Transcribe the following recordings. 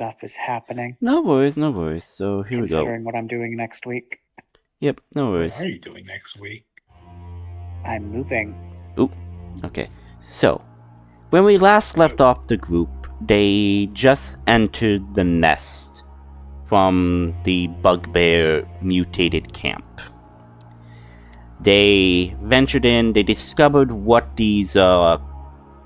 stuff is happening. No worries, no worries. So here we go. Considering what I'm doing next week. Yep, no worries. What are you doing next week? I'm moving. Oop. Okay. So, when we last left off the group, they just entered the nest from the bugbear mutated camp. They ventured in, they discovered what these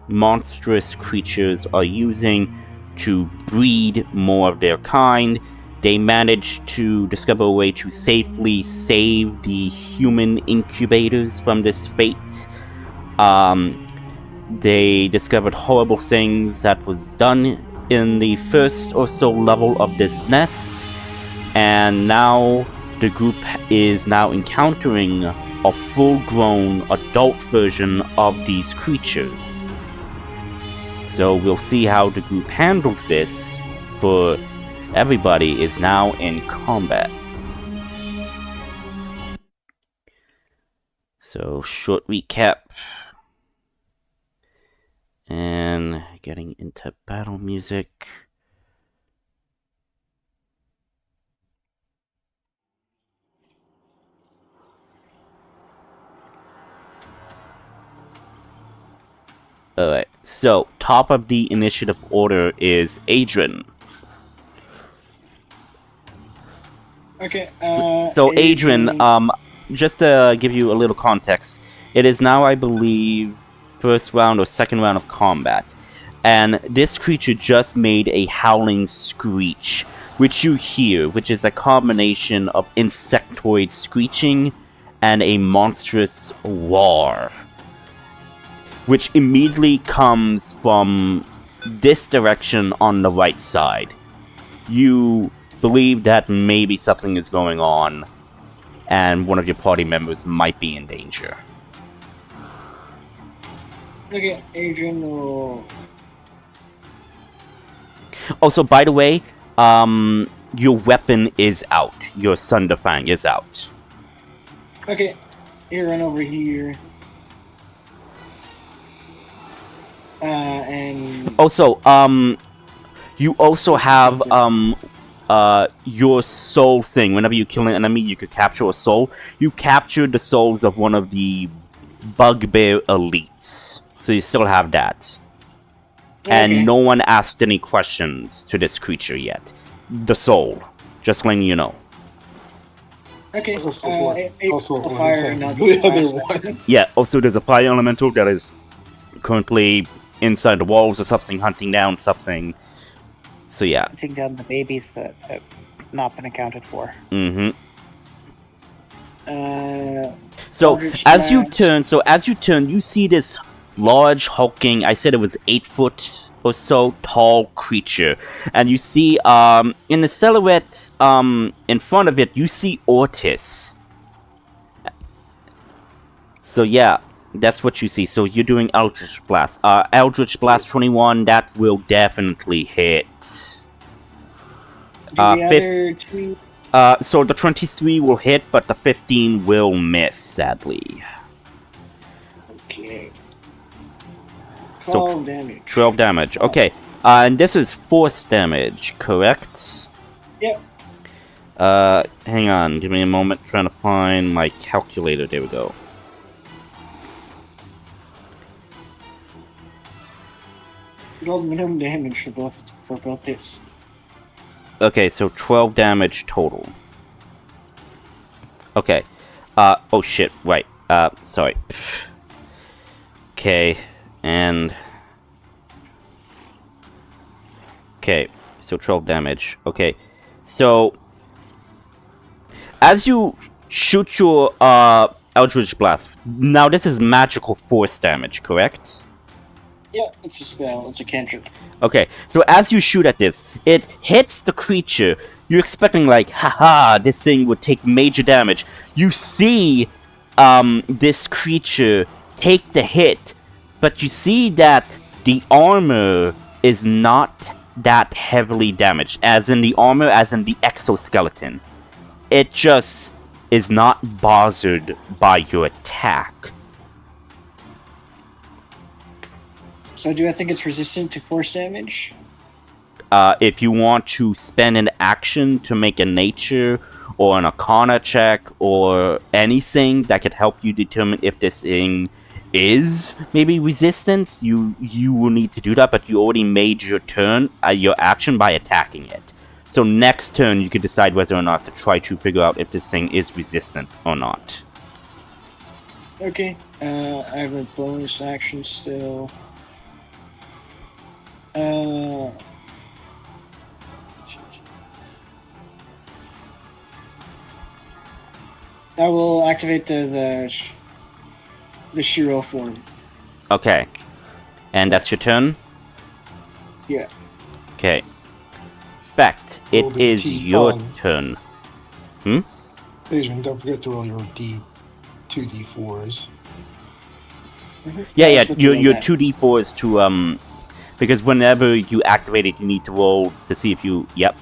monstrous creatures are using to breed more of their kind. They managed to discover a way to safely save the human incubators from this fate. They discovered horrible things that was done in the first or so level of this nest, and now the group is now encountering a full-grown adult version of these creatures. So we'll see how the group handles this, for everybody is now in combat. So, short recap. And getting into battle music. Alright, so top of the initiative order is Adrian. Okay, So Adrian, just to give you a little context, it is now, I believe, first round or second round of combat, and this creature just made a howling screech, which you hear, which is a combination of insectoid screeching and a monstrous roar, which immediately comes from this direction on the right side. You believe that maybe something is going on, and one of your party members might be in danger. Okay, Adrian will... Also, by the way, your weapon is out. Your Thunderfang is out. Okay, here, run over here. And... Also, you also have, your soul thing. Whenever you kill an enemy, you could capture a soul. You captured the souls of one of the bugbear elites. So you still have that. Okay. And no one asked any questions to this creature yet. The soul. Just letting you know. Okay, Also, fire, the other one. Yeah, also there's a fire elemental that is currently inside the walls or something, hunting down something. So yeah. Hunting down the babies that have not been accounted for. Mm-hmm. So as you turn, you see this large, hulking, I said it was 8 foot or so tall creature. And you see, in the silhouette, in front of it, you see Ortis. So yeah, that's what you see. So you're doing Eldritch Blast. Eldritch Blast 21, that will definitely hit. So the 23 will hit, but the 15 will miss, sadly. Okay. 12 damage. 12 damage. Okay. And this is force damage, correct? Yep. Hang on. Give me a moment. Trying to find my calculator. There we go. Roll minimum damage for both hits. Okay, so 12 damage total. Okay. Oh shit, right. Sorry. Okay, and... Okay, so 12 damage. Okay, so... As you shoot your, Eldritch Blast, now this is magical force damage, correct? Yeah, it's a spell. It's a cantrip. Okay, so as you shoot at this, it hits the creature. You're expecting like, haha, this thing would take major damage. You see, this creature take the hit, but you see that the armor is not that heavily damaged, as in the armor, as in the exoskeleton. It just is not bothered by your attack. So do I think it's resistant to force damage? if you want to spend an action to make a nature or an arcana check or anything that could help you determine if this thing is maybe resistance, you will need to do that, but you already made your turn, your action by attacking it. So next turn you could decide whether or not to try to figure out if this thing is resistant or not. Okay, I have a bonus action still. I will activate the Shiro form. Okay. And that's your turn? Yeah. Okay. Fact, it Roll the is T your on. turn. Adrian, don't forget to roll your D4s. Yeah, That's what your you roll 2d4s to, because whenever you activate it, you need to roll to see if you, yep.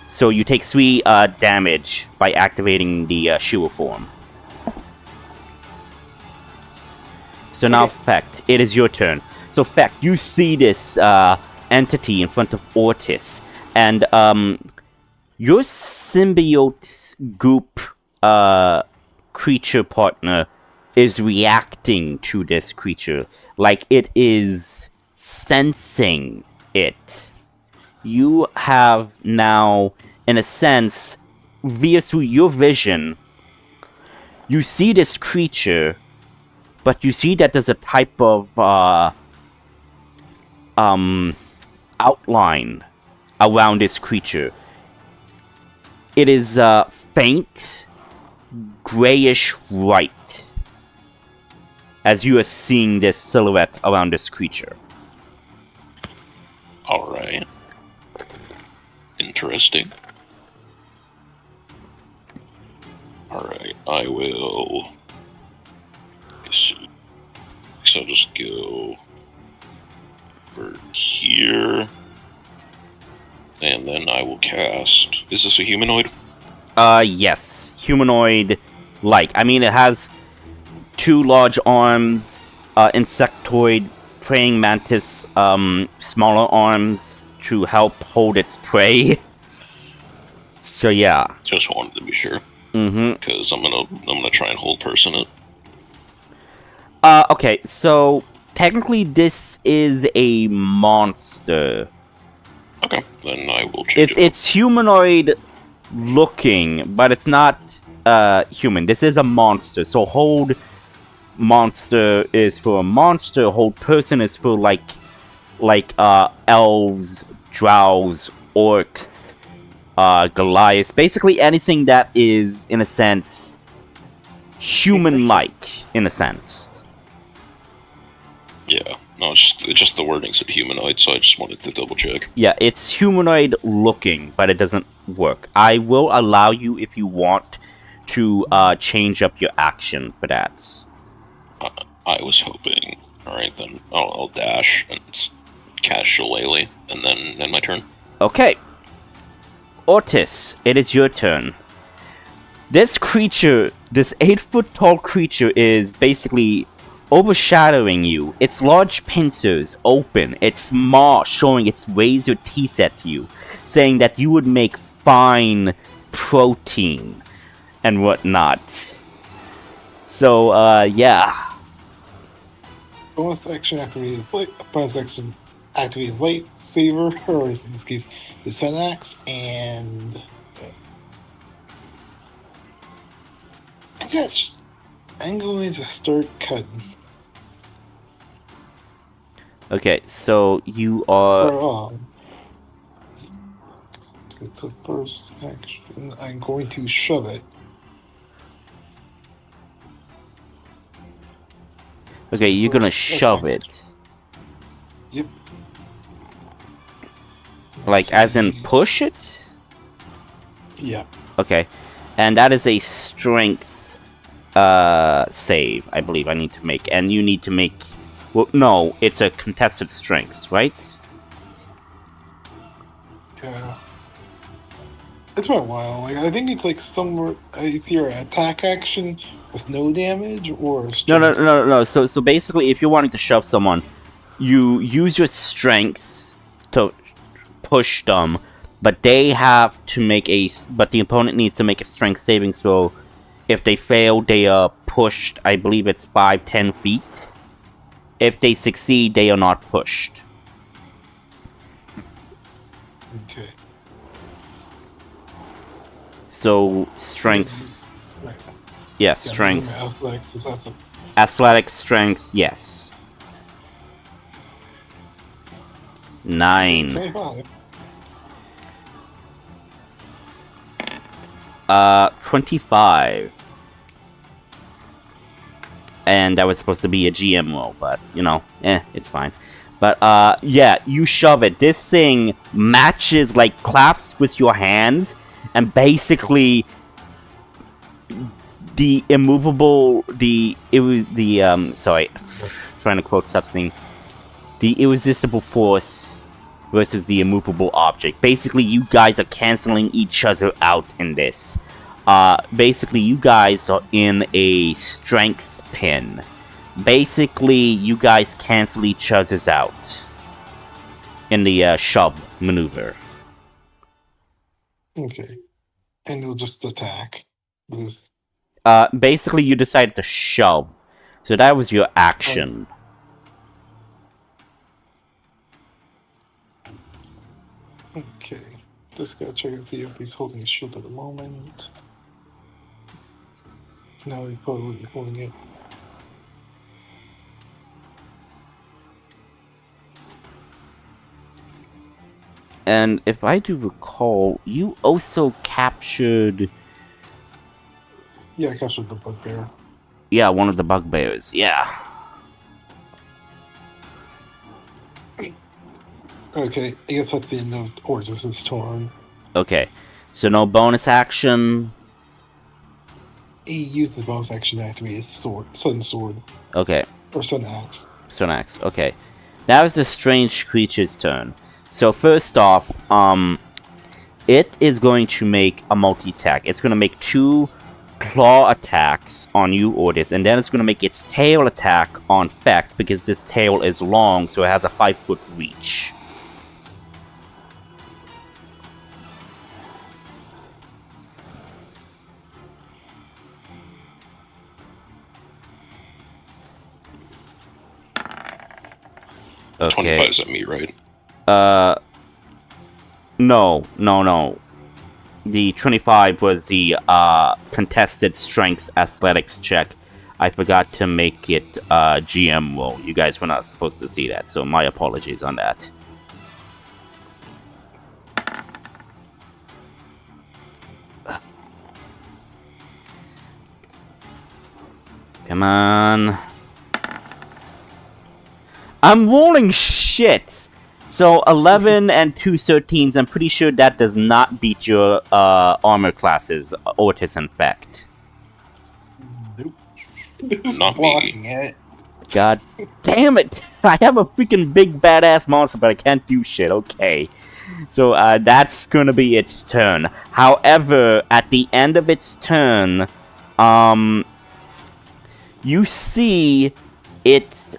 So you take 3 damage by activating the Shiro form. So now, Okay. Fact, it is your turn. So, Fact, you see this entity in front of Ortis, and your symbiote goop creature partner is reacting to this creature like it is sensing it. You have now, in a sense, through your vision, you see this creature, but you see that there's a type of outline around this creature. It is faint, grayish white, as you are seeing this silhouette around this creature. Alright. Interesting. Alright, I will... guess I'll just go over here. And then I will cast... Is this a humanoid? Yes. Humanoid-like. I mean, it has 2 large arms, insectoid, praying mantis, smaller arms to help hold its prey. So yeah. Just wanted to be sure. Mm-hmm. Because I'm gonna try and hold person it. Okay, so technically this is a monster. Okay, then I will change it. It's humanoid looking, but it's not human. This is a monster. So hold monster is for a monster, hold person is for like elves, drows, orcs, Goliaths, basically anything that is in a sense human-like in a sense. Yeah, no, it's just the wording said humanoid, so I just wanted to double check. Yeah, it's humanoid looking, but it doesn't work. I will allow you if you want to change up your action for that. I was hoping. Alright, then I'll dash and cast Shillelagh, and then end my turn. Okay. Ortis, it is your turn. This creature, this 8-foot-tall creature is basically overshadowing you. Its large pincers open, its maw showing its razor teeth at you, saying that you would make fine protein and whatnot. So, yeah. Bonus action activates lightsaber, or in this case, the sun axe, and I guess I'm going to start cutting. Okay, so you are... It's the first action. I'm going to shove it. Okay, you're gonna shove it. Yep. Like, as in push it? Yeah. Okay. And that is a strength save, I believe I need to make. And you need to make... Well, no, it's a contested strength, right? Yeah. It's been a while. Like, I think it's like somewhere... It's either an attack action with no damage, or... No. So basically, if you're wanting to shove someone, you use your strengths to push them, but they have to make but the opponent needs to make a strength saving throw. If they fail, they are pushed. I believe it's 5-10 feet. If they succeed, they are not pushed. Okay. So strengths. Right. Yes, strengths. Athletics, if that's a Athletic strengths, yes. 9. 25. 25. And that was supposed to be a GM roll, but, it's fine. But, yeah, you shove it. This thing matches, claps with your hands, and basically, trying to quote something. The irresistible force versus the immovable object. Basically, you guys are canceling each other out in this. Basically, you guys are in a strengths pin. Basically, you guys cancel each other's out in the shove maneuver. Okay. And he'll just attack. With... Basically, you decided to shove. So that was your action. Okay. Just gotta check and see if he's holding his shield at the moment. No, he probably wouldn't be holding it. And if I do recall, you also captured... Yeah, I captured the bugbear. Yeah, one of the bugbears, yeah. Okay, I guess that's the end of Orzus' turn. Okay, so no bonus action. He used his bonus action to activate his sun sword. Okay. Or sun axe. Sun axe, okay. That was the strange creature's turn. So first off, it is going to make a multi-attack. It's going to make 2 claw attacks on you, Orzus, and then it's going to make its tail attack on Fecht, because this tail is long, so it has a 5-foot reach. Okay. 25 is at me, right? No. The 25 was the contested strengths athletics check. I forgot to make it GM roll. You guys were not supposed to see that, so my apologies on that. Come on. I'm rolling shit! So 11 and 2 13s, I'm pretty sure that does not beat your armor classes, Orzus and Fecht. Nope. Not blocking me. it. God damn it! I have a freaking big badass monster, but I can't do shit, okay. So that's gonna be its turn. However, at the end of its turn, you see it,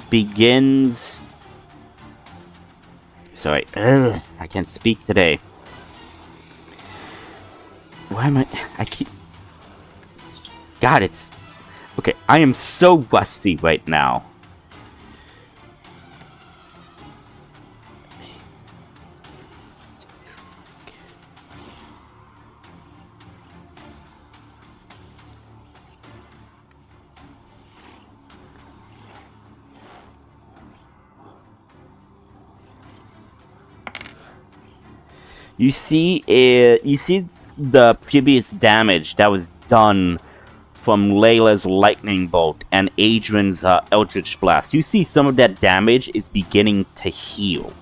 begins... Sorry, I can't speak today. Why am I keep... God, it's... Okay, I am so rusty right now. You see the previous damage that was done from Layla's lightning bolt and Adrian's eldritch blast. You see some of that damage is beginning to heal.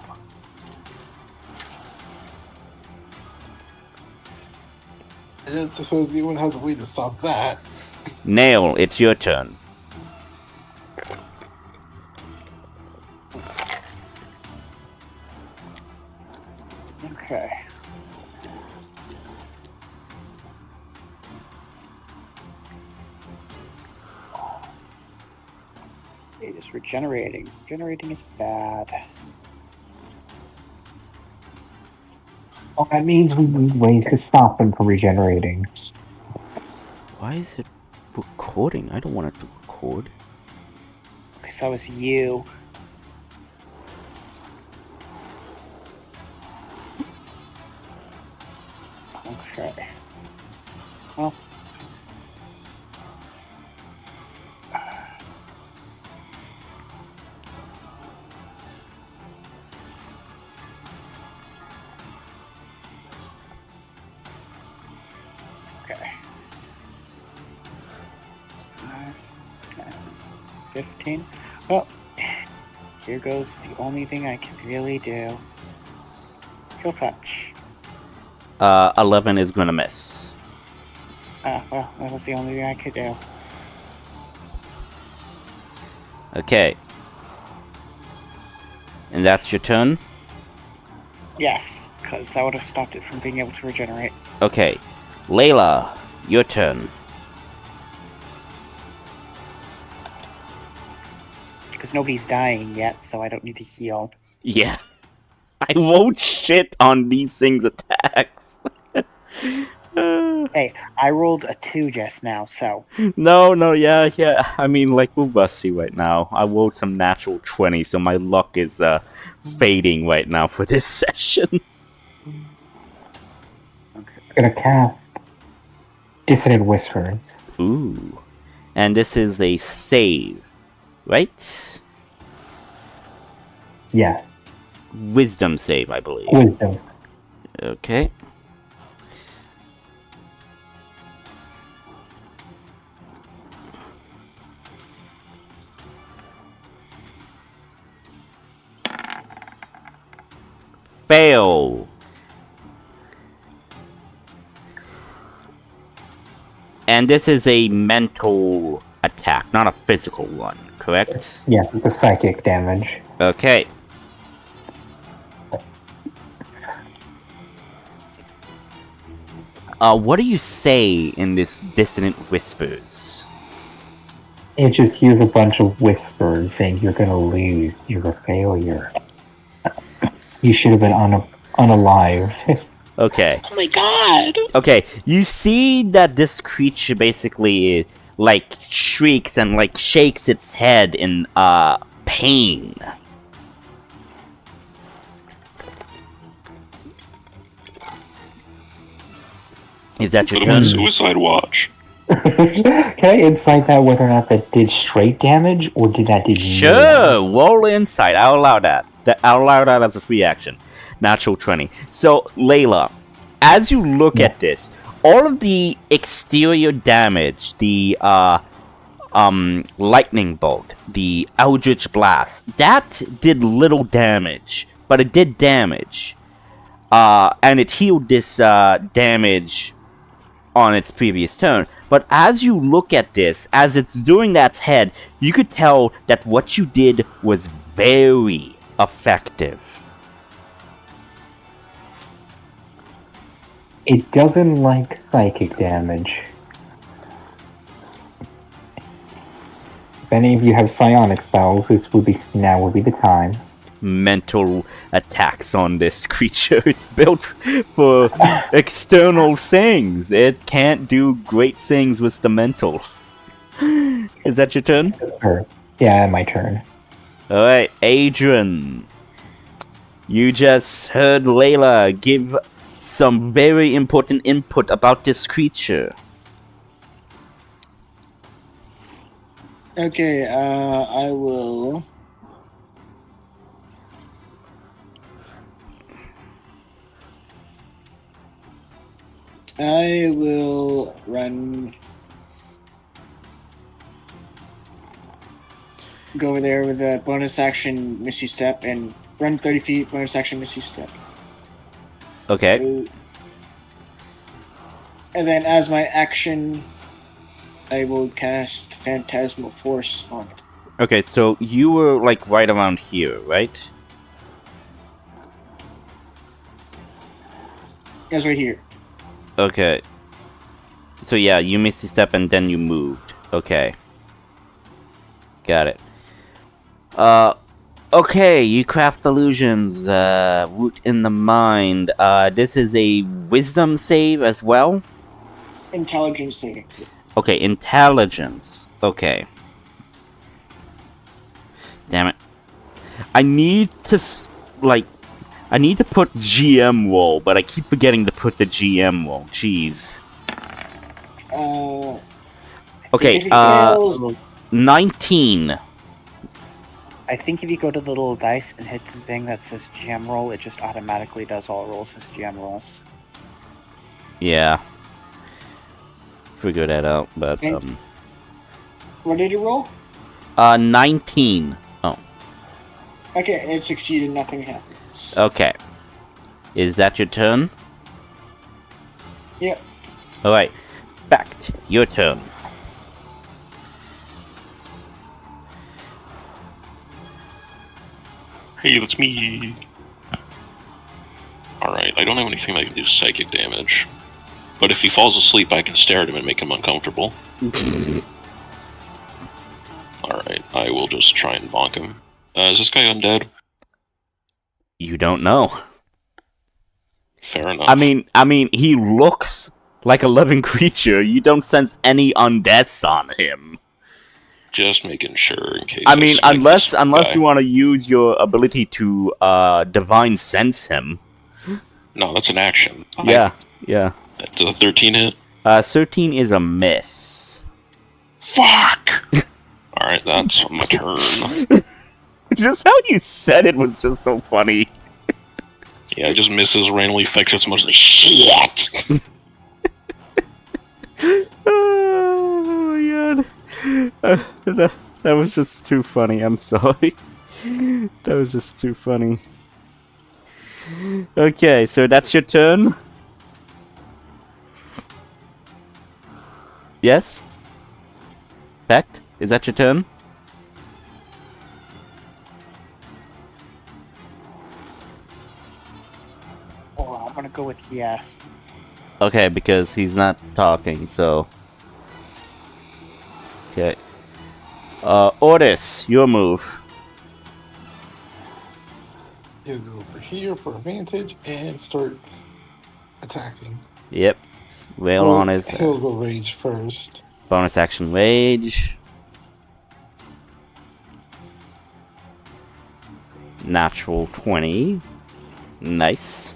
I don't suppose anyone has a way to stop that. Nail, it's your turn. Okay. regenerating. Regenerating is bad. Well, that means we need ways to stop him from regenerating. Why is it recording? I don't want it to record. Because that was you. Okay. Well. Okay. 15. Well, here goes the only thing I can really do. Kill touch. 11 is gonna miss. Well, that was the only thing I could do. Okay. And that's your turn? Yes, because that would have stopped it from being able to regenerate. Okay. Layla, your turn. Because nobody's dying yet, so I don't need to heal. Yeah. I won't shit on these things' attacks. Hey, I rolled a 2 just now, so... No, yeah. I mean, like, we're rusty right now. I rolled some natural 20, so my luck is, fading right now for this session. Okay. I'm gonna cast Dissonant Whispers. Ooh. And this is a save, right? Yes, Wisdom save, I believe. Wisdom. Okay. Fail. And this is a mental attack, not a physical one, correct? Yes, it's a psychic damage. Okay. What do you say in this Dissonant Whispers? It just hears a bunch of whispers saying you're gonna lose, you're a failure. You should have been unalive. Okay. Oh my god! Okay, you see that this creature basically, like, shrieks and, like, shakes its head in, pain. Is that your Put him on turn? suicide watch. Can I insight that whether or not that did straight damage or did that do Sure, roll insight. I'll allow that. I'll allow that as a free action. Natural 20. So, Layla, as you look at this, all of the exterior damage, the lightning bolt, the eldritch blast, that did little damage, but it did damage. And it healed this damage on its previous turn. But as you look at this, as it's doing that head, you could tell that what you did was very effective. It doesn't like psychic damage. If any of you have psionic spells, now would be the time. Mental attacks on this creature. It's built for external things. It can't do great things with the mental. Is that your turn? Yeah, my turn. Alright, Adrian. You just heard Layla give some very important input about this creature. Okay, I will... I will run... Go over there with a bonus action Misty Step and run 30 feet, bonus action Misty Step. Okay. And then as my action, I will cast Phantasmal Force on it. Okay, so you were like right around here, right? It was right here. Okay. So yeah, you missed a step and then you moved. Okay. Got it. Okay, you craft illusions, root in the mind. This is a wisdom save as well? Intelligence saving. Okay, intelligence. Okay. Damn it. I need to, I need to put GM roll, but I keep forgetting to put the GM roll. Jeez. Okay, if it fails, 19. I think if you go to the little dice and hit the thing that says GM roll, it just automatically does all rolls as GM rolls. Yeah. Figure that out, but, Okay. What did you roll? 19. Oh. Okay, and it succeeded, nothing happens. Okay. Is that your turn? Yep. Alright. Fact, your turn. Hey, that's me. Alright, I don't have anything that can do psychic damage. But if he falls asleep, I can stare at him and make him uncomfortable. Alright, I will just try and bonk him. Is this guy undead? You don't know. Fair enough. I mean, he looks like a living creature. You don't sense any undeaths on him. Just making sure in case. I mean, unless guy. you want to use your ability to divine sense him. No, that's an action. Yeah. That's a 13 hit. 13 is a miss. Fuck! Alright, that's my turn. Just how you said it was just so funny. Yeah, it just misses, randomly affects it so much like shit! Oh my god. That was just too funny. I'm sorry. That was just too funny. Okay, so that's your turn? Yes? Fact? Is that your turn? Oh, I'm gonna go with yes. Okay, because he's not talking, so... Okay. Otis, your move. You go over here for advantage and start attacking. Yep. Wail Well, on his he'll go rage first. bonus action rage. Natural 20. Nice.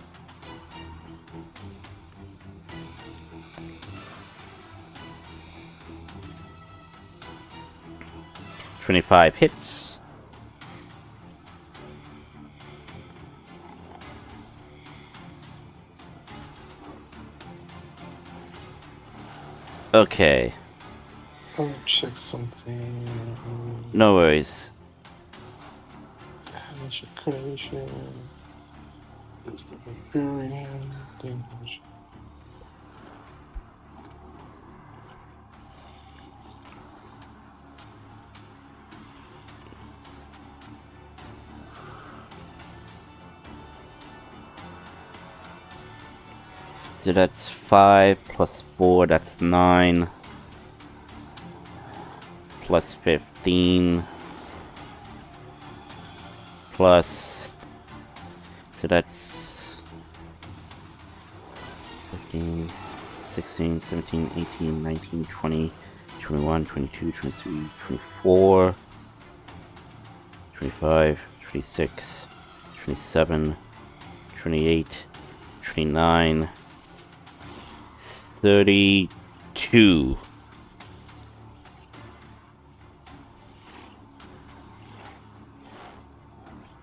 $25 hits. Okay. Let me check something. No worries. Initial creation. There's the barbarian. Damage. So that's 5 plus 4, that's 9. Plus 15. Plus... So that's... 15, 16, 17, 18, 19, 20, 21, 22, 23, 24, 25, 26, 27, 28, 29, 32.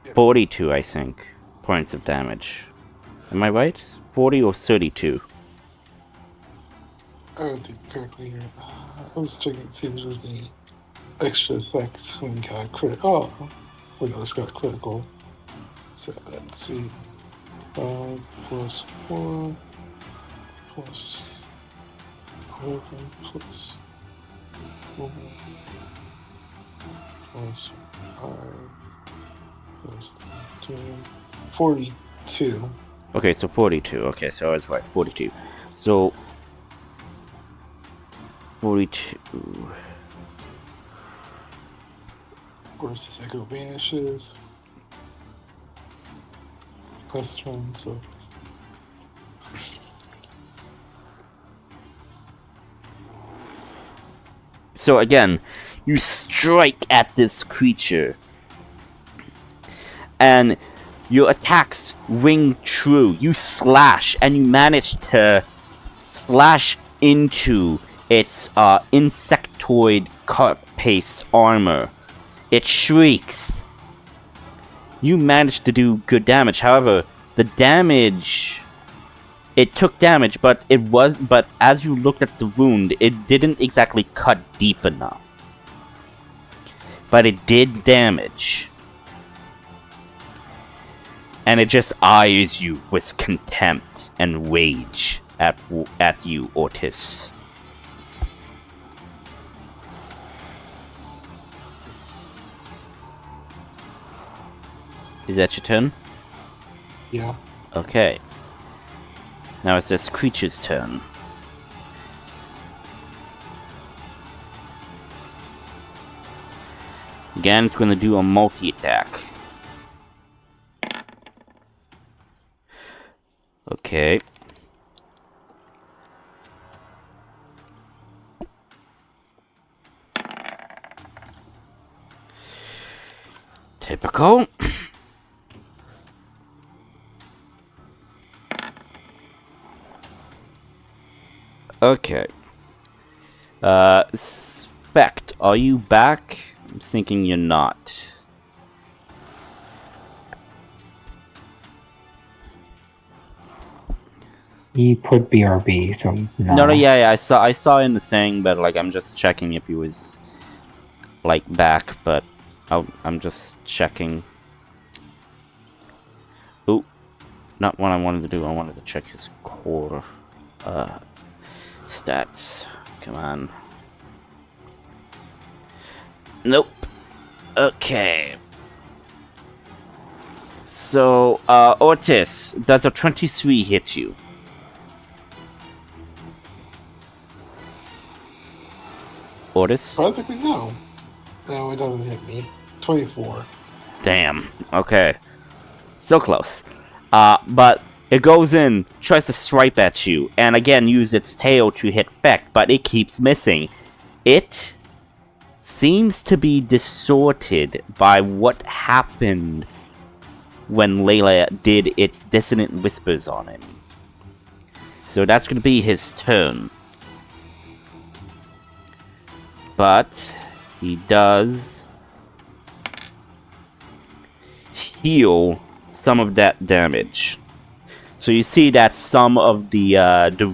Yep. 42, I think, points of damage. Am I right? 40 or 32? I did it correctly here. I was checking to see if there was any extra effects when we got critical. Oh, we just got critical. So let's see. 5 plus 4 plus 11 plus 4 plus 5 plus 13. 42. Okay, so 42. Okay, so I was right. 42. So 42. course, this echo vanishes. Last turn, so. So again, you strike at this creature, and your attacks ring true. You slash, and you manage to slash into its insectoid carapace armor. It shrieks. You managed to do good damage. However, the damage... It took damage, but as you looked at the wound, it didn't exactly cut deep enough. But it did damage. And it just eyes you with contempt and rage at you, Ortis. Is that your turn? Yeah. Okay. Now it's this creature's turn. Again, it's going to do a multi-attack. Okay. Typical. Okay. Spect, are you back? I'm thinking you're not. He put BRB, so No, yeah, I saw in the thing, but like I'm just checking if he was like back, but I'm just checking. Ooh, not what I wanted to do. I wanted to check his core stats. Come on. Nope. Okay. So, Ortis, does a 23 hit you? Ortis? Practically no. No, it doesn't hit me. 24. Damn. Okay. So close. But it goes in, tries to stripe at you, and again use its tail to hit Feck, but it keeps missing. It seems to be distorted by what happened when Layla did its dissonant whispers on him. So that's going to be his turn. But he does heal some of that damage. So you see that some of the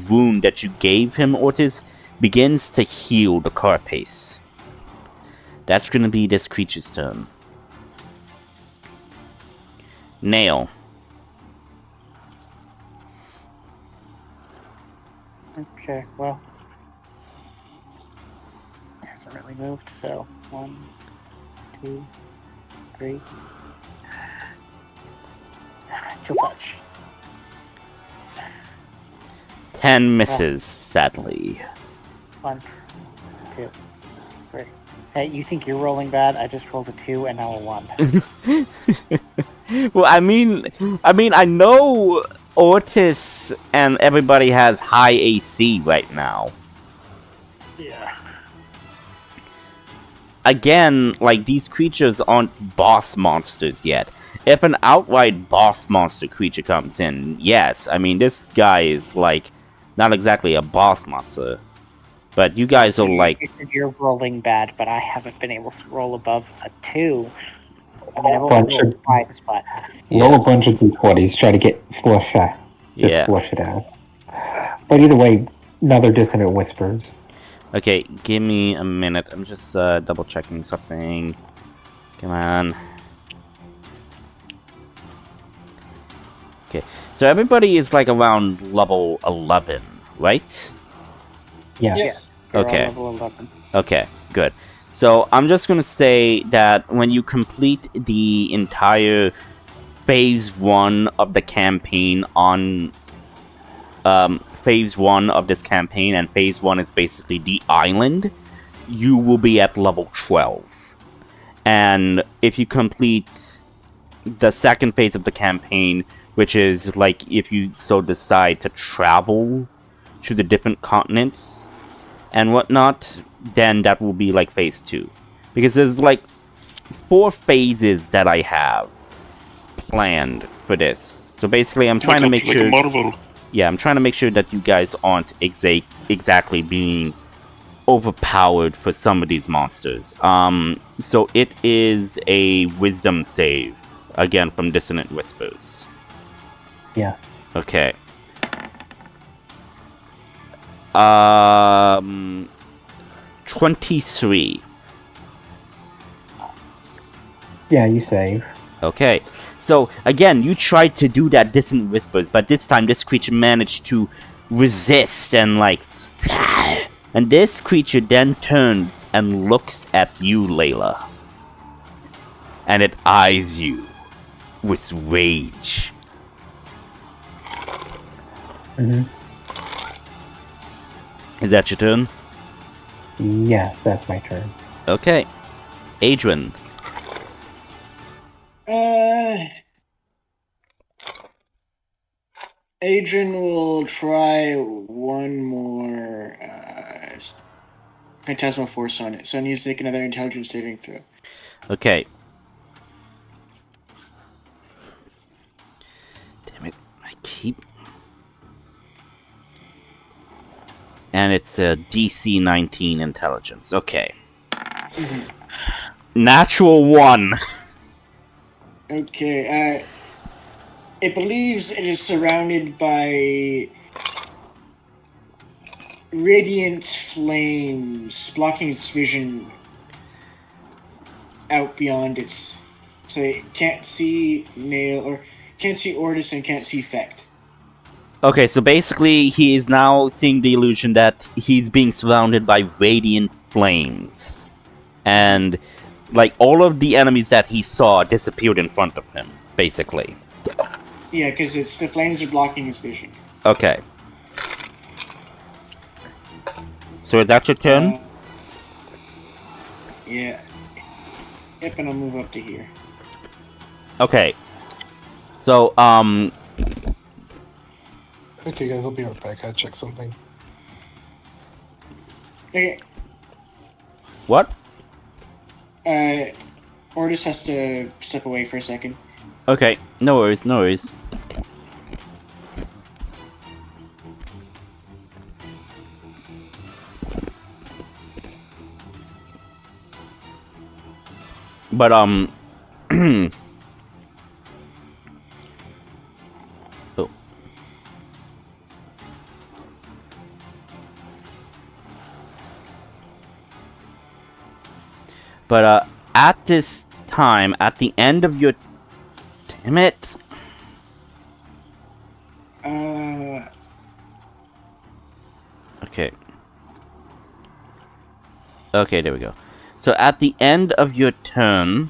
wound that you gave him, Ortis, begins to heal the carapace. That's going to be this creature's turn. Nail. Okay, well. It hasn't really moved, so 1, 2, 3. Kill touch. 10 misses, sadly. 1, 2, 3. Hey, you think you're rolling bad? I just rolled a 2 and now a 1. Well, I mean, I know Ortis and everybody has high AC right now. Yeah. Again, like, these creatures aren't boss monsters yet. If an outright boss monster creature comes in, yes, I mean, this guy is, like, not exactly a boss monster. But you guys are, like... You said you're rolling bad, but I haven't been able to roll above a 2. I mean, I've only rolled 5, but... Roll a bunch of d20s, try to get flush it out. But either way, another dissonant whispers. Okay, give me a minute. I'm just double checking something. Come on. Okay, so everybody is like around level 11, right? Yeah. Yes. You're Okay. on level 11. Okay, good. So I'm just gonna say that when you complete the entire phase 1 of the campaign on phase 1 of this campaign, and phase 1 is basically the island, you will be at level 12. And if you complete the second phase of the campaign, which is like if you so decide to travel to the different continents and whatnot, then that will be like phase 2. Because there's like 4 phases that I have planned for this. So basically I'm trying to make like sure... a Marvel. Yeah, I'm trying to make sure that you guys aren't exactly being overpowered for some of these monsters. So it is a wisdom save, again from Dissonant Whispers. Yeah. Okay. 23. Yeah, you save. Okay. So, again, you tried to do that Dissonant Whispers, but this time this creature managed to resist and, like... And this creature then turns and looks at you, Layla. And it eyes you with rage. Mm-hmm. Is that your turn? Yes, that's my turn. Okay. Adrian. Adrian will try one more Phantasmal Force on it, so I need to take another intelligence saving throw. Okay. Damn it. I keep... And it's a DC 19 intelligence. Okay. Natural 1. Okay, it believes it is surrounded by radiant flames, blocking its vision out beyond its... So it can't see Nail, or can't see Ordis, and can't see Fecht. Okay, so basically he is now seeing the illusion that he's being surrounded by radiant flames. And, like, all of the enemies that he saw disappeared in front of him, basically. Yeah, because it's the flames are blocking his vision. Okay. So is that your turn? Yeah. Yep, and I'll move up to here. Okay. So, Okay, guys, I'll be right back. I check something. Okay. what? Ordis has to step away for a second. Okay, no worries, no worries. But, oh. But, at this time, at the end of your... Damn it. Okay. Okay, there we go. So at the end of your turn,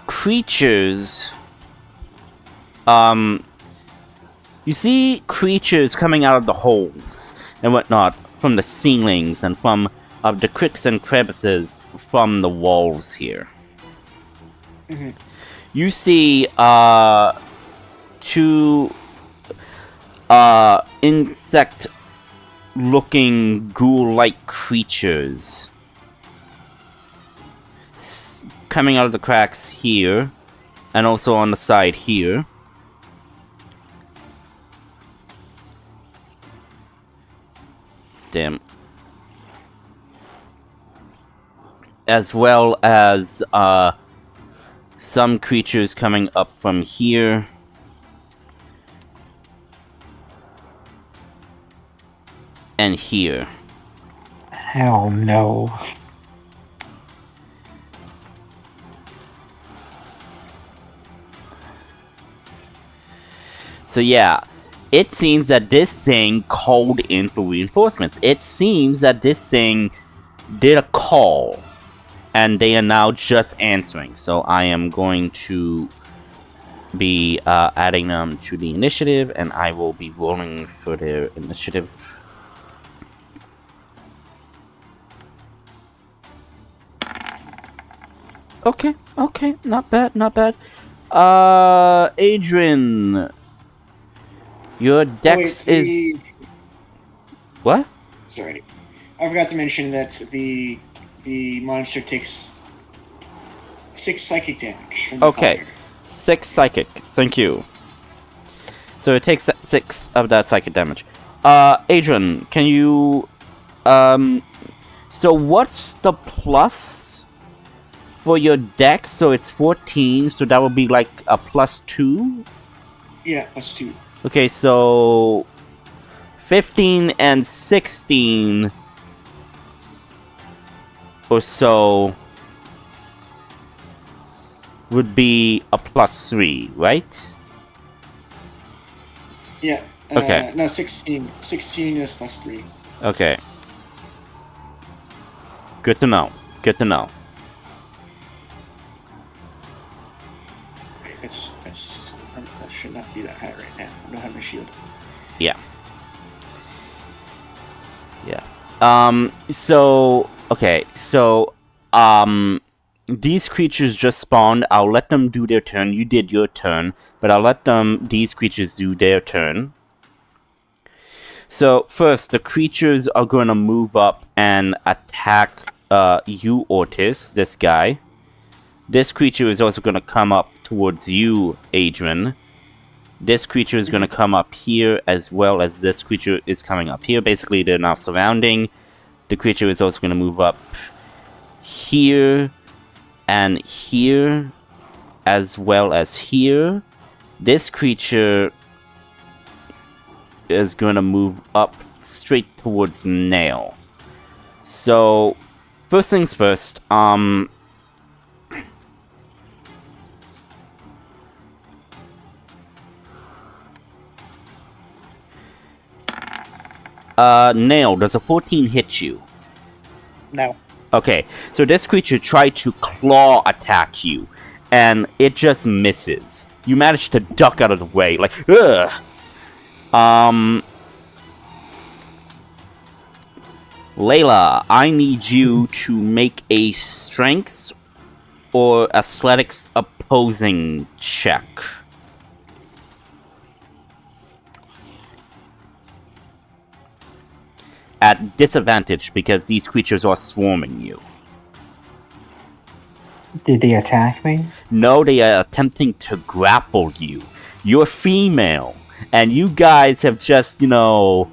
creatures, you see creatures coming out of the holes and whatnot from the ceilings and from the cricks and crevices from the walls here. Mm-hmm. You see, 2 insect-looking ghoul-like creatures coming out of the cracks here, and also on the side here. Damn. As well as, some creatures coming up from here. And here. Hell no. So yeah, it seems that this thing called in for reinforcements. It seems that this thing did a call. And they are now just answering. So I am going to be adding them to the initiative. And I will be rolling for their initiative. Okay, not bad. Adrian, your dex is what? Sorry, I forgot to mention that the monster takes 6 psychic damage from the Okay, fire. 6 psychic. Thank you. So it takes 6 of that psychic damage. Adrian, can you so what's the plus for your dex? So it's 14, so that would be like a +2? Yeah, +2. Okay, so 15 and 16 or so would be a +3, right? Yeah. Okay. No, 16. 16 is +3. Okay. Good to know. That should not be that high right now. I don't have my shield. Yeah. These creatures just spawned. I'll let them do their turn. You did your turn, but I'll let these creatures do their turn. So first, the creatures are going to move up and attack you, Ortis, this guy. This creature is also going to come up towards you, Adrian. This creature is going to come up here, as well as this creature is coming up here. Basically, they're now surrounding. The creature is also going to move up here and here, as well as here. This creature is going to move up straight towards Nail. So, first things first, Nail, does a 14 hit you? No. Okay, so this creature tried to claw attack you, and it just misses. You manage to duck out of the way, like, ugh! Layla, I need you to make a strengths or athletics opposing check. At disadvantage because these creatures are swarming you. Did they attack me? No, they are attempting to grapple you. You're female, and you guys have just, Oh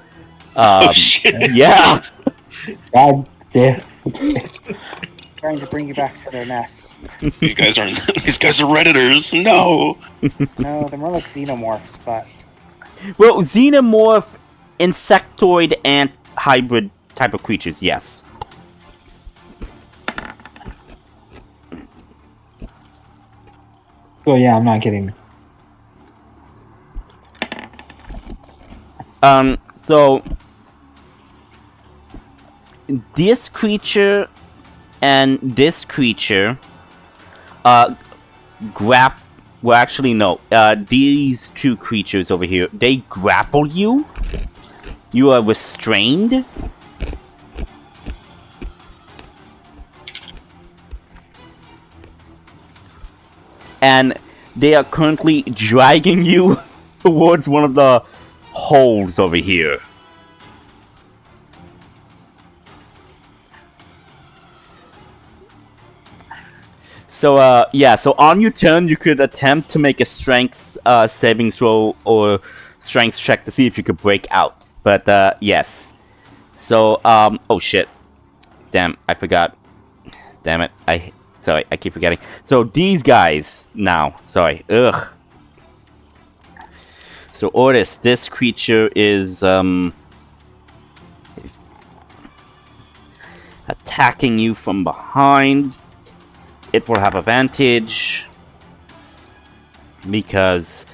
shit! yeah. God damn. Trying to bring you back to their nest. These guys are redditors. No. No, they're more like xenomorphs, but Well, xenomorph, insectoid, and hybrid type of creatures, yes. So yeah, I'm not getting. So this creature and this creature, well, actually, no. These two creatures over here, they grapple you. You are restrained. And they are currently dragging you towards one of the holes over here. So, yeah, so on your turn, you could attempt to make a strength saving throw or strength check to see if you could break out. But, yes. So, oh shit. Damn, I forgot. Damn it, sorry, I keep forgetting. So, these guys now, sorry, ugh. So, Ortis, this creature is, attacking you from behind. It will have advantage because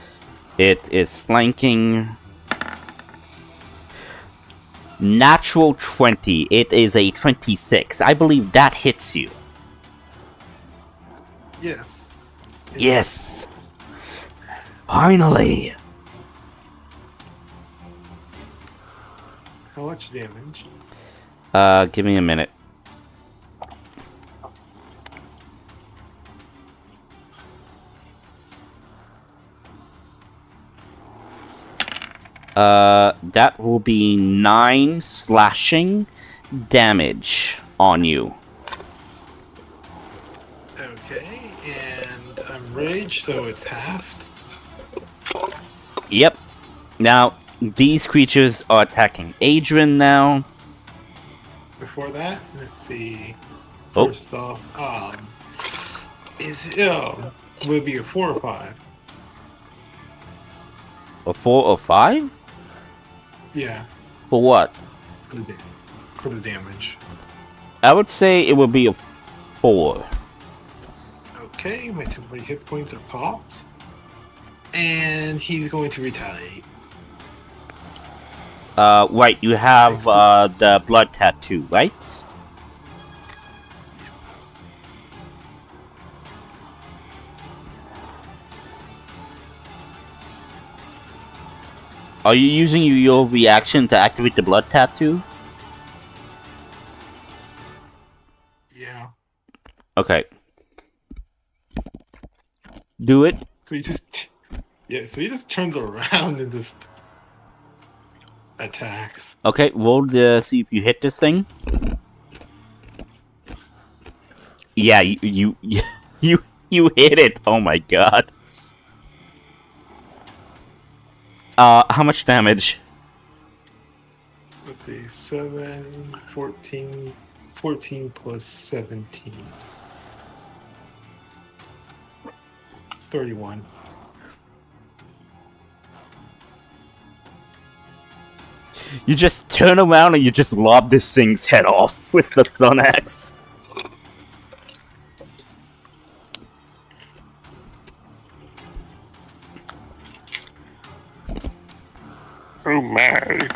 it is flanking. Natural 20. It is a 26. I believe that hits you. Yes. Yes. Finally. How much damage? Give me a minute. That will be 9 slashing damage on you. Okay, and I'm rage, so it's halved. Yep. Now, these creatures are attacking Adrian now. Before that, let's see. Oh. First off, would it be a 4 or 5? A 4 or 5? Yeah, For what? for the damage. I would say it would be a 4. Okay, my temporary hit points are popped. And he's going to retaliate. Right, you have the blood tattoo, right? Are you using your reaction to activate the blood tattoo? Yeah. Okay. Do it. So he just turns around and just attacks. Okay, roll to see if you hit this thing. Yeah, you hit it. Oh my god. How much damage? Let's see, 7, 14, 14 plus 17. 31. You just turn around and you just lob this thing's head off with the sun axe. Oh my.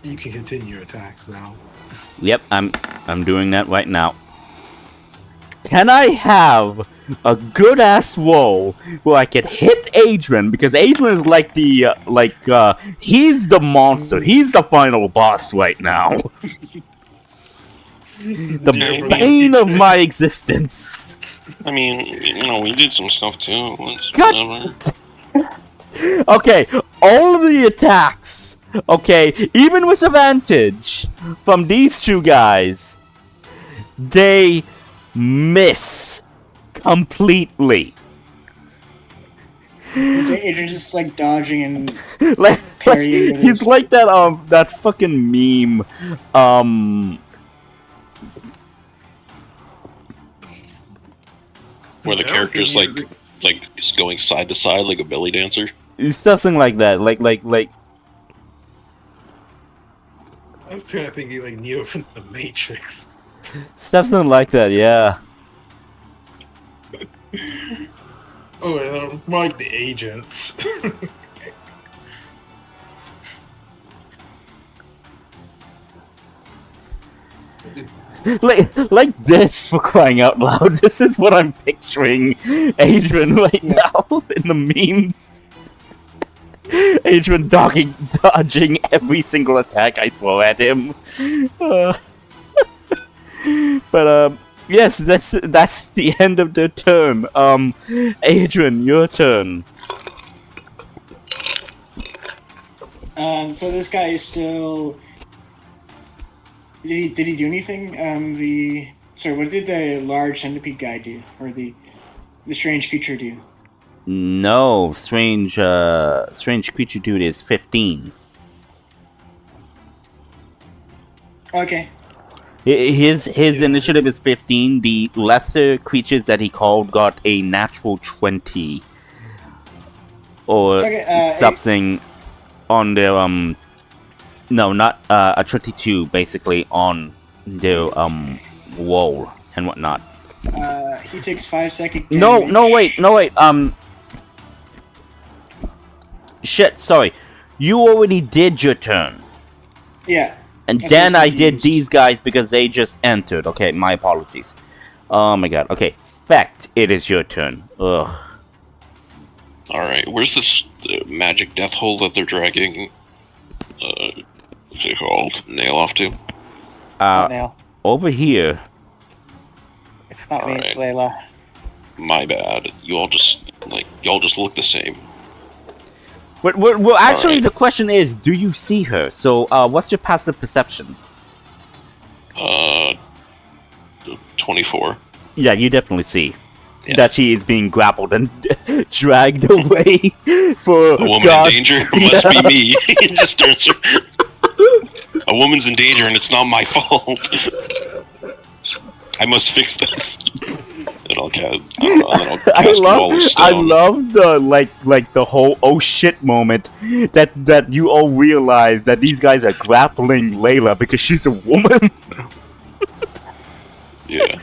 You can continue your attacks now. Yep, I'm doing that right now. Can I have a good ass roll where I can hit Adrian, because Adrian is like the he's the monster. He's the final boss right now. The bane of my existence. I mean, we did some stuff too. God. Whatever. Okay, all of the attacks, okay, even with advantage from these two guys, they miss completely. Adrian's just like dodging and like parrying. he's like that fucking meme. Where the character's like just going side to side like a belly dancer. Something like that. Like. I was kind of thinking like Neo from the Matrix. Something like that, yeah. Oh, and more like the agents. like this, for crying out loud. This is what I'm picturing Adrian right now in the memes. Adrian dodging every single attack I throw at him. But yes, that's the end of the turn. Adrian, your turn. So this guy is still. Did he do anything? Sorry, what did the large centipede guy do, or the strange creature do? No, strange creature dude is 15. Okay. His initiative is 15. The lesser creatures that he called got a natural 20 or something on their no, not a 22 basically on their wall and whatnot. He takes 5 seconds. No, wait. Shit, sorry. You already did your turn. Yeah. And then I did these guys because they just entered. Okay, my apologies. Oh my god. Okay, Fact, it is your turn. Ugh. Alright, where's this magic death hole that they're dragging, what's it called? Nail off to? not now. over here. It's not me, it's Alright. Layla. My bad. Y'all just look the same. Well, actually, Alright. the question is, do you see her? So, what's your passive perception? 24. Yeah, you definitely see Yeah. that she is being grappled and dragged away for A woman God. in danger? Must be me. It just turns her. A woman's in danger and it's not my fault. I must fix this. And I'll cast I Wall of Stone. love the like the whole oh shit moment that you all realize that these guys are grappling Layla because she's a woman. Yeah.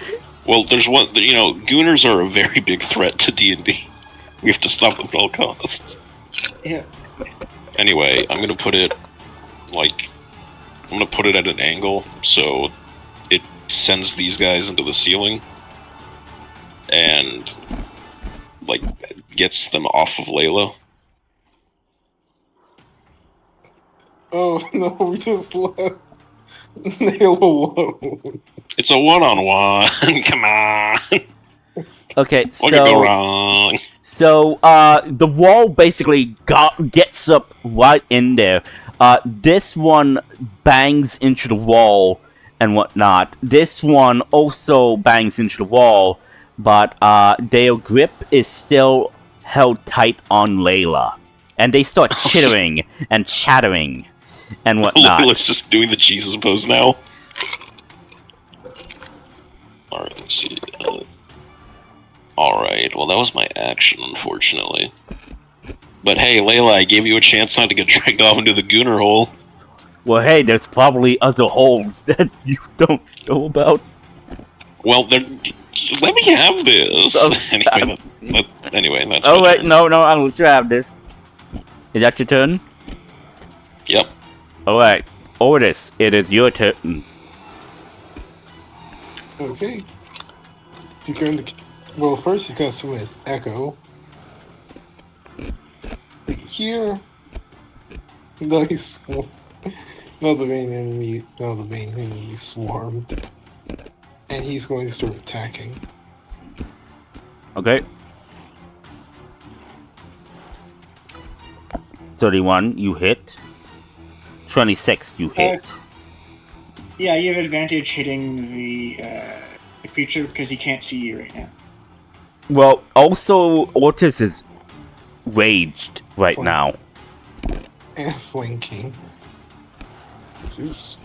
Well, there's one. Gooners are a very big threat to D&D. We have to stop them at all costs. Yeah. Anyway, I'm gonna put it at an angle so it sends these guys into the ceiling and gets them off of Layla. Oh no, we just left Nail alone. It's a one-on-one. Come on. Okay, What could go wrong? So, the wall basically gets up right in there. This one bangs into the wall and whatnot. This one also bangs into the wall, but their grip is still held tight on Layla. And they start chittering and chattering and whatnot. Layla's just doing the Jesus pose now. Alright, let's see. Alright, well that was my action, unfortunately. But hey, Layla, I gave you a chance not to get dragged off into the Gooner hole. Well, hey, there's probably other holes that you don't know about. Well, let me have this. Anyway, that's Oh, my wait, turn. no, I'll let you have this. Is that your turn? Yep. Alright, Ortis, it is your turn. Okay. He's going to. Well, first he's going to summon his Echo. Like here. Nice. Now the main enemy swarmed. And he's going to start attacking. Okay. 31, you hit. 26, you hit. Yeah, you have advantage hitting the creature because he can't see you right now. Well, also, Ortis is raged right Flank. now. And flanking. Just.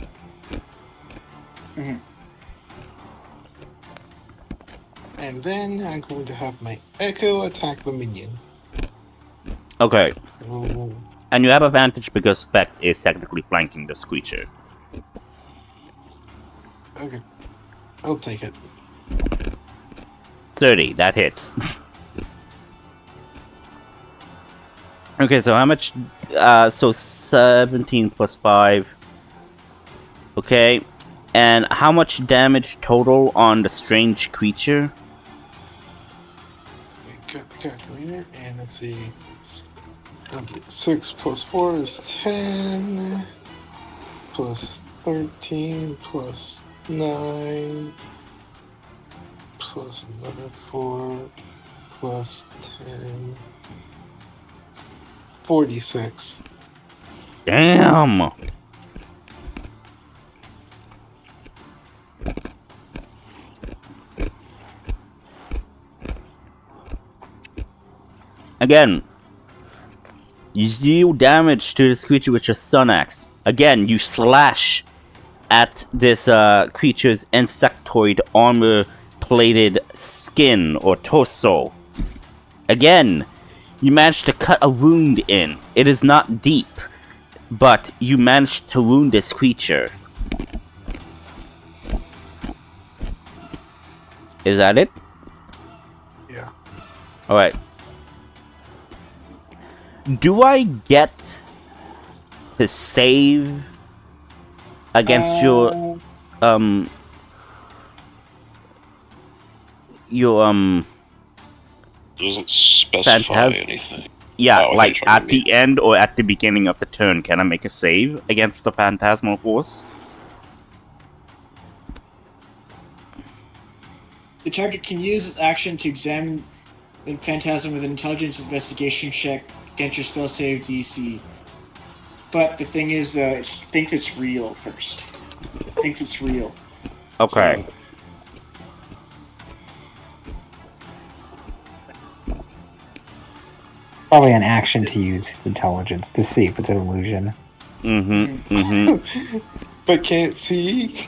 Mhm. And then I'm going to have my Echo attack the minion. Okay. Oh, And you have advantage because Spec is technically flanking this creature. okay. I'll take it. 30, that hits. Okay, so how much? So 17 plus 5. Okay. And how much damage total on the strange creature? I got the calculator, and let's see. 6 plus 4 is 10. Plus 13 plus 9. Plus another 4. Plus 10. 46. Damn! Again, you deal damage to this creature with your Sun Axe. Again, you slash at this creature's insectoid armor-plated skin or torso. Again, you manage to cut a wound in. It is not deep, but you managed to wound this creature. Is that it? Yeah. Alright. Do I get to save against your Doesn't specify Phantasm. anything. yeah, Oh, I like thought you were at the end or at the beginning of the turn, can I make a save against the phantasmal force? The target can use its action to examine the phantasm with an intelligence investigation check against your spell save DC. But the thing is, it thinks it's real first. It thinks it's real. Okay. So, Probably an action to use intelligence to see if it's an illusion. But can't see.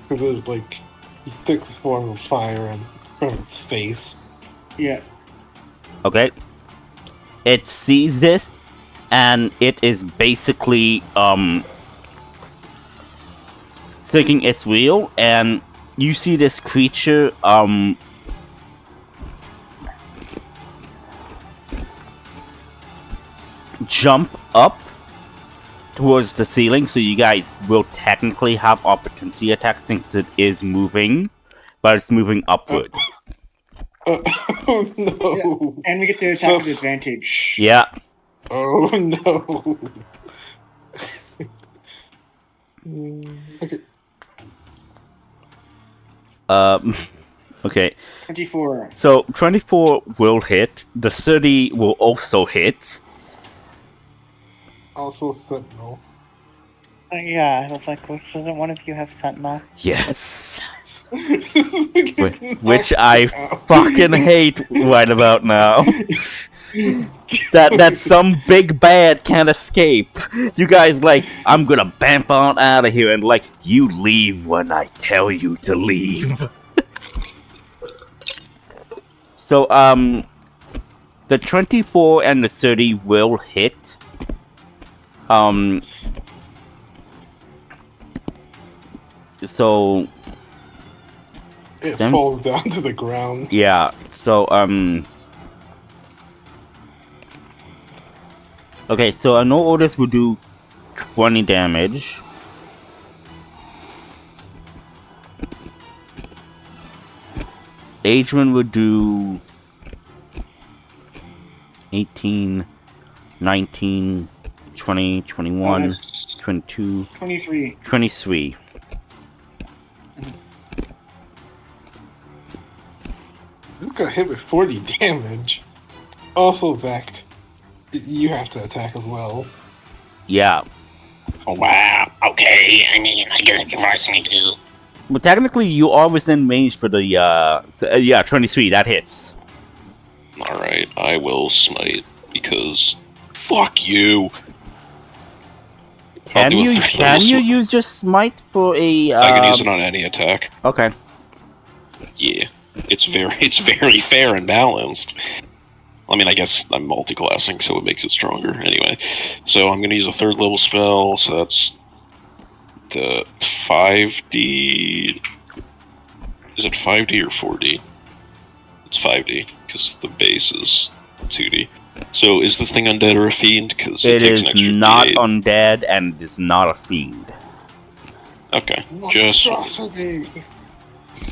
Because it like he took the form of fire and from its face. yeah. Okay. It sees this, and it is basically thinking it's real, and you see this creature jump up towards the ceiling, so you guys will technically have opportunity attacks since it is moving, but it's moving upward. Oh no! And we get to attack with advantage. Yeah. Oh no! Okay. Okay. 24. So 24 will hit. The 30 will also hit. Also Sentinel. Yeah, I was like, doesn't one of you have Sentinel? Yes. Which I fucking hate right about now. that some big bad can't escape. You guys like, I'm gonna bamp on out of here, and like, you leave when I tell you to leave. So the 24 and the 30 will hit. So It Them- falls down to the ground. yeah, so okay, so I know orders will do 20 damage. Adrian would do 18, 19, 20, 21, That's 22, 23. 23. This got hit with 40 damage. Also, Vect, you have to attack as well. Yeah. Oh, wow. Okay. I mean, I guess you're forcing me to. But technically, you are within range for the, yeah, 23, that hits. Alright, I will smite because fuck you. I'll Can do a you, third can level you smite. use your smite for a, I can use it on any attack. Okay. Yeah. It's very fair and balanced. I mean, I guess I'm multi-classing, so it makes it stronger. Anyway, so I'm gonna use a third level spell, so that's the 5d. Is it 5d or 4d? It's 5d, because the base is 2d. So is this thing undead or a fiend? Because It takes an is extra not D8. undead and is not a fiend. Okay, just Monstrosity!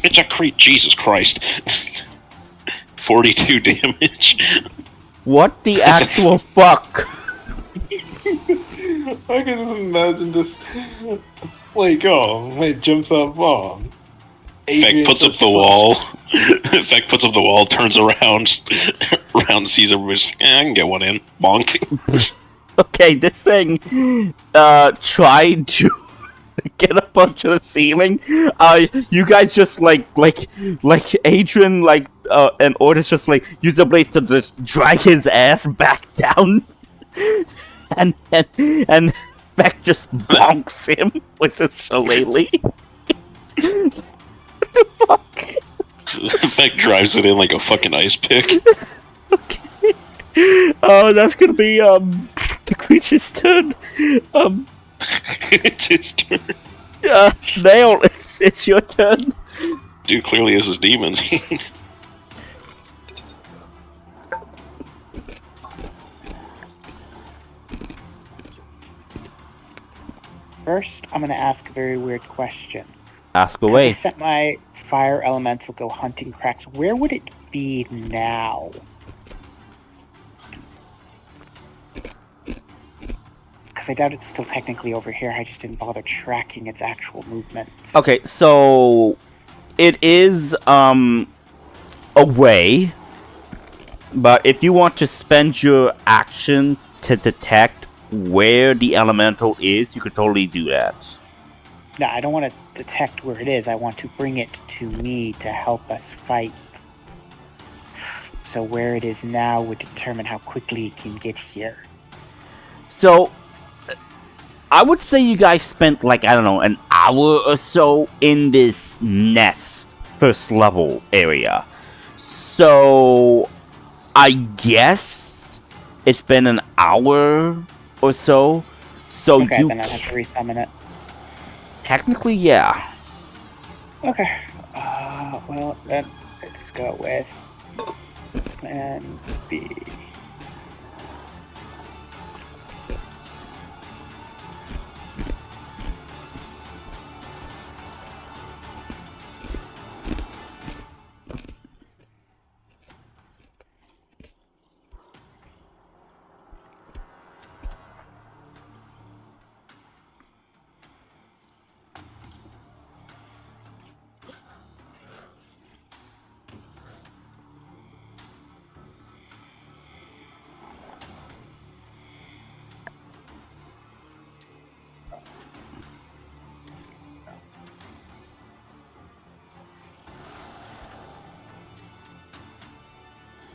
it's a creep. Jesus Christ. 42 damage. What the actual fuck? I can just imagine this. Like, oh, it jumps up on. Feck puts up the wall. Feck puts up the wall, turns around, sees everybody. I can get one in. Bonk. Okay, this thing tried to get up onto the ceiling. You guys just like Adrian and Ordis just like use the blades to just drag his ass back down, and Beck just bonks him with his shillelagh. What the fuck? Feck drives it in like a fucking ice pick. Okay. Oh, that's gonna be the creature's turn. It's his turn. Nail, it's your turn. Dude clearly has his demons. First, I'm going to ask a very weird question. Ask I away. sent my fire elemental go hunting cracks. Where would it be now? Because I doubt it's still technically over here. I just didn't bother tracking its actual movements. Okay, so it is away, but if you want to spend your action to detect where the elemental is, you could totally do that. No, I don't want to detect where it is. I want to bring it to me to help us fight. So where it is now would determine how quickly it can get here. So, I would say you guys spent, like, I don't know, an hour or so in this nest first level area. So, I guess it's been an hour or so. So Okay, you then I have to resummon it. technically, yeah. Okay. Well, then let's go with Plan B.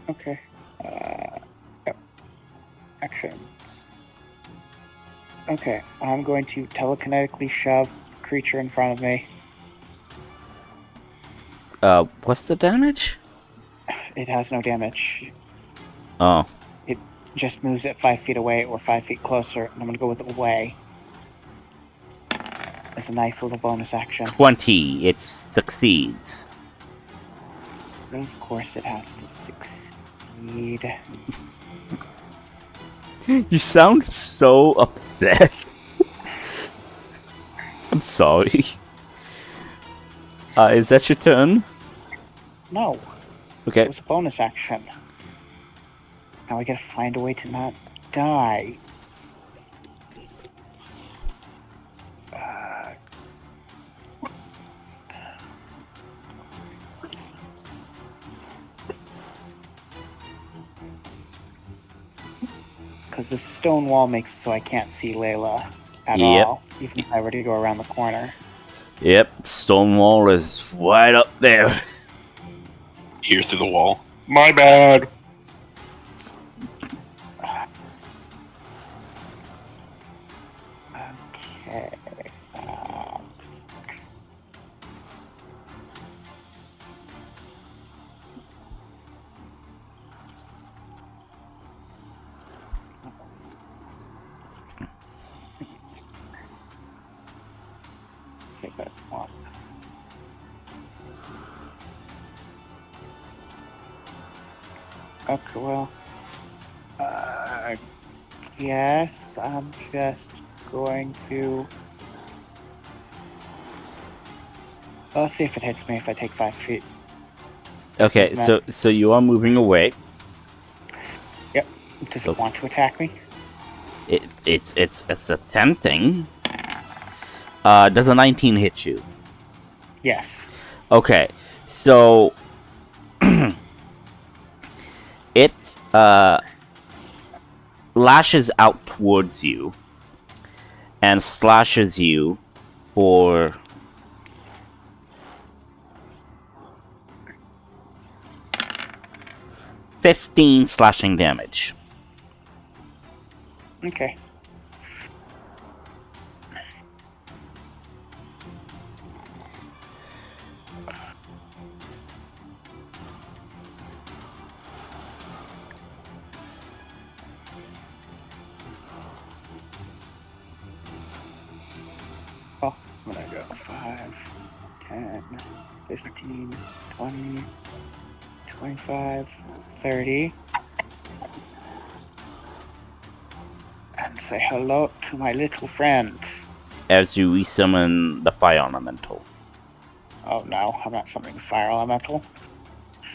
Okay. Yep. Actions. Okay, I'm going to telekinetically shove creature in front of me. What's the damage? It has no damage. Oh. It just moves at 5 feet away or 5 feet closer, and I'm going to go with away. It's a nice little bonus action. 20. It succeeds. Of course it has to succeed. You sound so upset. I'm sorry. Is that your turn? No, it Okay. was a bonus action. Now I gotta find a way to not die. Because the stone wall makes it so I can't see Layla at Yep. all, even if I were to go around the corner. Yep, Stonewall is right up there. Here through the wall. My bad. Okay. Okay, that's one. Okay, well, I guess I'm just going to. Let's see if it hits me if I take 5 feet. Okay, Movement. so you are moving away. Does it want to attack me? It's attempting. Does a 19 hit you? Yes. Okay, so it lashes out towards you and slashes you for 15 slashing damage. Okay. Oh, I'm gonna go 5, 10, 15, 20, 25, 30. And say hello to my little friend. As you resummon the fire elemental. Oh no, I'm not summoning fire elemental.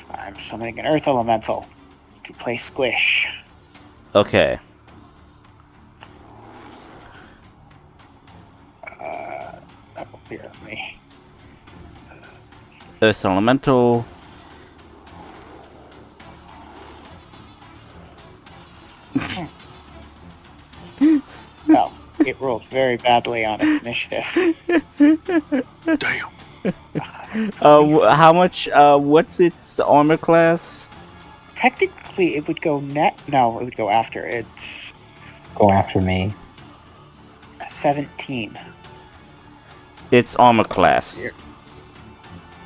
I'm summoning an earth elemental to play squish. Okay. Bear with me. Earth Elemental. Well, it rolled very badly on its initiative. Damn. How much? What's its armor class? Technically, it would go No, it would go after. It's Go after me. 17. Its armor class.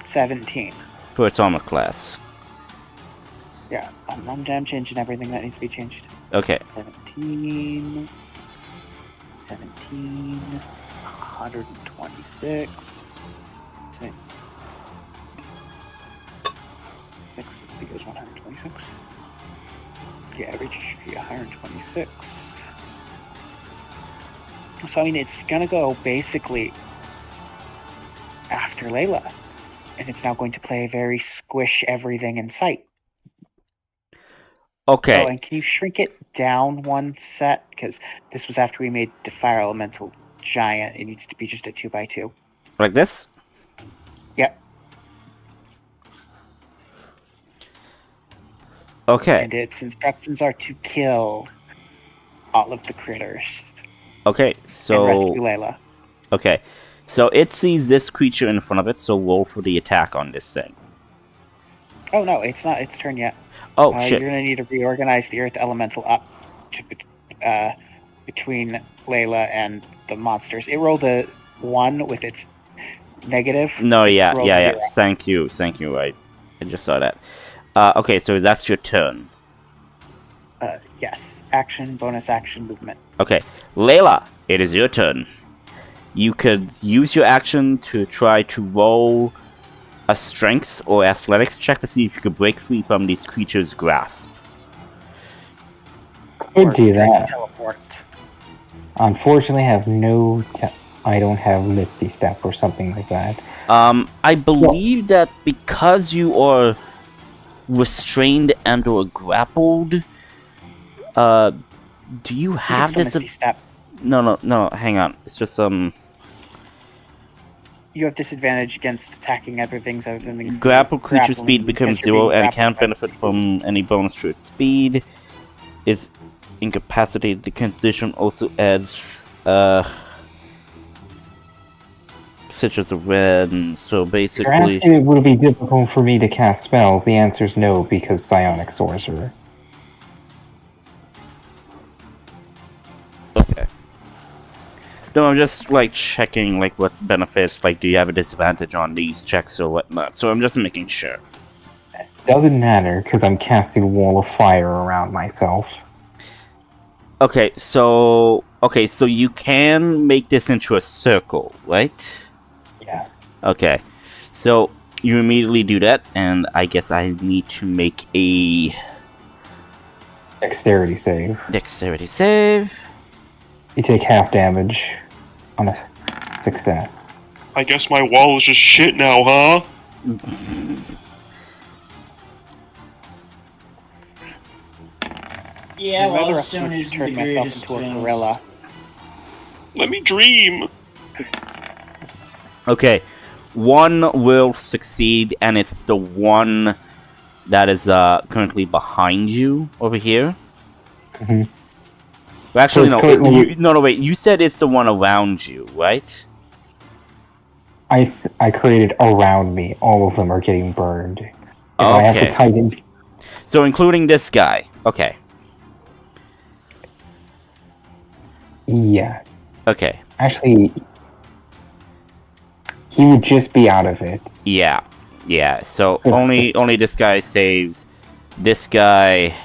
17. For its armor class. Yeah, I'm changing everything that needs to be changed. Okay. 17. 126. 6. I think it was 126. Yeah, average should be 126. So, I mean, it's gonna go basically after Layla. And it's now going to play a very squish everything in sight. Okay. Oh, and can you shrink it down one set? Because this was after we made the Fire Elemental Giant. It needs to be just a 2x2. Like this? Yep. Okay. And its instructions are to kill all of the critters. Okay, And so... rescue Layla. Okay. So it sees this creature in front of it, so roll for the attack on this thing. Oh, no, it's not its turn yet. Oh, You're shit. going to need to reorganize the Earth Elemental up to, between Layla and the monsters. It rolled a 1 with its negative. No, yeah. Roll 0. Thank you. I just saw that. Okay, so that's your turn. Yes. Action, bonus action, movement. Okay. Layla, it is your turn. You could use your action to try to roll a strength or athletics check to see if you could break free from these creatures' grasp. Could do that. Teleport. Unfortunately, I don't have Misty Step or something like that. I believe that because you are restrained and or grappled, do you have this? Step. No, hang on. It's just You have disadvantage against attacking other things other than things. Grapple creature grappling, speed becomes because you're 0 being and can't grappled by benefit from any bonus to its speed. Is incapacitated. The condition also adds such as a red, and so You're basically. asking it would it be difficult for me to cast spells. The answer is no, because Psionic Sorcerer. Okay. No, I'm just like checking like what benefits, like do you have a disadvantage on these checks or whatnot. So I'm just making sure. Doesn't matter, because I'm casting Wall of Fire around myself. Okay, so you can make this into a circle, right? Yeah. Okay. So you immediately do that, and I guess I need to make a Dexterity save. dexterity save. You take half damage on a success. I guess my wall is just shit now, huh? Yeah, I'd rather well, have stone to isn't the turn myself greatest into a spells. gorilla. Let me dream. Okay. One will succeed, and it's the one that is currently behind you over here. Mhm. Well, actually, So no. it's currently- No, wait. You said it's the one around you, right? I created around me. All of them are getting burned. If I have to Okay. tighten. So including this guy. Okay. Yeah. Okay. Actually, he would just be out of it. Yeah. So only this guy saves. This guy.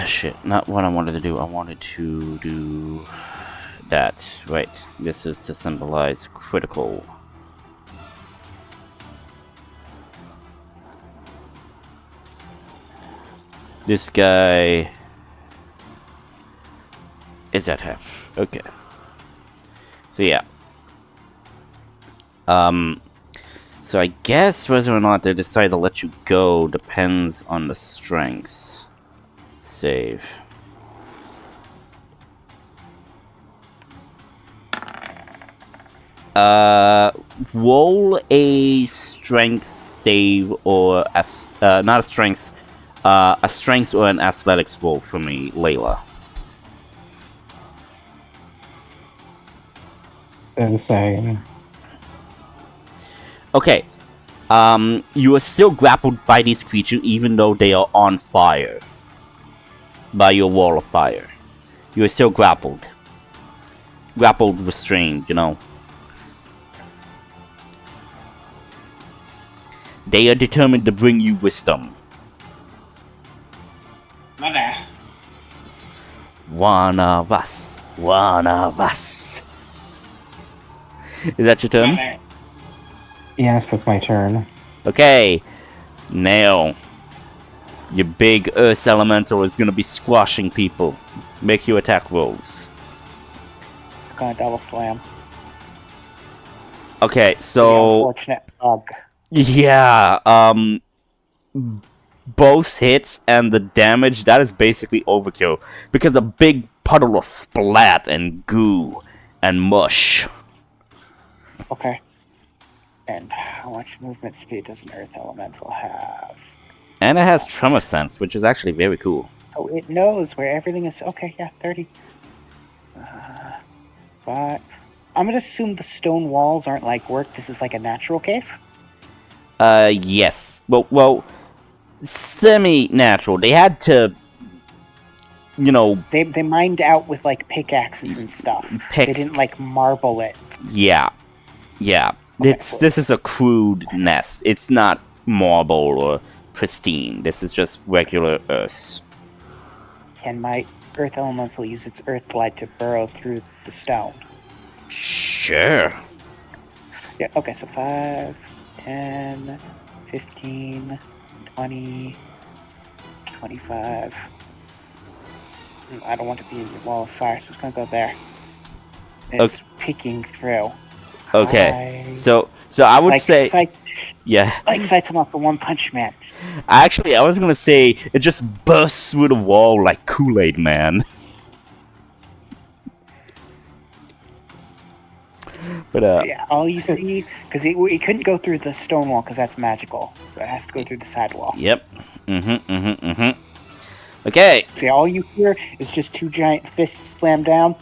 Shit. Not what I wanted to do. I wanted to do that. Right. This is to symbolize critical. This guy is at half. Okay. So yeah. So I guess whether or not they decide to let you go depends on the strengths. Save. Roll a strength save or not a strength or an athletics roll for me, Layla. They're the same. Okay. You are still grappled by these creatures even though they are on fire. By your wall of fire. You are still grappled. Grappled, restrained, you know. They are determined to bring you wisdom. Mother. One of us. One of us. Is that your turn? Mother. Yes, that's my turn. Okay. Nail. Your big earth elemental is gonna be squashing people. Make your attack rolls. Gonna double slam. Okay, The so unfortunate bug. yeah, both hits and the damage, that is basically overkill. Because a big puddle of splat and goo and mush. Okay. And how much movement speed does an earth elemental have? And it has tremor sense, which is actually very cool. Oh, it knows where everything is. Okay, yeah, 30. But I'm gonna assume the stone walls aren't like work. This is like a natural cave. Yes. Well, semi-natural. They had to, you know, They mined out with like pickaxes and stuff. They didn't like marble it. Yeah. Okay, This is a crude nest. It's not marble or pristine. This is just regular earth. Can my earth elemental use its earth glide to burrow through the stone? Sure. Yeah, okay, so 5, 10, 15, 20, 25. I don't want to be in your wall of fire, so it's gonna go there. It's peeking through. Okay. So I would like say yeah. Like Saitama from One Punch Man. Actually, I was gonna say it just bursts through the wall like Kool-Aid Man. But Yeah, all you see, because it couldn't go through the stone wall because that's magical, so it has to go through the side wall. Yep. Okay. See, all you hear is just two giant fists slam down.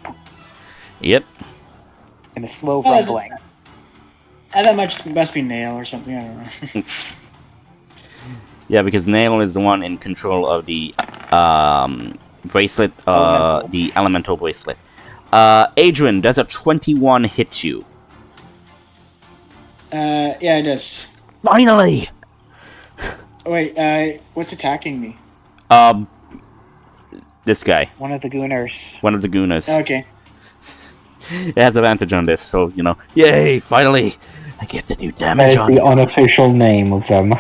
Yep. And a slow rumbling. That must be Nail or something, I don't know. Yeah, because Nail is the one in control of the bracelet, the elemental bracelet. Adrian, does a 21 hit you? Yeah, it does. Finally! Wait, what's attacking me? This guy. One of the gooners. One of the gooners. Okay. It has advantage on this, so, you know. Yay, finally! I get to do That damage is on the unofficial name of them.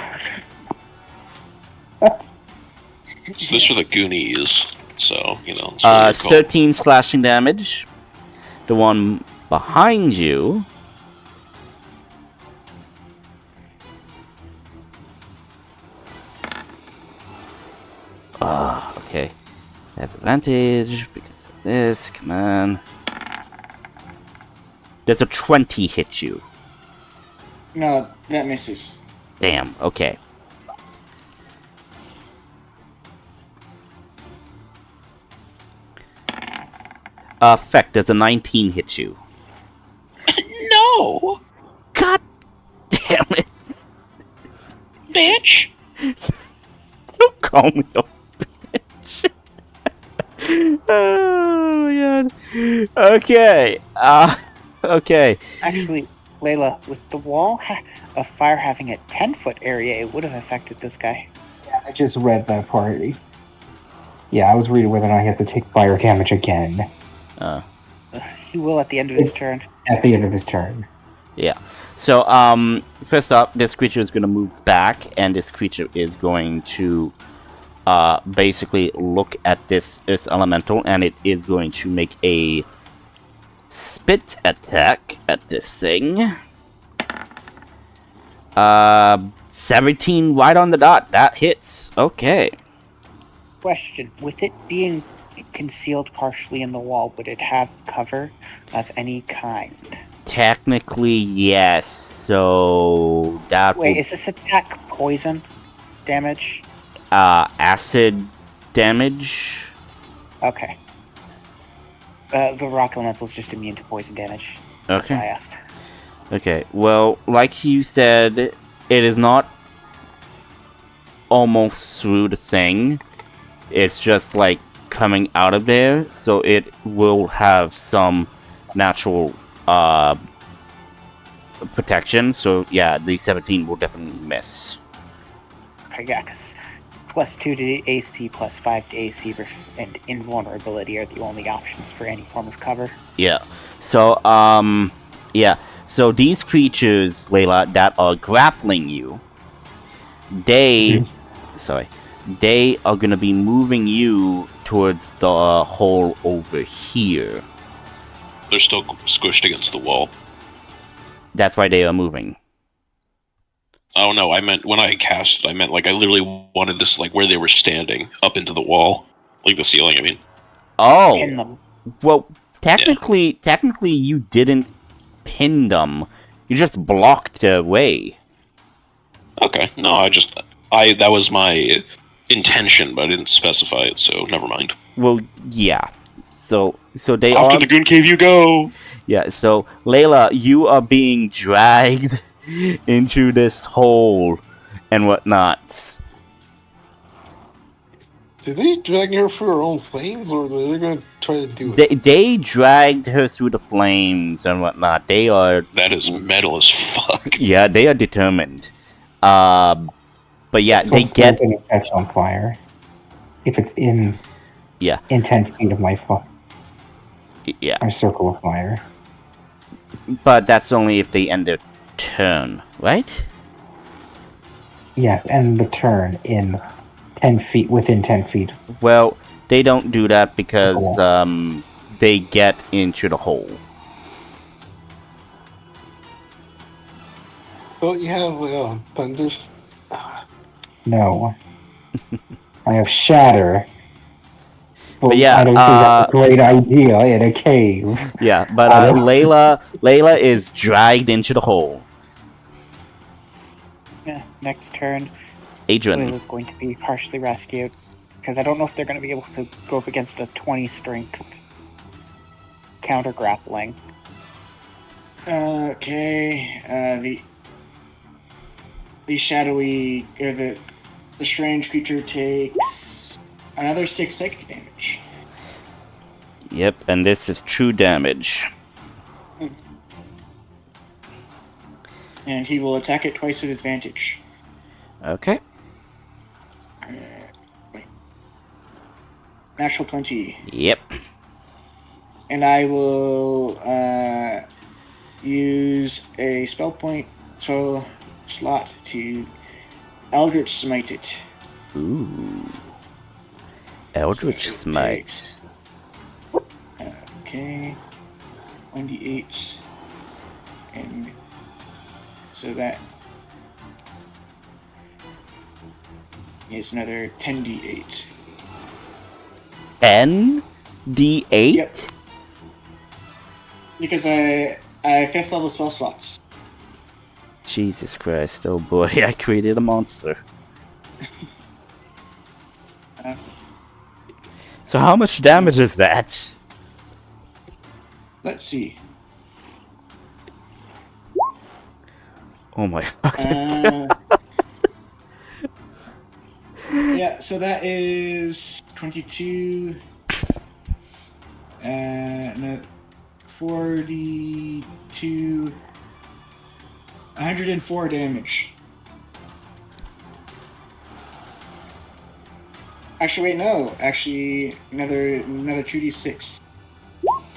So this are the Goonies, so, you know. That's what they're called. 13 slashing damage. The one behind you. Okay. That's advantage because of this. Come on. Does a 20 hit you? No, that misses. Damn, okay. Feck, does a 19 hit you? No! God damn it. Bitch! Don't call me a bitch. Oh my god. Okay. Okay. Actually, Layla, with the wall of fire having a 10-foot area, it would have affected this guy. Yeah, I just read that part. Yeah, I was reading whether or not he has to take fire damage again. He will at the end of his turn. At the end of his turn. Yeah. So, first up, this creature is going to move back, and this creature is going to basically look at this elemental, and it is going to make a spit attack at this thing. 17 right on the dot. That hits. Okay. Question: with it being concealed partially in the wall, would it have cover of any kind? Technically, yes. So that Wait, will is this attack poison damage? acid damage. Okay. The rock elemental's just immune to poison damage. That's why I Okay. asked. Okay. Well, like you said, it is not almost through the thing. It's just like coming out of there, so it will have some natural protection. So yeah, the 17 will definitely miss. Okay, yeah, because +2 to AC, +5 to AC, and invulnerability are the only options for any form of cover. Yeah. So yeah. So these creatures, Layla, that are grappling you, they are gonna be moving you towards the hole over here. They're still squished against the wall. That's why they are moving. Oh no, I meant when I cast it, I meant like I literally wanted this like where they were standing up into the wall, like the ceiling. I mean, Pin Oh, them. well, technically, you didn't pin them. You just blocked their way. okay, no, that was my intention, but I didn't specify it, so never mind. Well, yeah. So they Off are. to the goon cave you go. Yeah. So Layla, you are being dragged into this hole and whatnot. Did they drag her through her own flames, or they're going to try to do it? They dragged her through the flames and whatnot. They are. That is metal as fuck. Yeah, they are determined. But yeah, So they it's get. going to catch on fire. If it's in Yeah. in 10 feet of my Yeah. my circle of fire. But that's only if they end their turn, right? Yes, and the turn in 10 feet, within 10 feet. Well, they don't do that because Cool. they get into the hole. Don't you have thunders? No. I have shatter. But yeah, I don't think that's a great idea in a cave. Yeah, but I don't- Layla is dragged into the hole. Yeah, next turn, Adrian. Layla's going to be partially rescued. Because I don't know if they're going to be able to go up against a 20 strength counter grappling. Okay. The shadowy or the strange creature takes another 6 psychic damage. Yep, and this is true damage. And he will attack it twice with advantage. Okay. Wait. Natural 20. Yep. And I will use a spell point slot to Eldritch Smite it. Ooh. Eldritch So it Smite. takes- Okay. 1d8. And so that is another 10d8. 10d8? Yep. Because I have 5th level spell slots. Jesus Christ, oh boy, I created a monster. Uh, So how much damage is that? Let's see. Oh my fucking Yeah, so that is 22. No, 42. 104 damage. Actually, wait, no. Actually, another 2d6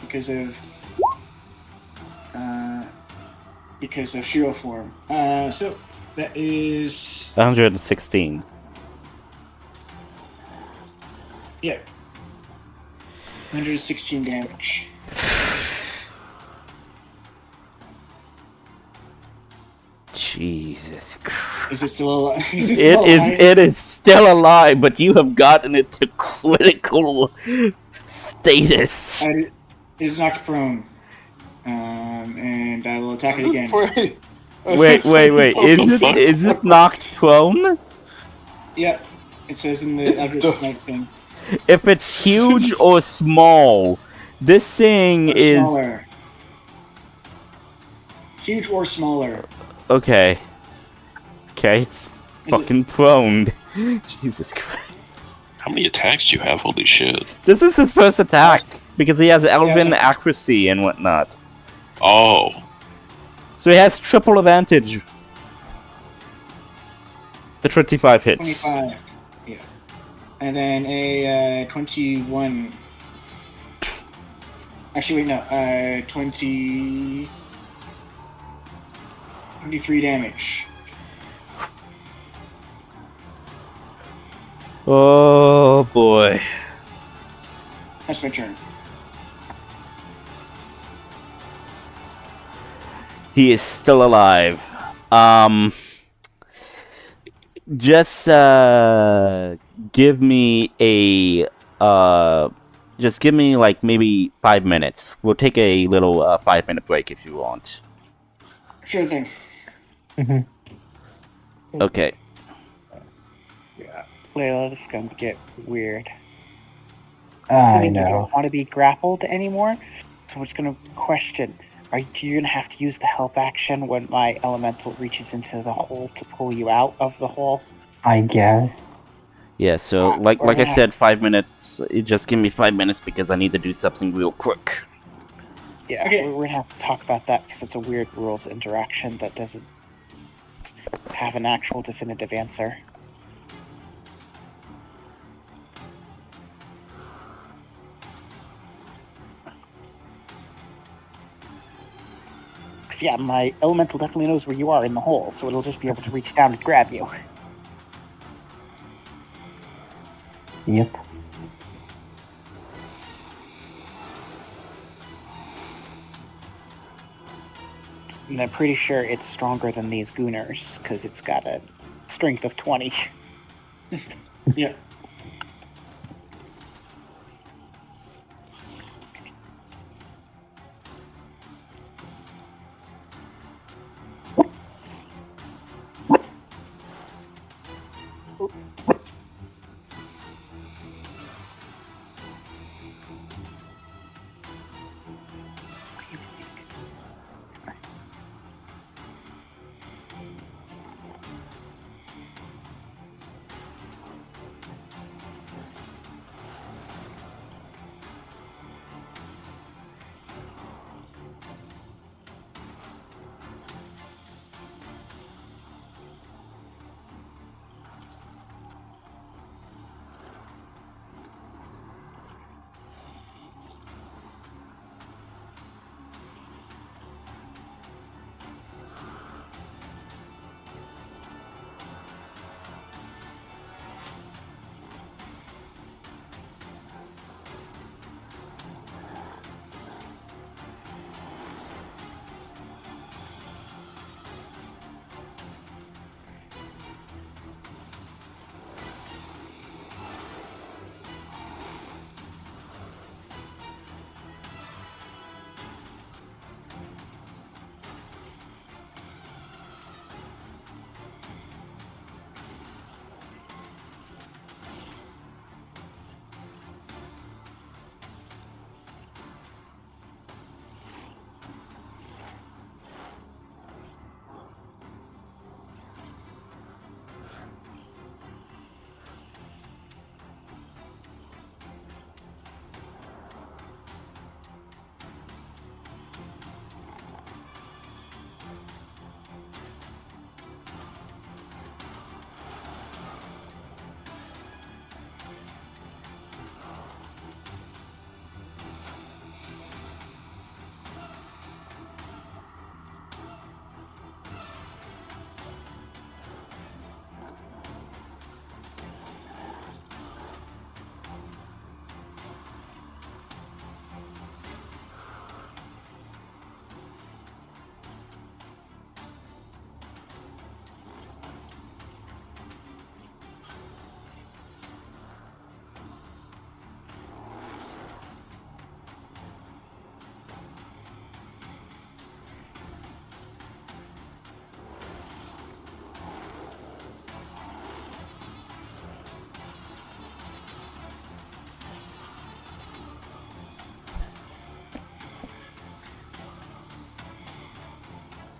because of Shiro form. So that is 116. yeah, 116 damage. Jesus Christ. Is it still alive? It is still alive, but you have gotten it to critical status. It is knocked prone. And I will attack At it this again. point, Wait. Is it knocked prone? Yep. It says in the It's Eldritch done. Smite thing. If it's huge or small, this thing Or is smaller. Huge or smaller. okay. Okay, it's Is fucking prone. Jesus Christ. How many attacks do you have? Holy shit. This is his first attack because he has elven Yeah. accuracy and whatnot. Oh. So he has triple advantage. The 25 hits. 25. Yeah. And then a 21. Actually, wait, no. 23 damage. Oh boy. That's my turn. He is still alive. Just give me a just give me like maybe 5 minutes. We'll take a little 5-minute break if you want. Sure thing. Okay. Yeah. Layla, this is going to get weird. I Assuming you know. don't want to be grappled anymore, so we're just going to question, are you going to have to use the help action when my elemental reaches into the hole to pull you out of the hole? I guess. Yeah, so like I said, 5 minutes. Just give me 5 minutes because I need to do something real quick. Yeah, Okay. we're going to have to talk about that because it's a weird rules interaction that doesn't have an actual definitive answer. Yeah, my elemental definitely knows where you are in the hole, so it'll just be able to reach down and grab you. Yep. And I'm pretty sure it's stronger than these gooners, because it's got a strength of 20. Yeah.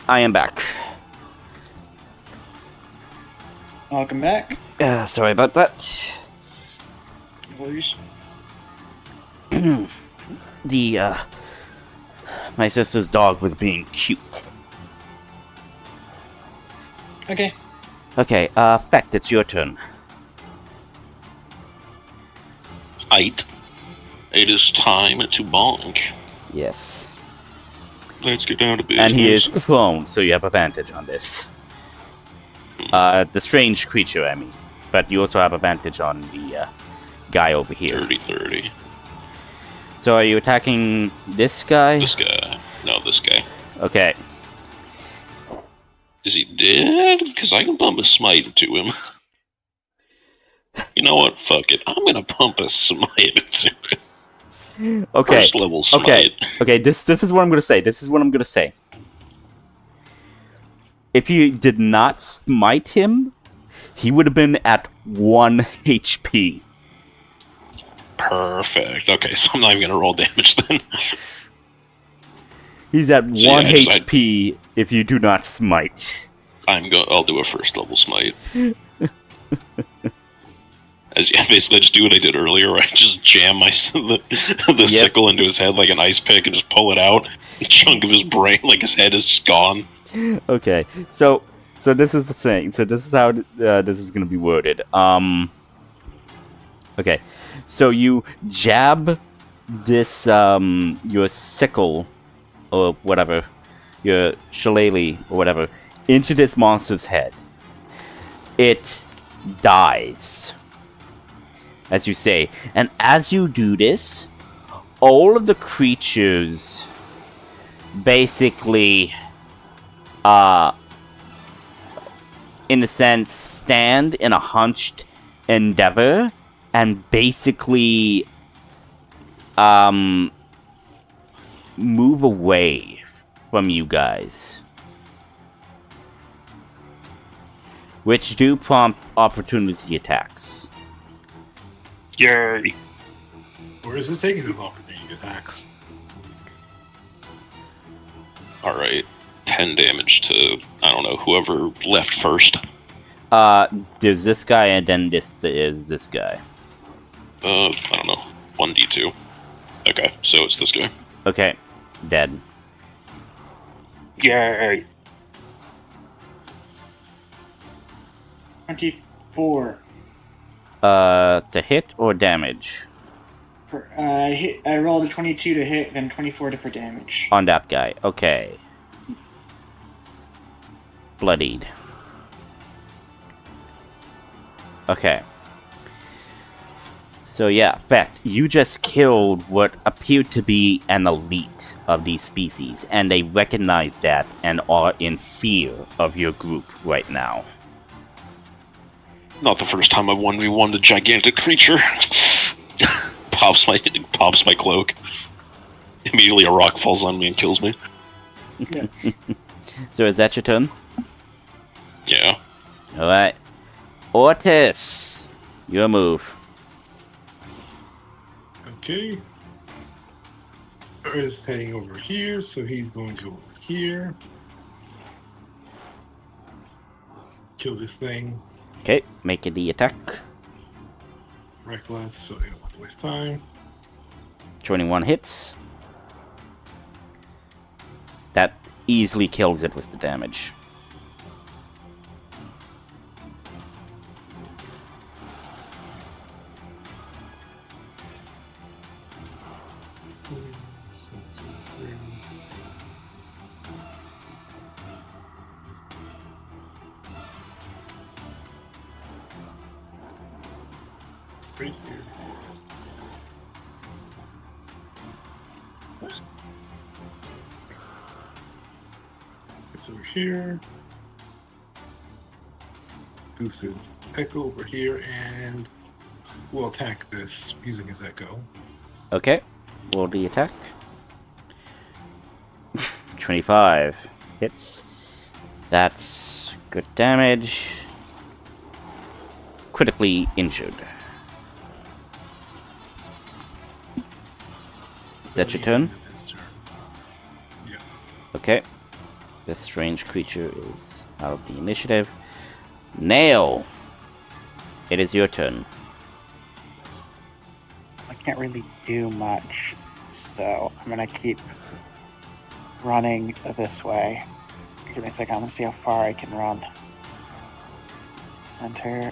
I am back. Welcome back. Sorry about that. No worries. My sister's dog was being cute. Okay. Okay, Fecht, it's your turn. It is time to bonk. Yes. Let's get down to business. And he is prone, so you have advantage on this. The strange creature, I mean. But you also have advantage on the guy over here. 30-30. So are you attacking this guy? This guy. No, this guy. Okay. Is he dead? Because I can pump a smite into him. You know what? Fuck it. I'm gonna pump a smite into him. Okay. First level smite. Okay, this is what I'm gonna say. If you did not smite him, he would have been at 1 HP. Perfect. Okay, so I'm not even gonna roll damage then. He's at 1 yeah, HP if you do not smite. I'll do a first level smite. Basically, I just do what I did earlier, where I just jam the sickle into his head like an ice pick and just pull it out. A chunk of his brain, like his head is just gone. Okay, so this is the thing. So this is how this is gonna be worded. Okay, so you jab this your sickle or whatever, your shillelagh or whatever, into this monster's head. It dies, as you say, and as you do this, all of the creatures basically, in a sense, stand in a hunched endeavor and basically move away from you guys, which do prompt opportunity attacks. Yay! Where is this taking the opportunity attacks? Alright. 10 damage to, I don't know, whoever left first. There's this guy and then this is this guy. I don't know. 1d2. Okay, so it's this guy. Okay, dead. Yay! 24. To hit or damage? I rolled a 22 to hit, then 24 for damage. On that guy, okay. Bloodied. Okay. So yeah, Fecht, you just killed what appeared to be an elite of these species, and they recognize that and are in fear of your group right now. Not the first time I've 1v1'd a gigantic creature. pops my cloak. Immediately a rock falls on me and kills me. Yeah. So is that your turn? Yeah. Alright. Ortis, your move. Okay. Is heading over here, so he's going to over here. Kill this thing. Okay, make it the attack. Reckless, so I don't want to waste time. 21 hits. That easily kills it with the damage. Right here. It's over here. Goose's echo over here, and we'll attack this using his echo. Okay, roll the attack. 25 hits. That's good damage. Critically injured. Is that your turn? His turn. Yeah. Okay. This strange creature is out of the initiative. Nail! It is your turn. I can't really do much, so I'm gonna keep running this way. Give me a second, I'm gonna see how far I can run. Center.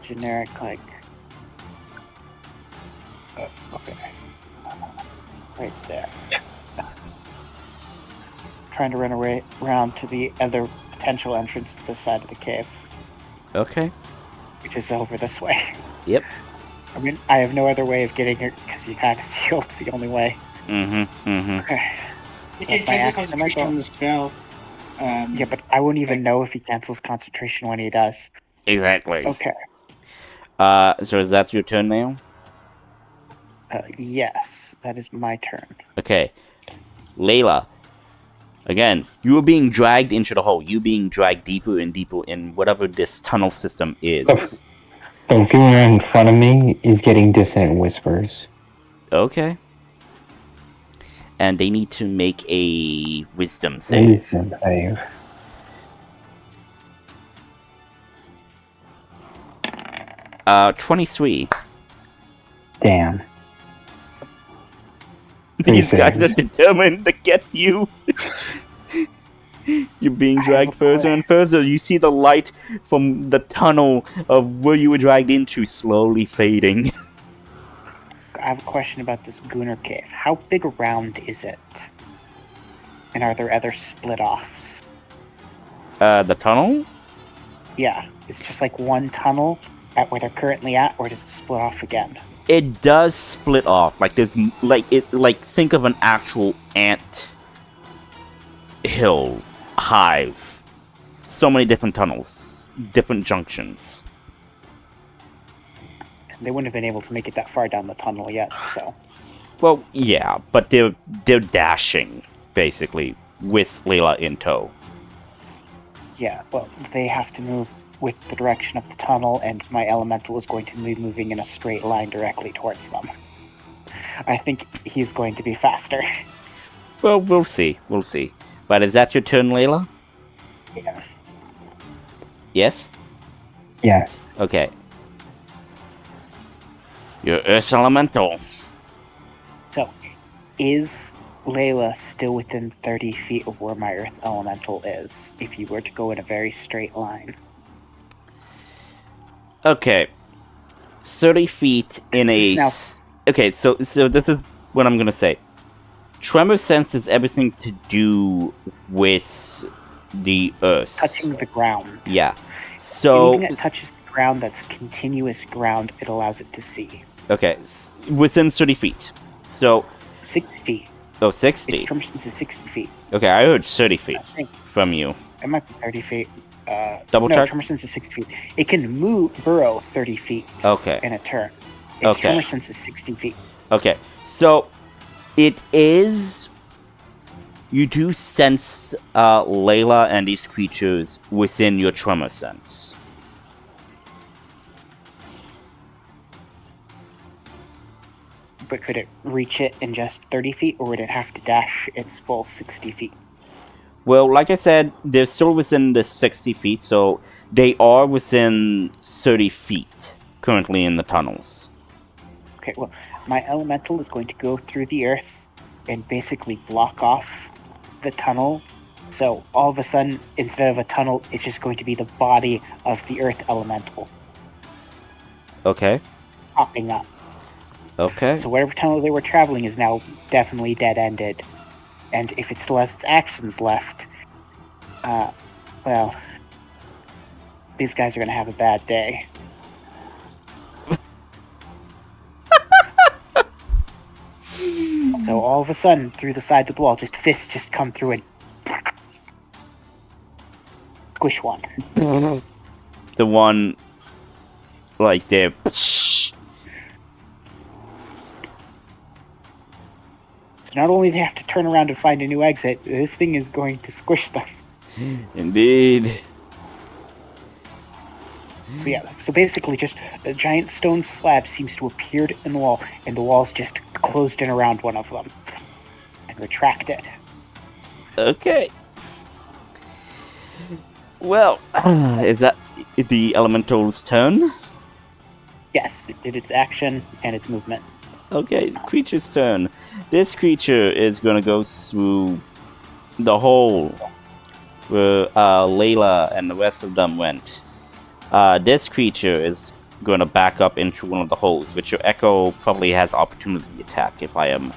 Generic, like. Okay. Right there. Trying to run away around to the other potential entrance to the side of the cave, Okay. which is over this way. Yep. I mean, I have no other way of getting here because you kind of sealed the only way. Okay. You That's can my cancel action. concentration on the spell. Yeah, but I won't even know if he cancels concentration when he does. Exactly. Okay. So is that your turn now? Yes, that is my turn. Okay. Layla. Again, you are being dragged into the hole. You being dragged deeper and deeper in whatever this tunnel system is. The goon in front of me is getting dissonant whispers. Okay. And they need to make a wisdom save. Wisdom save. Uh, 23. Damn. These guys are determined to get you. You're being dragged further and further. You see the light from the tunnel of where you were dragged into slowly fading. I have a question about this Gooner Cave. How big around is it? And are there other split-offs? The tunnel? Yeah, it's just like one tunnel at where they're currently at, or does it split off again? It does split off. Like there's think of an actual ant hill hive. So many different tunnels, different junctions. They wouldn't have been able to make it that far down the tunnel yet, so. Well, yeah, but they're dashing basically with Layla in tow. Yeah, well, they have to move with the direction of the tunnel, and my elemental is going to be moving in a straight line directly towards them. I think he's going to be faster. Well, we'll see. We'll see. But is that your turn, Layla? Yeah. Yes? Yes. Okay. Your Earth Elemental. So, is Layla still within 30 feet of where my Earth Elemental is, if you were to go in a very straight line? Okay. 30 feet in a... Okay, so this is what I'm gonna say. Tremor sense has everything to do with the Earth. Touching the ground. Yeah. So... Anything that touches the ground that's continuous ground, it allows it to see. Okay, within 30 feet. So... 6 feet. Oh, 60. Its tremor sense is 60 feet. Okay, I heard 30 feet I think from you. it might be 30 feet. Double no, check? tremor sense is 60 feet. It can burrow 30 feet Okay. in a turn. Its Okay. tremor sense is 60 feet. Okay, so it is... You do sense Layla and these creatures within your tremor sense. But could it reach it in just 30 feet, or would it have to dash its full 60 feet? Well, like I said, they're still within the 60 feet, so they are within 30 feet currently in the tunnels. Okay, well, my elemental is going to go through the earth and basically block off the tunnel. So all of a sudden, instead of a tunnel, it's just going to be the body of the earth elemental Okay. popping up. Okay. So whatever tunnel they were traveling is now definitely dead-ended. And if it still has its actions left, well, these guys are going to have a bad day. So all of a sudden, through the side of the wall, just fists just come through and squish one. The one, like, they're... So not only do they have to turn around and find a new exit, this thing is going to squish them. Indeed. So yeah, so basically just a giant stone slab seems to appear in the wall, and the wall's just closed in around one of them and retracted. Okay. Well, is that the elemental's turn? Yes, it did its action and its movement. Okay, creature's turn. This creature is gonna go through the hole where Layla and the rest of them went. This creature is gonna back up into one of the holes, which your Echo probably has opportunity attack, if I am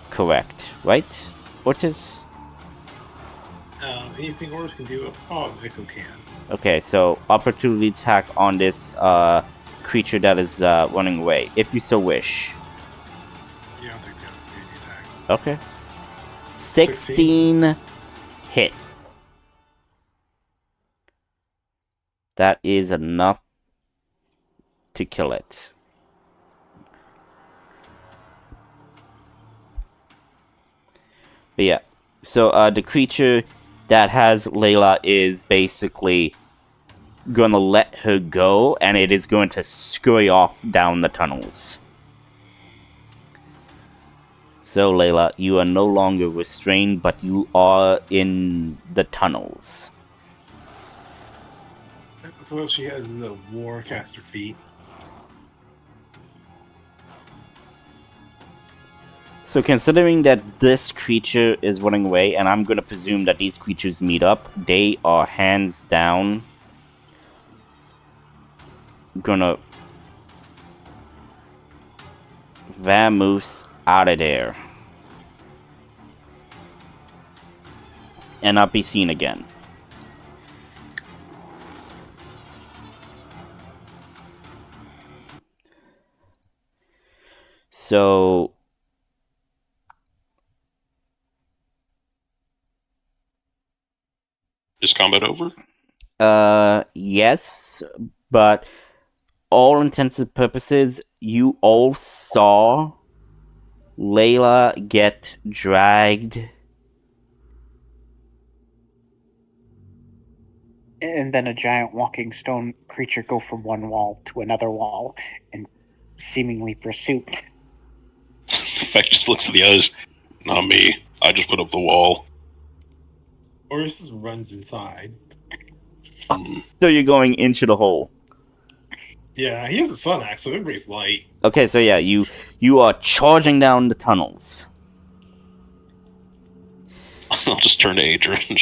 correct. Right, Ortiz? Anything Oris can do, Echo can. Okay, so opportunity attack on this creature that is running away, if you so wish. Yeah, I'll take the opportunity attack. Okay. 16 hit. That is enough to kill it. But yeah, so the creature that has Layla is basically gonna let her go, and it is going to scurry off down the tunnels. So Layla, you are no longer restrained, but you are in the tunnels. So she has the Warcaster feat. So considering that this creature is running away, and I'm gonna presume that these creatures meet up, they are hands down gonna vamoose out of there and not be seen again. So Is combat over? yes, but all intents and purposes, you all saw Layla get dragged. And then a giant walking stone creature go from one wall to another wall and seemingly pursue. Feck just looks at the others. Not me. I just put up the wall. Oris just runs inside. So you're going into the hole. Yeah, he has a sun axe, so everybody's light. Okay, so yeah, you are charging down the tunnels. I'll just turn to Adrian.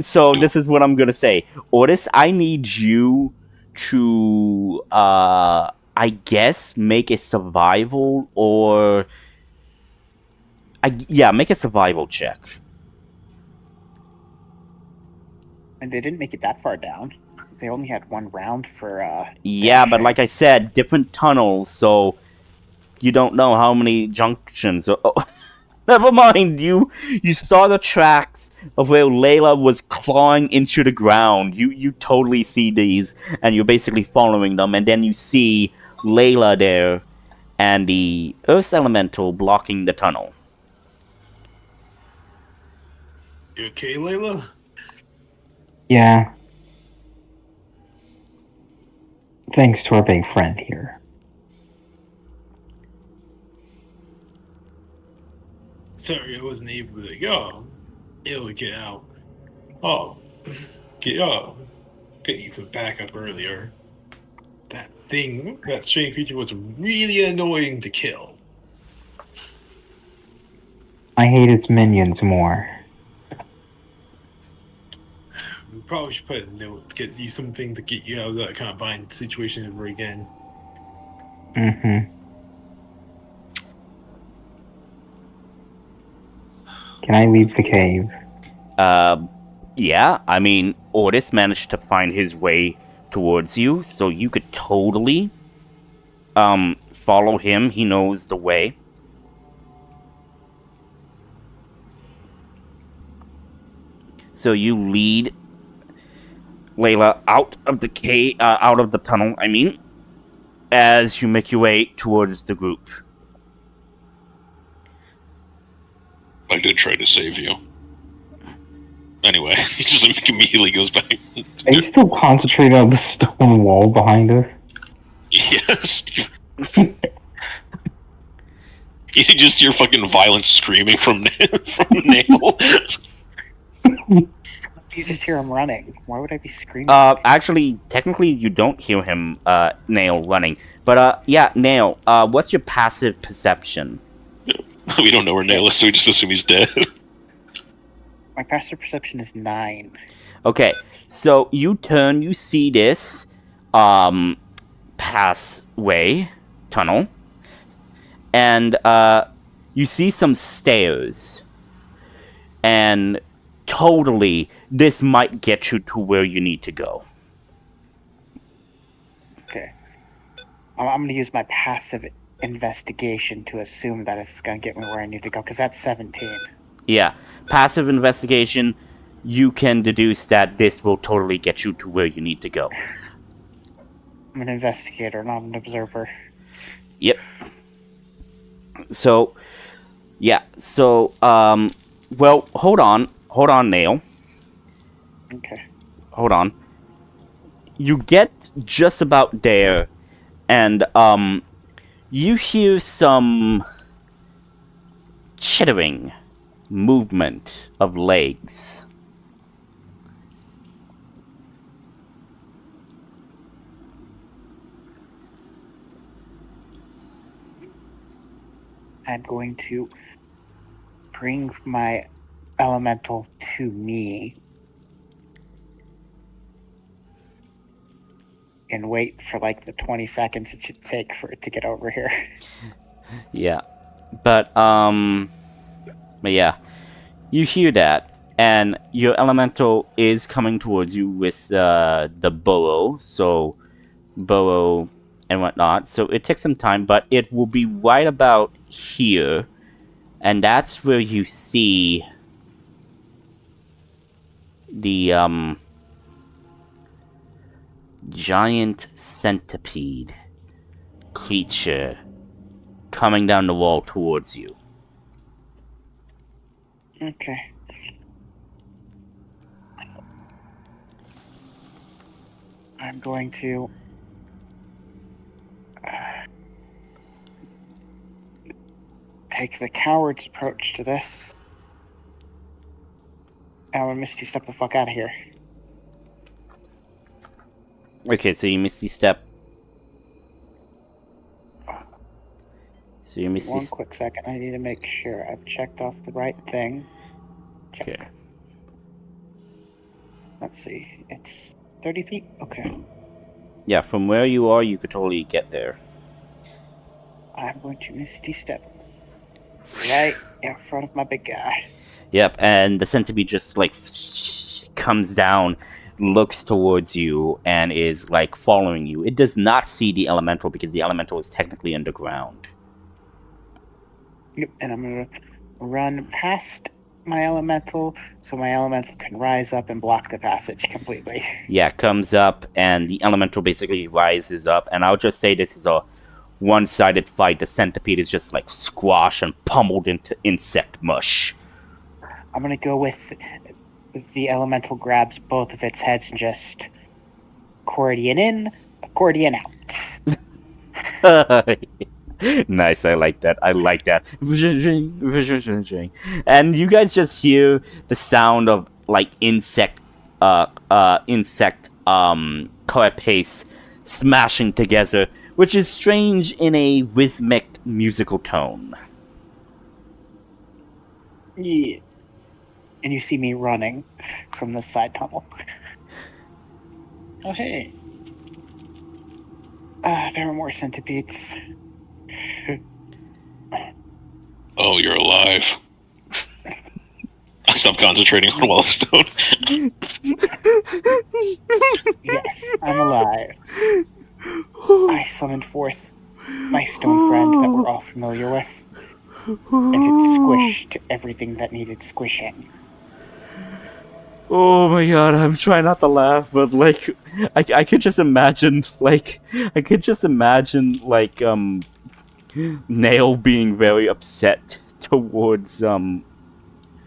So this is what I'm gonna say. Otis, I need you to I guess make a survival or make a survival check. And they didn't make it that far down. They only had one round for Yeah, but like I said, different tunnels, so you don't know how many junctions. Oh, never mind. You saw the tracks of where Layla was clawing into the ground. You totally see these, and you're basically following them, and then you see Layla there, and the Earth Elemental blocking the tunnel. You okay, Layla? Yeah. Thanks to our big friend here. Sorry, I wasn't able to get out. Get you some backup earlier. That strange creature was really annoying to kill. I hate its minions more. We probably should put a note to get you something to get you out of that kind of bind situation ever again. Mm-hmm. Can I leave the cave? Yeah, I mean, Otis managed to find his way towards you, so you could totally, follow him. He knows the way. So you lead Layla out of the cave, out of the tunnel, I mean, as you make your way towards the group. I did try to save you. Anyway, he just immediately goes back. Are you still concentrating on the stone wall behind us? Yes. You just hear fucking violent screaming from Nail. You just hear him running. Why would I be screaming? Actually, technically, you don't hear him, Nail, running. But, yeah, Nail, what's your passive perception? We don't know where Nail is, so we just assume he's dead. My passive perception is 9. Okay, so you turn, you see this, passway, tunnel, and, you see some stairs. And totally, this might get you to where you need to go. Okay. I'm going to use my passive investigation to assume that it's going to get me where I need to go, because that's 17. Yeah, passive investigation, you can deduce that this will totally get you to where you need to go. I'm an investigator, not an observer. Yep. So, yeah, so, well, hold on, Nail. Okay. Hold on. You get just about there, and, you hear some chittering movement of legs. I'm going to bring my elemental to me and wait for like the 20 seconds it should take for it to get over here. Yeah. But yeah. You hear that, and your elemental is coming towards you with the burrow, so burrow and whatnot. So it takes some time, but it will be right about here, and that's where you see the giant centipede creature coming down the wall towards you. Okay. I'm going to take the coward's approach to this. I'm gonna Misty step the fuck out of here. Okay, so you Misty Step. So you Misty One quick second. I need to make sure I've checked off the right thing. Check. Okay. Let's see. It's 30 feet? Okay. Yeah, from where you are, you could totally get there. I'm going to Misty Step right in front of my big guy. Yep, and the centipede just, like, comes down, looks towards you, and is, like, following you. It does not see the elemental, because the elemental is technically underground. Yep, and I'm going to run past my elemental so my elemental can rise up and block the passage completely. Yeah, comes up, and the elemental basically rises up, and I'll just say this is a one-sided fight. The centipede is just, like, squashed and pummeled into insect mush. I'm going to go with the elemental grabs both of its heads and just accordion in, accordion out. Nice, I like that. And you guys just hear the sound of, like, insect carapace smashing together, which is strange in a rhythmic musical tone. Yeah. And you see me running from the side tunnel. Oh, hey. There are more centipedes. Oh, you're alive. Stop concentrating on Wellstone. Yes, I'm alive. I summoned forth my stone friend that we're all familiar with, and it squished everything that needed squishing. Oh my god, I'm trying not to laugh, but, like, I could just imagine, Nail being very upset towards,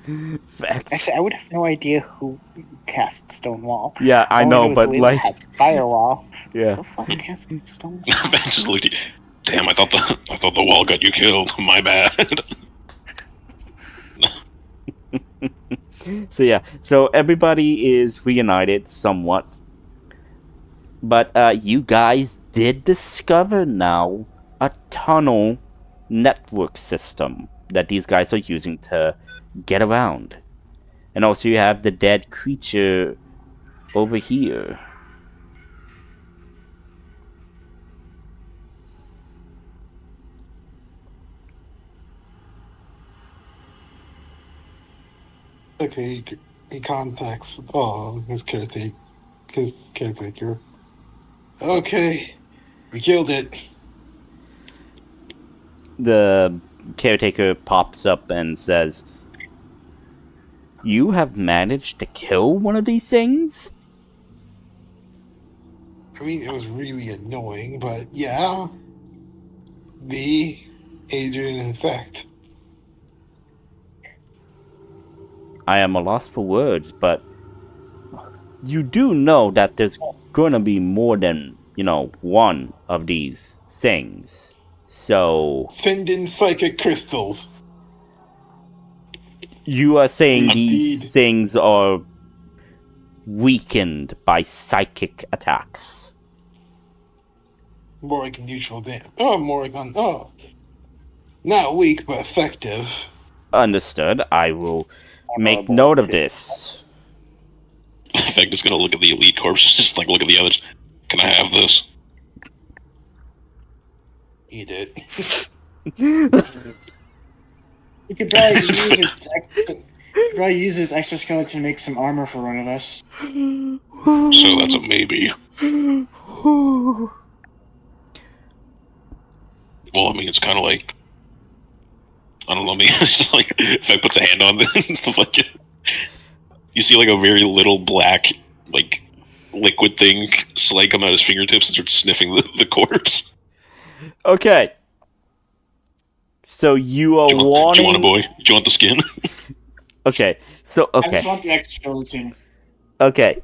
Vex. Actually, I would have no idea who cast Stonewall. Yeah, I know, but, like... Firewall. Yeah. Who fucking cast Stonewall? Ben just looked at you. Damn, I thought the wall got you killed. My bad. So yeah, so everybody is reunited somewhat. But you guys did discover now a tunnel network system that these guys are using to get around. And also you have the dead creature over here. Okay, he contacts his caretaker. Okay, we killed it. The caretaker pops up and says, "You have managed to kill one of these things?" I mean, it was really annoying, but yeah. Adrian effect. I am a loss for words, but you do know that there's gonna be more than, one of these things. So Send in psychic crystals. you are saying Indeed. these things are weakened by psychic attacks. More like neutral damage. Not weak, but effective. Understood. I will make note of this. Effect is gonna look at the elite corpses, just like look at the others. Can I have this? Eat it. You could probably use his exoskeleton to make some armor for one of us. So that's a maybe. Well, I mean, it's kind of like, I don't know, I mean, it's like, if I put a hand on the fucking, you see like a very little black, like, liquid thing slay come out his fingertips and start sniffing the corpse. Okay. So you are Do you want a boy? Do you want the skin? Okay. So, I okay. just want the exoskeleton. Okay.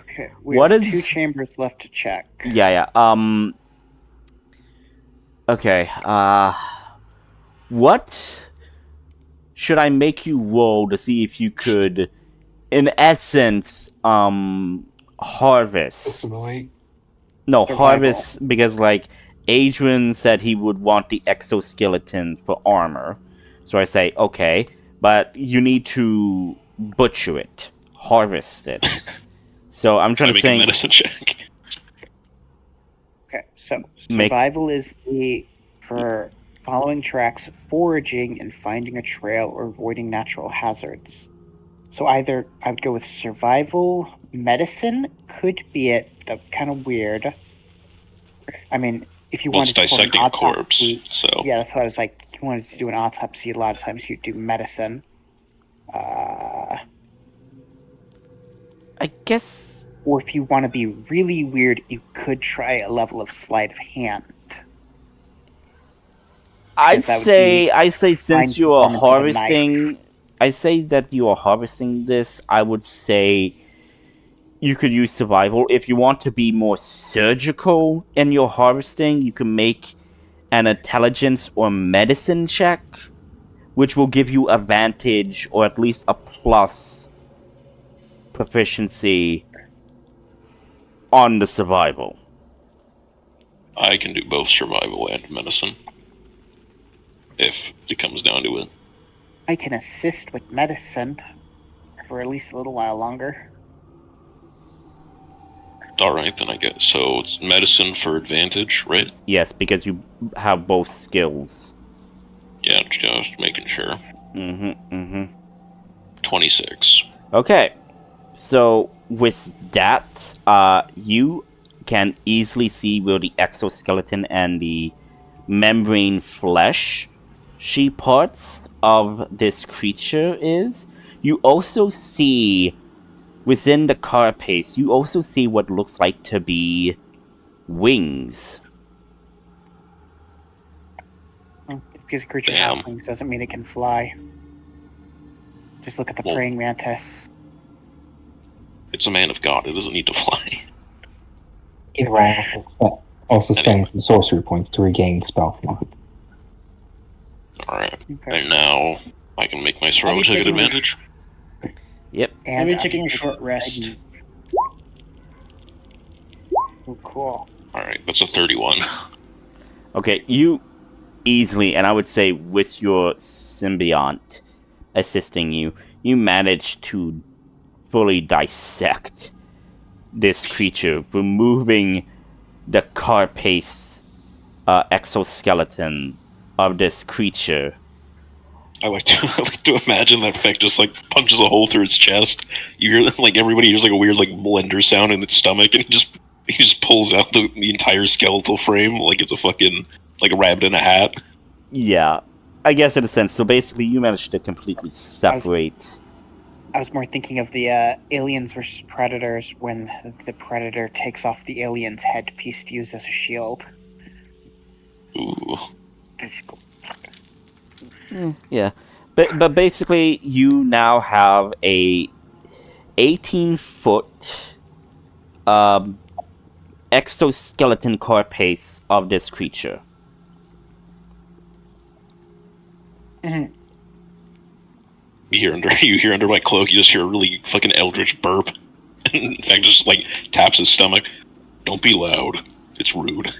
Okay, we What have is- 2 chambers left to check. Yeah. Okay. What should I make you roll to see if you could, in essence, harvest? Assimilate. No, Survival. harvest, because, like, Adrian said he would want the exoskeleton for armor. So I say, okay, but you need to butcher it, harvest it. So I'm trying to Make a say, medicine check. Okay, so Make- survival is for following tracks, foraging, and finding a trail or avoiding natural hazards. So either I would go with survival, medicine could be it. That's kind of weird. I mean, if you Well, it's wanted to perform dissecting an a corpse, autopsy, so yeah, that's what I was like. You wanted to do an autopsy. A lot of times you do medicine. I guess, Or if you want to be really weird, you could try a level of sleight of hand. I'd that would say, be I say since fine you are performance of a harvesting, I say that you are harvesting this, I would say you could use survival. If you want to be more surgical in your harvesting, you can make an intelligence or medicine check, which will give you advantage or at least a plus proficiency on the survival. I can do both survival and medicine. If it comes down to it. I can assist with medicine for at least a little while longer. Alright, then I guess. So it's medicine for advantage, right? Yes, because you have both skills. Yeah, just making sure. 26. Okay. So, with that, you can easily see where the exoskeleton and the membrane flesh she parts of this creature is. You also see, within the carapace, you also see what looks like to be wings. Because a creature Damn. has wings doesn't mean it can fly. Just look at the Well- praying mantis. It's a man of God, it doesn't need to fly. It will also spend some sorcery points to regain spell slot. Alright. Okay. And now I can make my I'll throw be to get taking a- advantage. Yep. I'll And be I'm taking a taking short rest. Aggie. Oh, cool. Alright, that's a 31. Okay, you easily, and I would say with your symbiont assisting you, you manage to fully dissect this creature, removing the carapace exoskeleton of this creature. I like to imagine that Feck just like punches a hole through its chest. You hear like everybody hears like a weird like blender sound in its stomach, and he just pulls out the entire skeletal frame like it's a fucking like a rabbit in a hat. Yeah, I guess in a sense. So basically, you managed to completely separate. I was more thinking of the aliens versus predators when the predator takes off the alien's headpiece to use as a shield. Ooh. Yeah, but basically, you now have a 18-foot exoskeleton carapace of this creature. Mhm. You hear under my cloak, you just hear a really fucking eldritch burp. In fact, just like taps his stomach. Don't be loud. It's rude.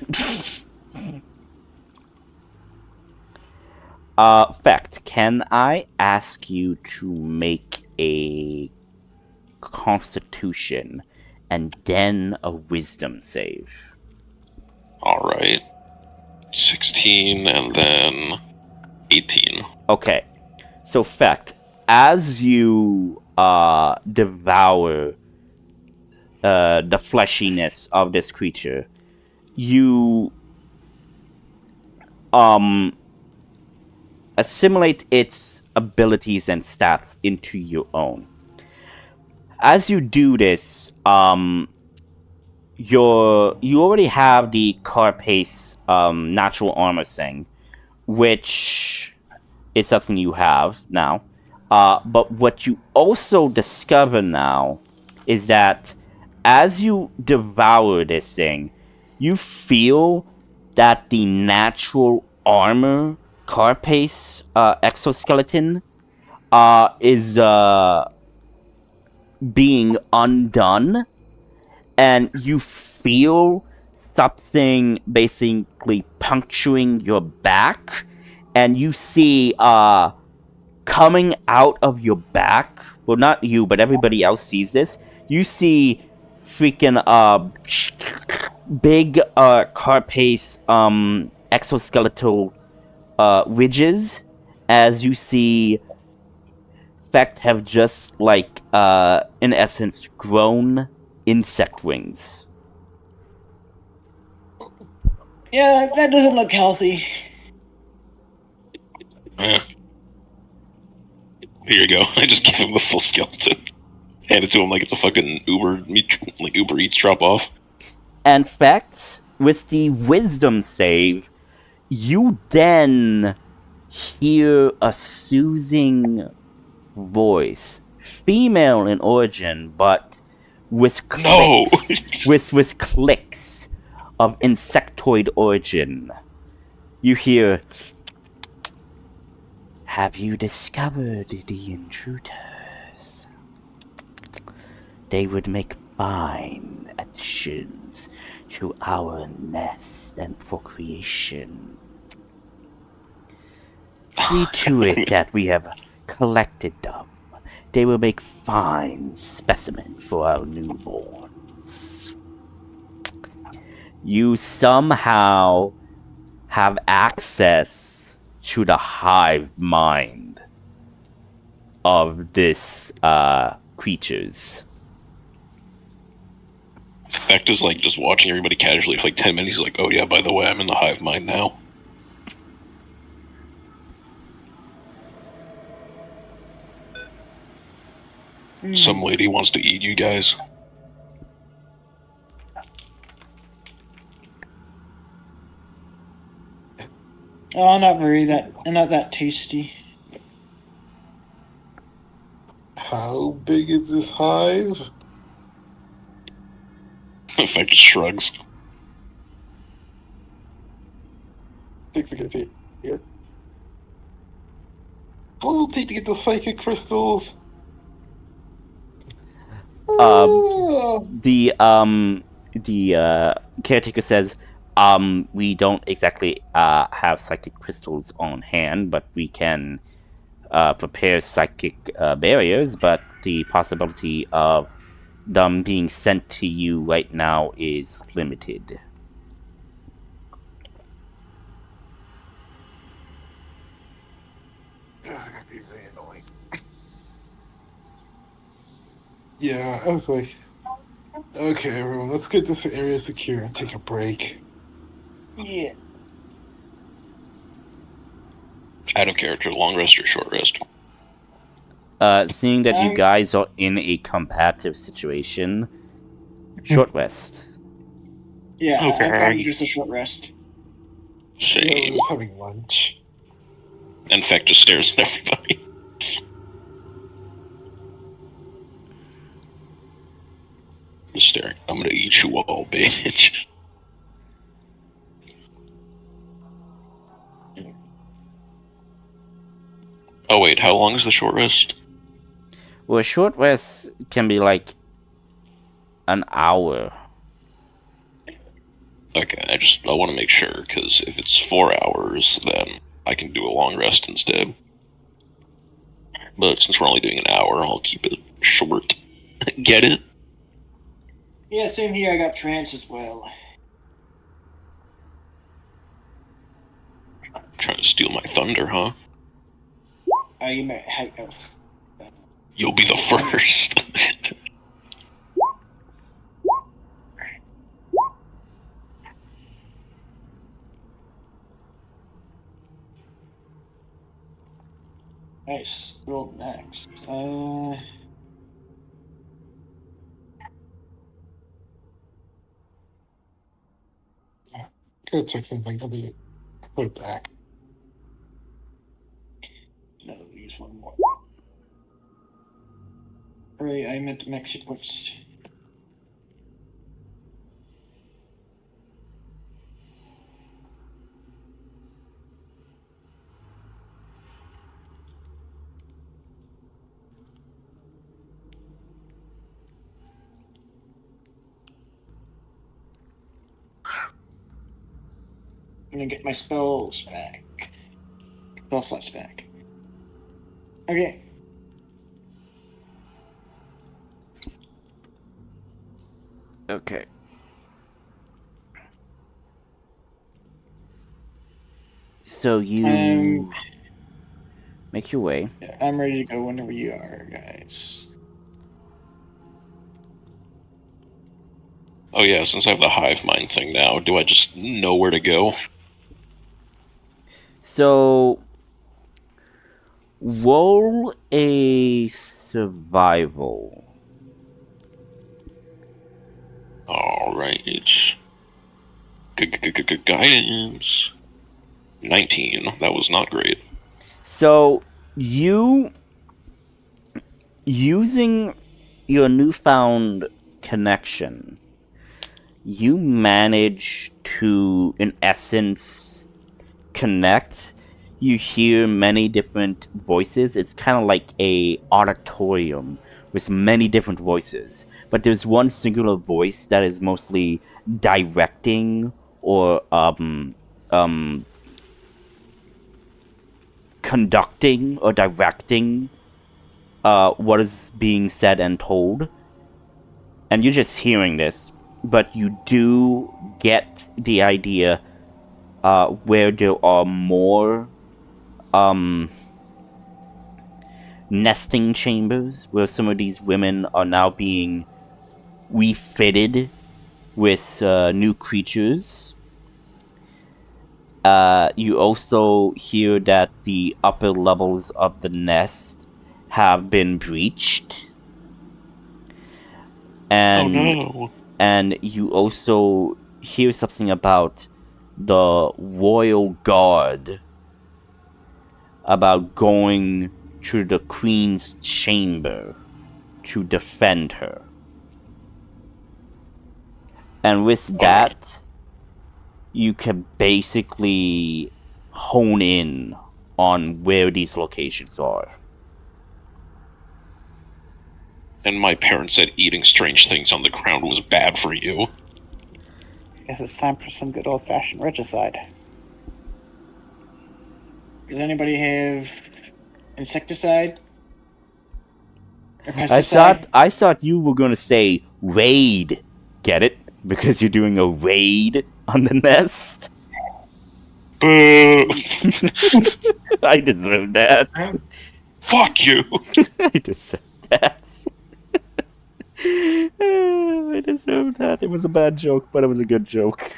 Fact, can I ask you to make a Constitution and then a Wisdom save? Alright. 16 and then 18. Okay, so fact, as you devour the fleshiness of this creature, you assimilate its abilities and stats into your own. As you do this, you already have the carapace natural armor thing, which is something you have now. But what you also discover now is that as you devour this thing, you feel that the natural armor carapace exoskeleton is being undone, and you feel something basically puncturing your back, and you see coming out of your back, well, not you, but everybody else sees this, you see freaking big carapace exoskeletal ridges, as you see Feck have just like in essence grown insect wings. Yeah, that doesn't look healthy. Yeah. Here you go. I just give him the full skeleton. Hand it to him like it's a fucking Uber Eats drop off. And Feck, with the wisdom save, you then hear a soothing voice, female in origin, but with clicks, with clicks of insectoid origin. You hear, "Have you discovered the intruders? They would make fine additions to our nest and procreation. See to it that we have collected them. They will make fine specimen for our newborns." You somehow have access to the hive mind of this creatures. Feck is like just watching everybody casually for like 10 minutes. He's like, oh yeah, by the way, I'm in the hive mind now. Some lady wants to eat you guys. Oh, not that tasty. How big is this hive? Feck just shrugs. Takes a good peek here. How long will it take to get the psychic crystals? The caretaker says, we don't exactly have psychic crystals on hand, but we can prepare psychic barriers. But the possibility of them being sent to you right now is limited. This is gonna be really annoying. Yeah, I was like, okay, everyone, let's get this area secure and take a break. Yeah. Out of character, long rest or short rest? Seeing that you guys are in a combative situation, short rest. Yeah, I'm Okay. probably just a short rest. Yeah, we're Shame. just having lunch. Infect just stares at everybody. Just staring. I'm gonna eat you all, bitch. Oh wait, how long is the short rest? Well, a short rest can be like an hour. Okay, I want to make sure, because if it's 4 hours, then I can do a long rest instead. But since we're only doing an hour, I'll keep it short. Get it? Yeah, same here. I got trance as well. Trying to steal my thunder, huh? You might have. You'll be the first. Nice. Roll next. Gotta check something. I'll be put it back. No, use one more. Right, I meant to mix it with. I'm gonna get my spells back. Spell slots back. Okay. Okay. So you make your way. I'm ready to go whenever you are, guys. Oh yeah, since I have the hive mind thing now, do I just know where to go? So roll a survival. Alright. Guidance. 19. That was not great. So you, using your newfound connection, you manage to, in essence, connect. You hear many different voices. It's kind of like a auditorium with many different voices. But there's one singular voice that is mostly directing or conducting or directing what is being said and told. And you're just hearing this, but you do get the idea where there are more nesting chambers, where some of these women are now being refitted with new creatures. You also hear that the upper levels of the nest have been breached. And, oh no. And you also hear something about the royal guard, about going to the queen's chamber to defend her. And with that, you can basically hone in on where these locations are. And my parents said eating strange things on the ground was bad for you. Guess it's time for some good old-fashioned regicide. Does anybody have insecticide? Or pesticide? I thought you were gonna say raid. Get it? Because you're doing a raid on the nest. Boo! I deserve that. Fuck you! I deserve that. I deserve that. It was a bad joke, but it was a good joke.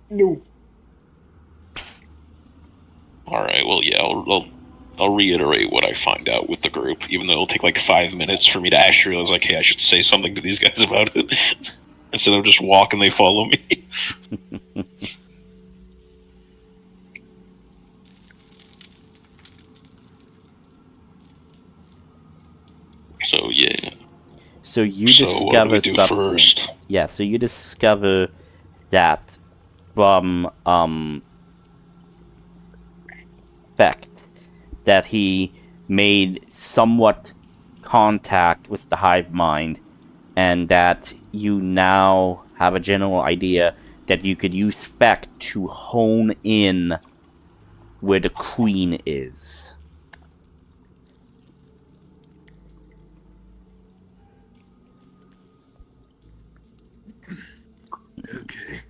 No. Alright, well, yeah, I'll reiterate what I find out with the group, even though it'll take like 5 minutes for me to actually realize, like, hey, I should say something to these guys about it. Instead of just walk and they follow me. So, yeah. So you So, what do discover we do something. first? Yeah, so you discover that from fact that he made somewhat contact with the hive mind, and that you now have a general idea that you could use fact to hone in where the queen is. Okay.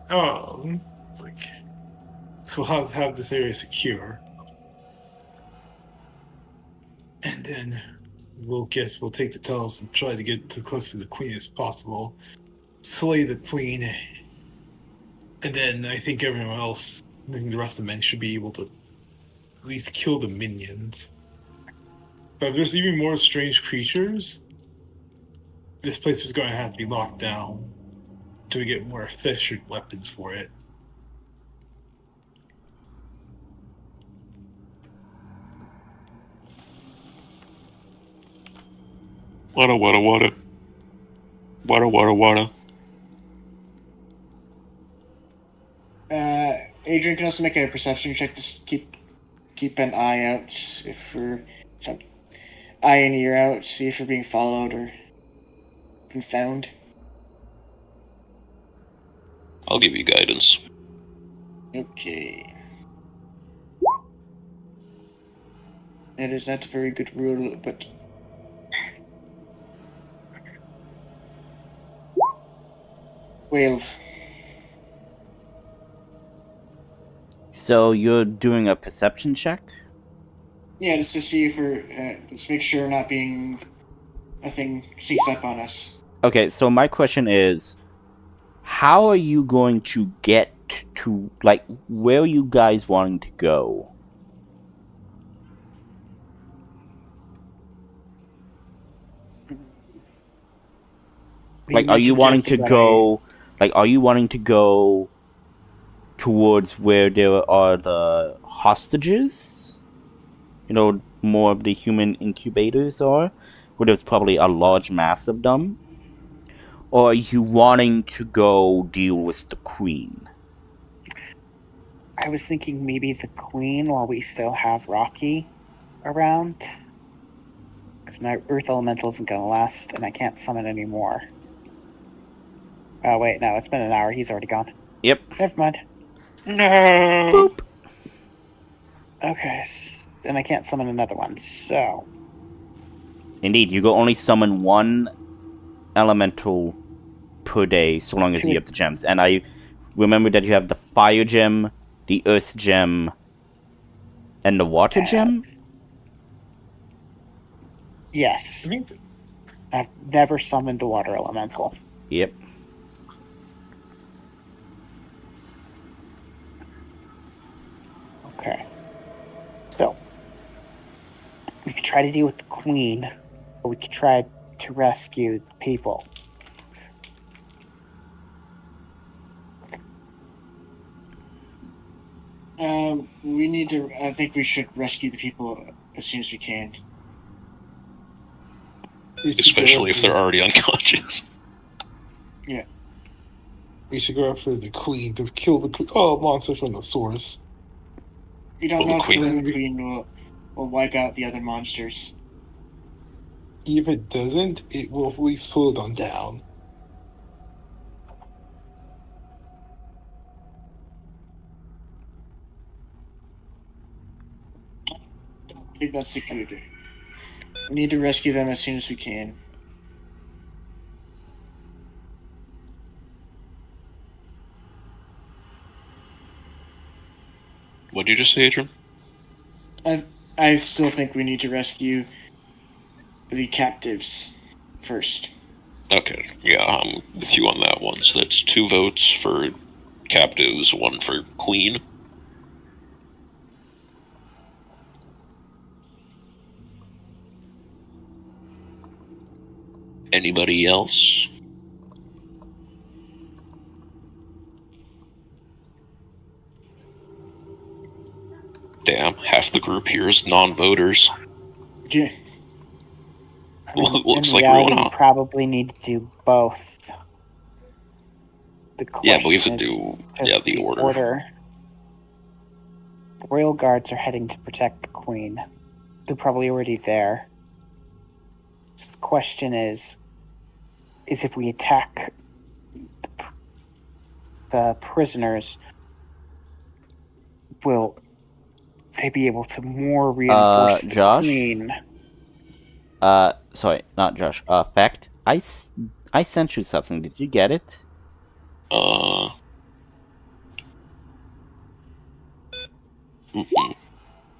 It's like, so we'll have this area secure, and then we'll take the tunnels and try to get as close to the queen as possible, slay the queen, and then I think everyone else, I think the rest of the men should be able to at least kill the minions. But if there's even more strange creatures, this place is going to have to be locked down until we get more efficient weapons for it. Wada. Adrian can also make a perception check to keep an eye out if we're eye and ear out, see if we're being followed or being found. I'll give you guidance. Okay. It is not a very good rule, but well. So you're doing a perception check? Yeah, just to see if we're just make sure nothing sneaks up on us. Okay, so my question is, how are you going to get to, like, where are you guys wanting to go? Like, are you wanting to go, towards where there are the hostages? You know, more of the human incubators are, where there's probably a large mass of them? Or are you wanting to go deal with the queen? I was thinking maybe the queen while we still have Rocky around. Because my earth elemental isn't going to last, and I can't summon anymore. Oh, wait, no, it's been an hour. He's already gone. Yep. Never mind. No! Boop. Okay, and I can't summon another one, so... Indeed, you can only summon one elemental per day, so long as you have the gems. And I remember that you have the fire gem, the earth gem, and the water gem? Yes. I think I've never summoned a water elemental. Yep. Okay. So, we could try to deal with the queen, or we could try to rescue the people. I think we should rescue the people as soon as we can. Especially if they're already unconscious. Yeah. We should go after the queen to kill the monster from the source. We don't Well, know the if the queen- Moon Queen will wipe out the other monsters. If it doesn't, it will at least slow them down. I think that's the good. We need to rescue them as soon as we can. What did you just say, Adrian? I still think we need to rescue the captives first. Okay, yeah, I'm with you on that one. So that's 2 votes for captives, 1 for queen. Anybody else? Damn, half the group here is non-voters. Yeah. Looks in like reality, we're we on. probably need to do both. The Yeah, but we have to question is do just the order. The royal guards are heading to protect the queen. They're probably already there. So the question is if we attack the prisoners, will they be able to more reinforce the Josh? queen? Sorry, not Josh. Fact, I sent you something. Did you get it?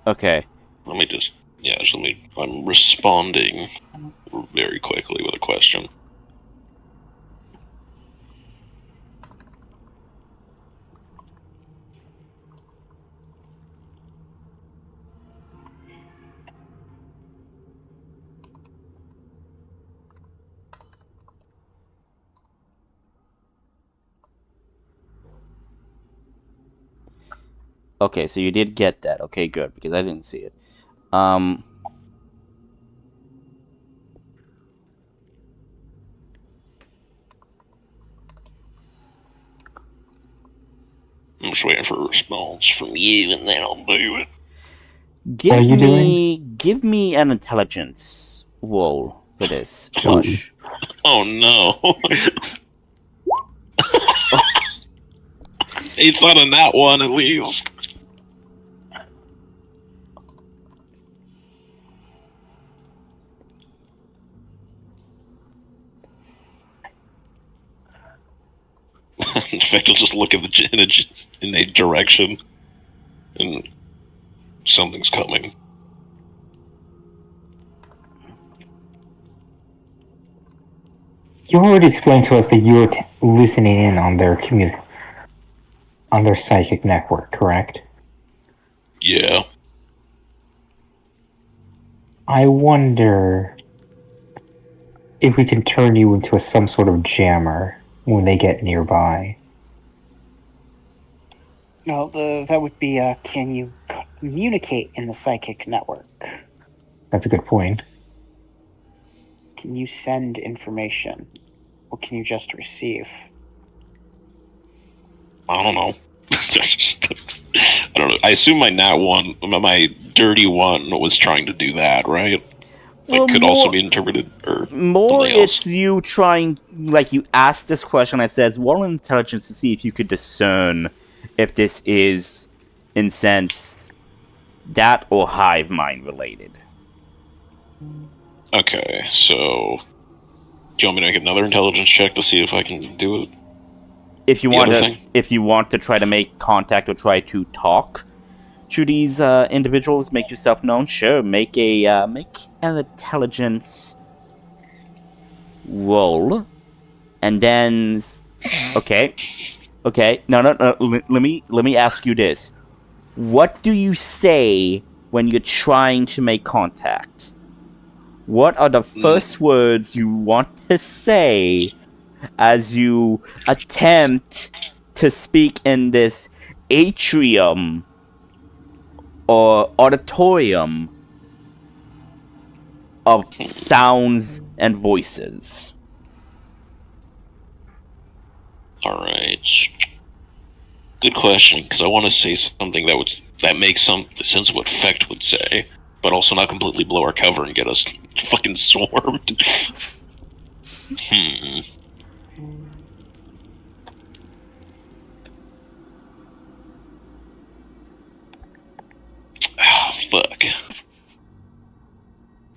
Okay. Let me I'm responding very quickly with a question. Okay, so you did get that. Okay, good, because I didn't see it. I'm just waiting for a response from you, and then I'll do it. Give me an intelligence roll for this, Josh. Oh no. It's not a nat one, at least. In fact, I'll just look at in a direction, and something's coming. You already explained to us that you were listening in on their on their psychic network, correct? Yeah. I wonder if we can turn you into some sort of jammer when they get nearby. No, that would be, can you communicate in the psychic network? That's a good point. Can you send information? Or can you just receive? I don't know. I don't know. I assume my nat one, my dirty one, was trying to do that, right? Like, Well, could also be interpreted, or more something else. it's you trying, like, you asked this question. I said, roll intelligence to see if you could discern if this is, in sense, that or hive mind related. Okay, so do you want me to make another intelligence check to see if I can do it? If you The want other to, thing? if you want to try to make contact or try to talk to these individuals, make yourself known. Sure, make an intelligence roll, and then okay. No. Let me ask you this: what do you say when you're trying to make contact? What are the first words you want to say as you attempt to speak in this atrium or auditorium of sounds and voices? Alright. Good question, because I want to say something that makes some sense of what Fecht would say, but also not completely blow our cover and get us fucking swarmed. Oh, fuck.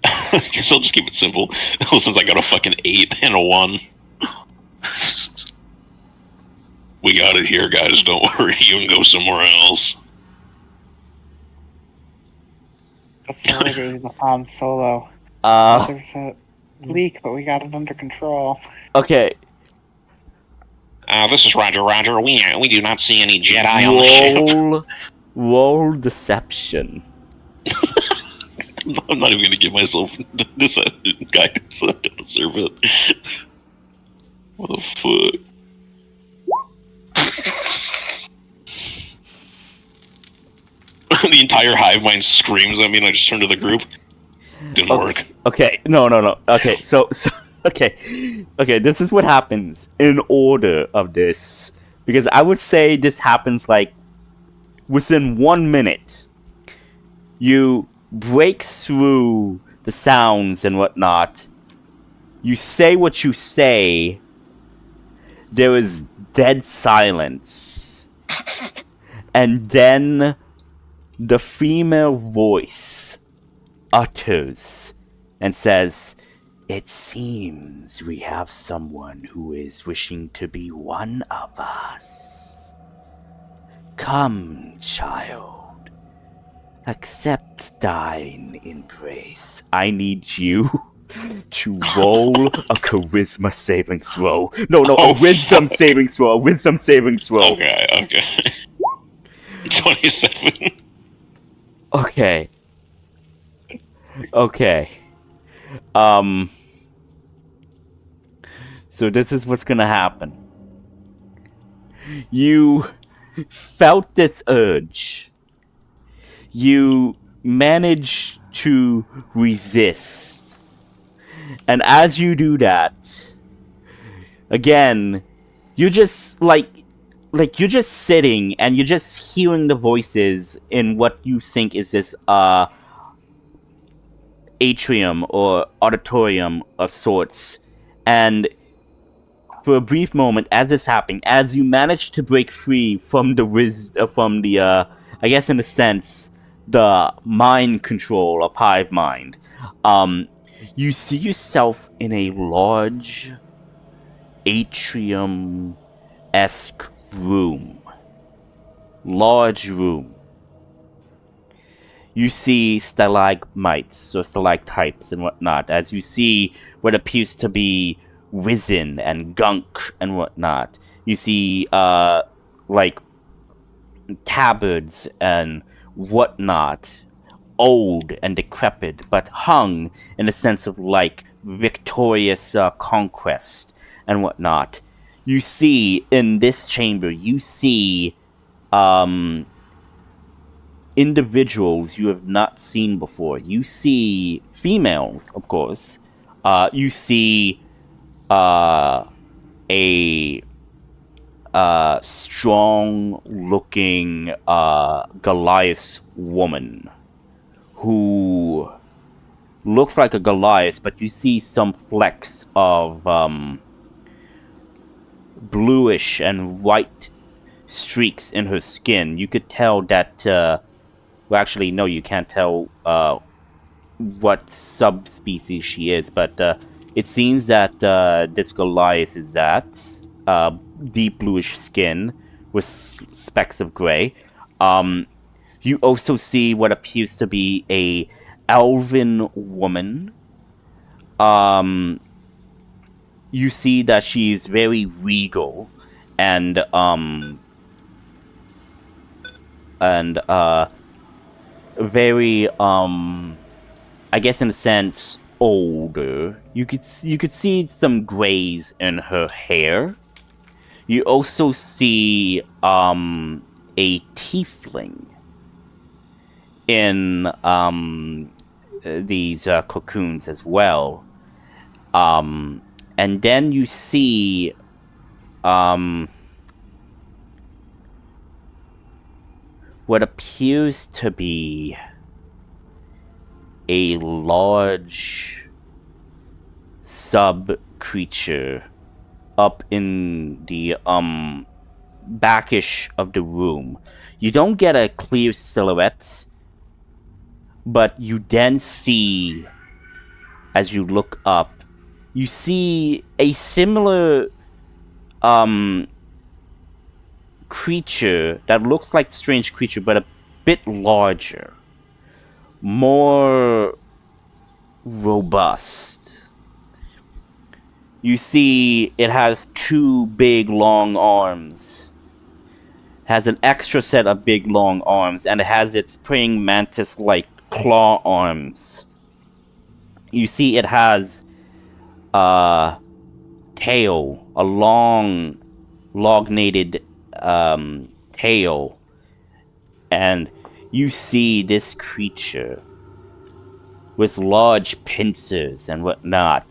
I guess I'll just keep it simple, since I got a fucking 8 and a 1. We got it here, guys. Don't worry. You can go somewhere else. Facility is on solo. There's a leak, but we got it under control. Okay. This is Roger. We do not see any Jedi on the ship. Roll deception. I'm not even going to give myself this guidance. I don't deserve it. What the fuck? The entire hive mind screams at me, and I just turn to the group. Didn't work. Okay, no. Okay, so okay, this is what happens in order of this. Because I would say this happens like within 1 minute. You break through the sounds and whatnot. You say what you say. There is dead silence. And then the female voice utters and says, "It seems we have someone who is wishing to be one of us. Come, child. Accept thine embrace. I need you to roll a charisma saving throw. No, a wisdom saving throw. A wisdom saving throw. Okay. 27. Okay. So this is what's gonna happen. You felt this urge. You managed to resist. And as you do that, again, you're just you're just sitting and you're just hearing the voices in what you think is this atrium or auditorium of sorts. And for a brief moment, as this happened, as you manage to break free from the I guess in a sense, the mind control of hive mind, you see yourself in a large atrium-esque large room. You see stalagmites or stalactites and whatnot, as you see what appears to be resin and gunk and whatnot. You see tabards and whatnot, old and decrepit, but hung in a sense of victorious conquest and whatnot. You see in this chamber, you see individuals you have not seen before. You see females, of course. You see a strong-looking Goliath woman who looks like a Goliath, but you see some flecks of bluish and white streaks in her skin. You could tell that well, actually, no, you can't tell what subspecies she is, but it seems that this Goliath is that deep bluish skin with specks of gray. You also see what appears to be a elven woman. You see that she's very regal and very I guess in a sense older. You could see some grays in her hair. You also see a tiefling in these cocoons as well. And then you see what appears to be a large sub-creature up in the backish of the room. You don't get a clear silhouette, but you then see, as you look up, you see a similar creature that looks like the strange creature, but a bit larger, more robust. You see it has 2 big long arms, has an extra set of big long arms, and it has its praying mantis like claw arms. You see it has a tail, a long lognated tail, and you see this creature with large pincers and whatnot,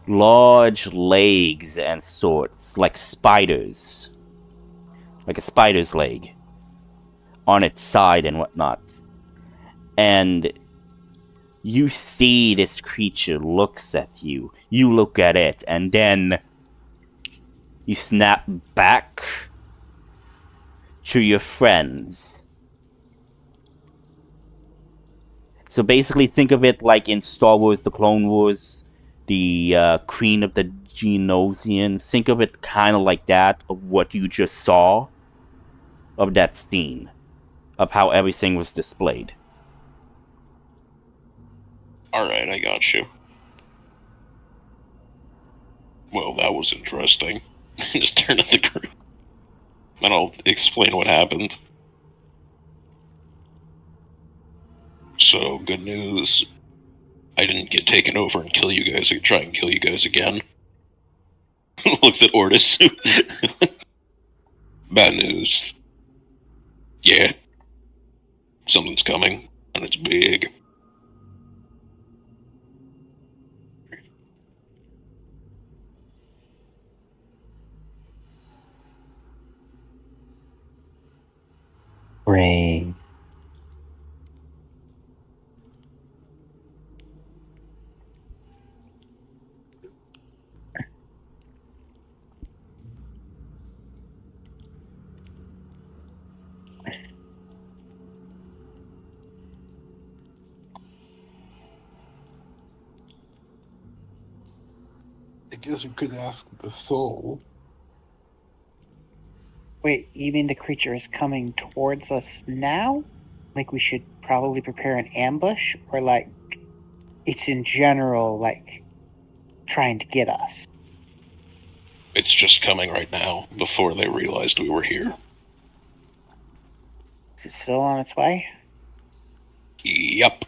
large legs and sorts, like spiders, like a spider's leg on its side and whatnot. And you see this creature looks at you, you look at it, and then you snap back to your friends. So basically think of it like in Star Wars The Clone Wars, the Queen of the Geonosians. Think of it kind of like that, of what you just saw, of that scene, of how everything was displayed. Alright, I got you. Well, that was interesting. Just turn to the group. And I'll explain what happened. So, good news. I didn't get taken over and kill you guys, or try and kill you guys again. Looks at Ortis. Bad news. Yeah. Something's coming, and it's big. Great. I guess we could ask the soul. Wait, you mean the creature is coming towards us now? Like we should probably prepare an ambush? Or like it's in general like trying to get us? It's just coming right now, before they realized we were here. Is it still on its way? Yep.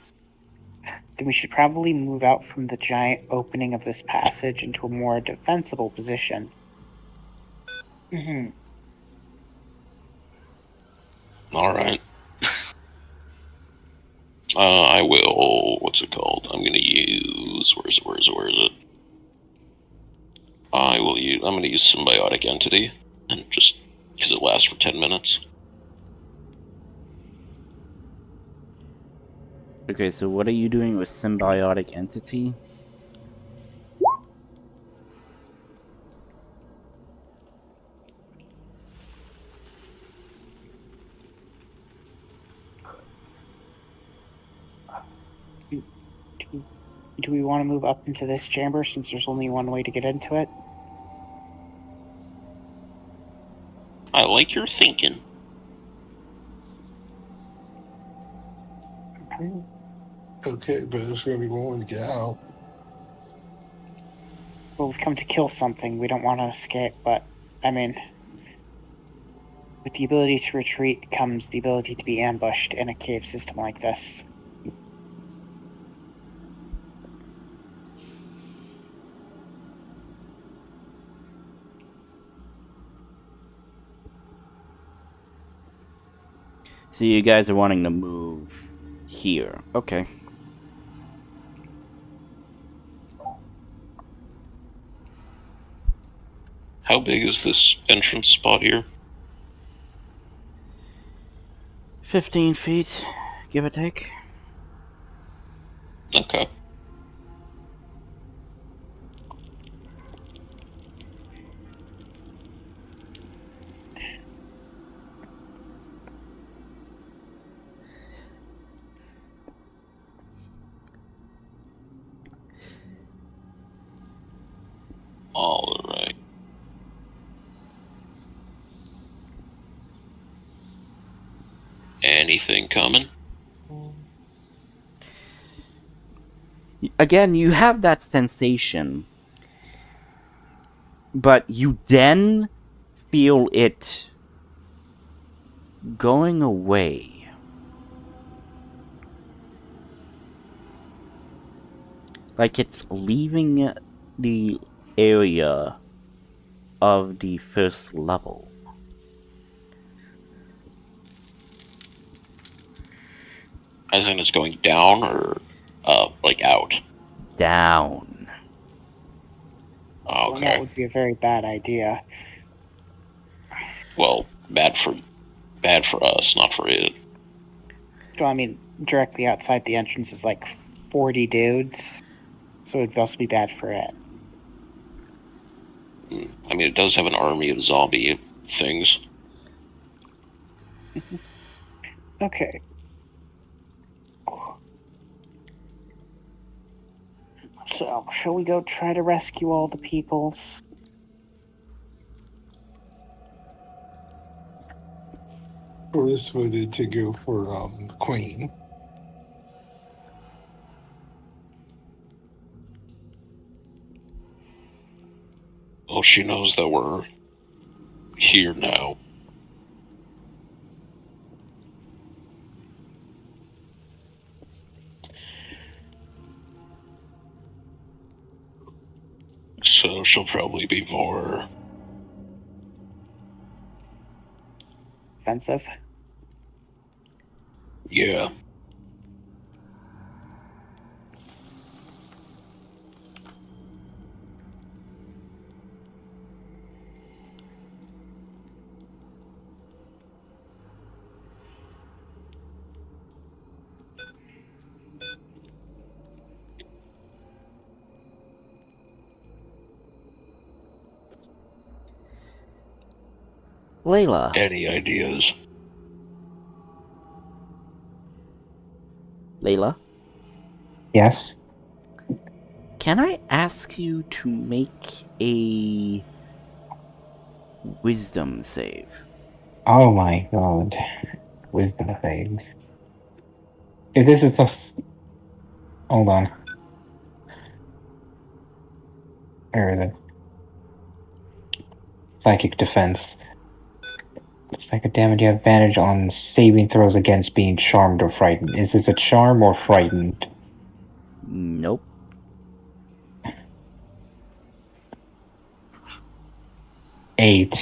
Then we should probably move out from the giant opening of this passage into a more defensible position. Alright. I will... What's it called? I'm gonna use... Where is it? I'm gonna use Symbiotic Entity. And just... Because it lasts for 10 minutes. Okay, so what are you doing with Symbiotic Entity? Do we want to move up into this chamber since there's only one way to get into it? I like your thinking. Okay, but there's going to be one way to get out. Well, we've come to kill something. We don't want to escape, but, I mean, with the ability to retreat comes the ability to be ambushed in a cave system like this. So you guys are wanting to move here. Okay. How big is this entrance spot here? 15 feet, give or take. Okay. All right. Anything coming? Again, you have that sensation, but you then feel it going away. Like it's leaving the area of the first level. As in it's going down or like out? Down. Well, that Okay. would be a very bad idea. Well, bad for us, not for it. So, I mean, directly outside the entrance is like 40 dudes, so it'd also be bad for it. I mean, it does have an army of zombie things. Okay. So, shall we go try to rescue all the people? Bruce voted to go for the Queen. Oh, she knows that we're here now. So she'll probably be more... Offensive? Yeah. Layla. Any ideas? Layla, Yes? can I ask you to make a wisdom save? Oh my god. Wisdom saves. If this is a... Hold on. Where is it? Psychic defense. Psychic damage, you have advantage on saving throws against being charmed or frightened. Is this a charm or frightened? Nope. Eight.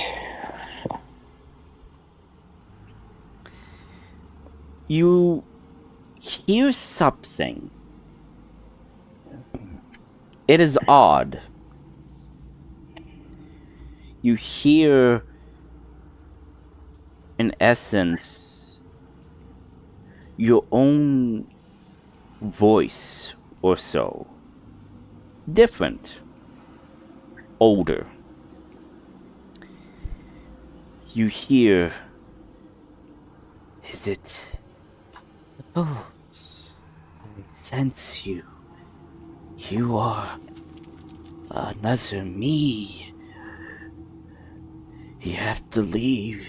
You hear something. It is odd. You hear, in essence, your own voice or so. Different. Older. You hear, is it? Oh, I sense you. You are another me. You have to leave.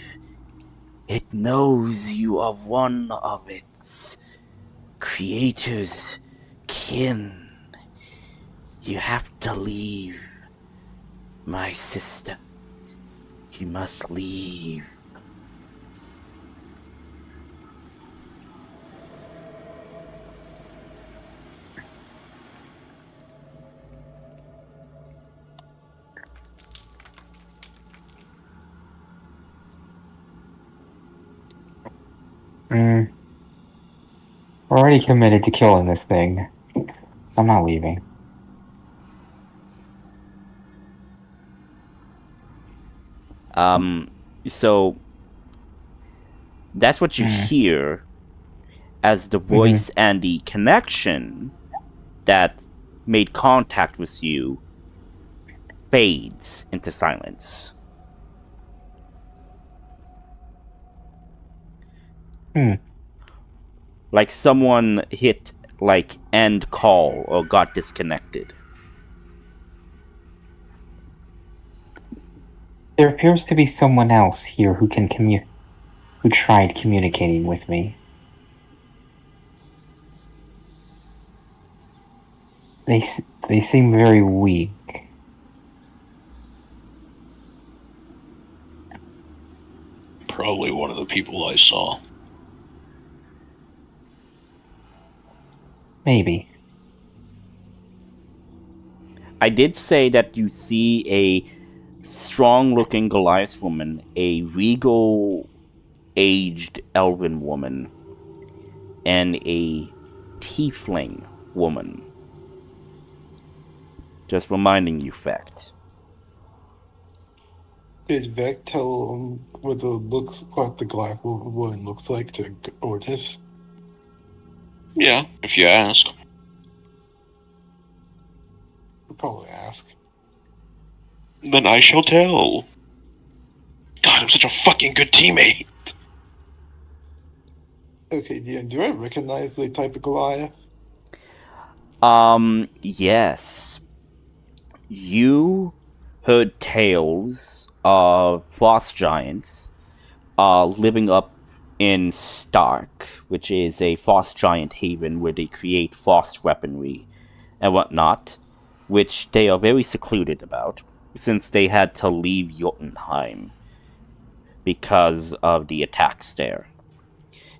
It knows you are one of its creators' kin. You have to leave, my sister. You must leave. Already committed to killing this thing. I'm not leaving. So That's what you hear as the voice and the connection that made contact with you fades into silence. Like someone hit like end call or got disconnected. There appears to be someone else here who can who tried communicating with me. They seem very weak. Probably one of the people I saw. Maybe. I did say that you see a strong-looking Goliath woman, a regal, aged elven woman, and a tiefling woman. Just reminding you fact. Did Vec tell him what the Goliath woman looks like to Ortis? Yeah, if you ask. I'll probably ask. Then I shall tell. God, I'm such a fucking good teammate. Okay, do I recognize the type of Goliath? Yes. You heard tales of frost giants living up in Stark, which is a frost giant haven where they create frost weaponry and whatnot, which they are very secluded about, since they had to leave Jotunheim because of the attacks there.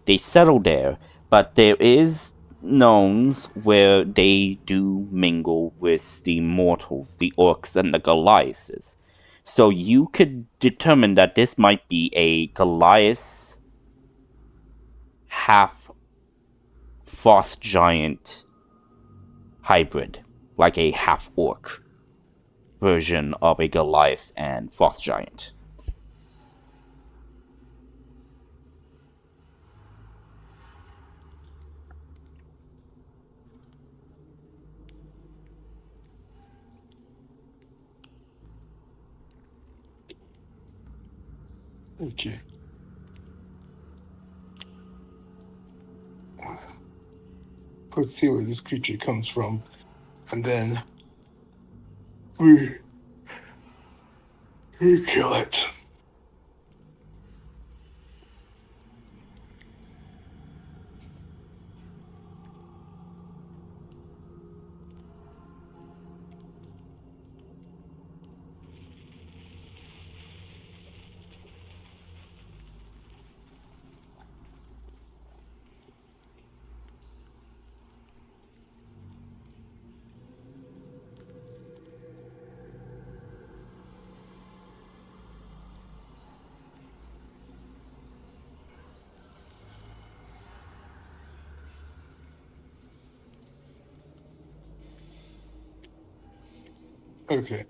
They settled there, but there is knowns where they do mingle with the mortals, the orcs, and the Goliaths. So you could determine that this might be a Goliath half frost giant hybrid, like a half orc version of a Goliath and frost giant. Okay. Let's see where this creature comes from, and then we kill it. Okay.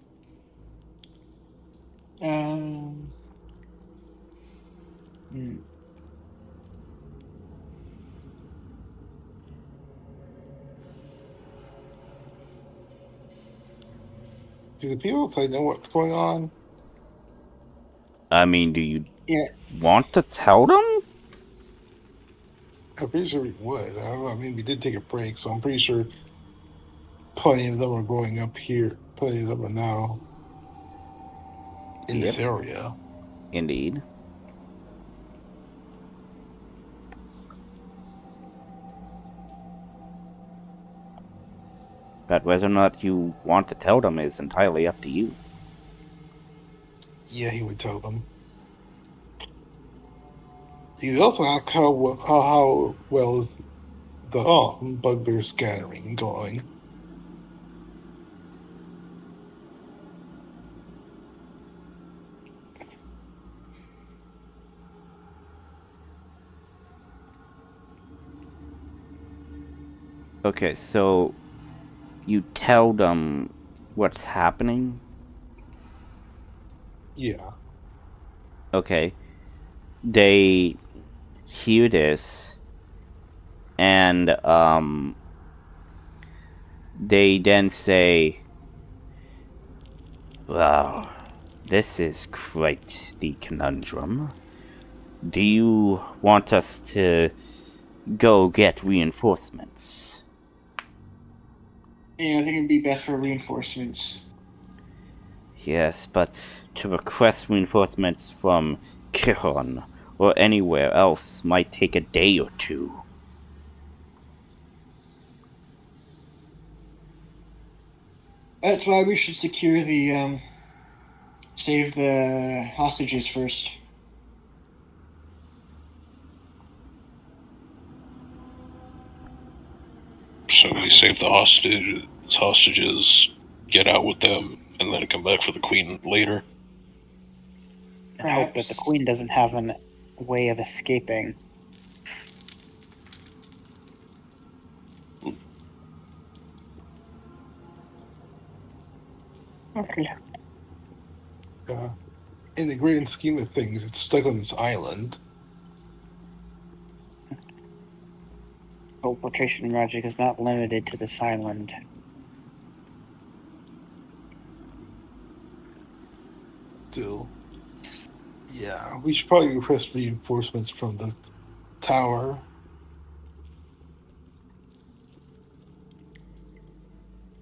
Do the people outside know what's going on? I mean, do you Yeah. want to tell them? I'm pretty sure we would. I mean, we did take a break, so I'm pretty sure plenty of them are going up here. Plenty of them are now in this area. Indeed. But whether or not you want to tell them is entirely up to you. Yeah, he would tell them. He would also ask how well is the bugbear scattering going. Okay, so you tell them what's happening? Yeah. Okay. They here it is, and they then say, "Wow, this is quite the conundrum. Do you want us to go get reinforcements?" I think it'd be best for reinforcements. Yes, but to request reinforcements from Kiron or anywhere else might take a day or two. That's why we should secure the save the hostages first. So we save the hostages, get out with them, and then come back for the queen later. And hope that the queen doesn't have a way of escaping. Okay. In the grand scheme of things, it's stuck on this island. Teleportation magic is not limited to this island. Still, yeah, we should probably request reinforcements from the tower.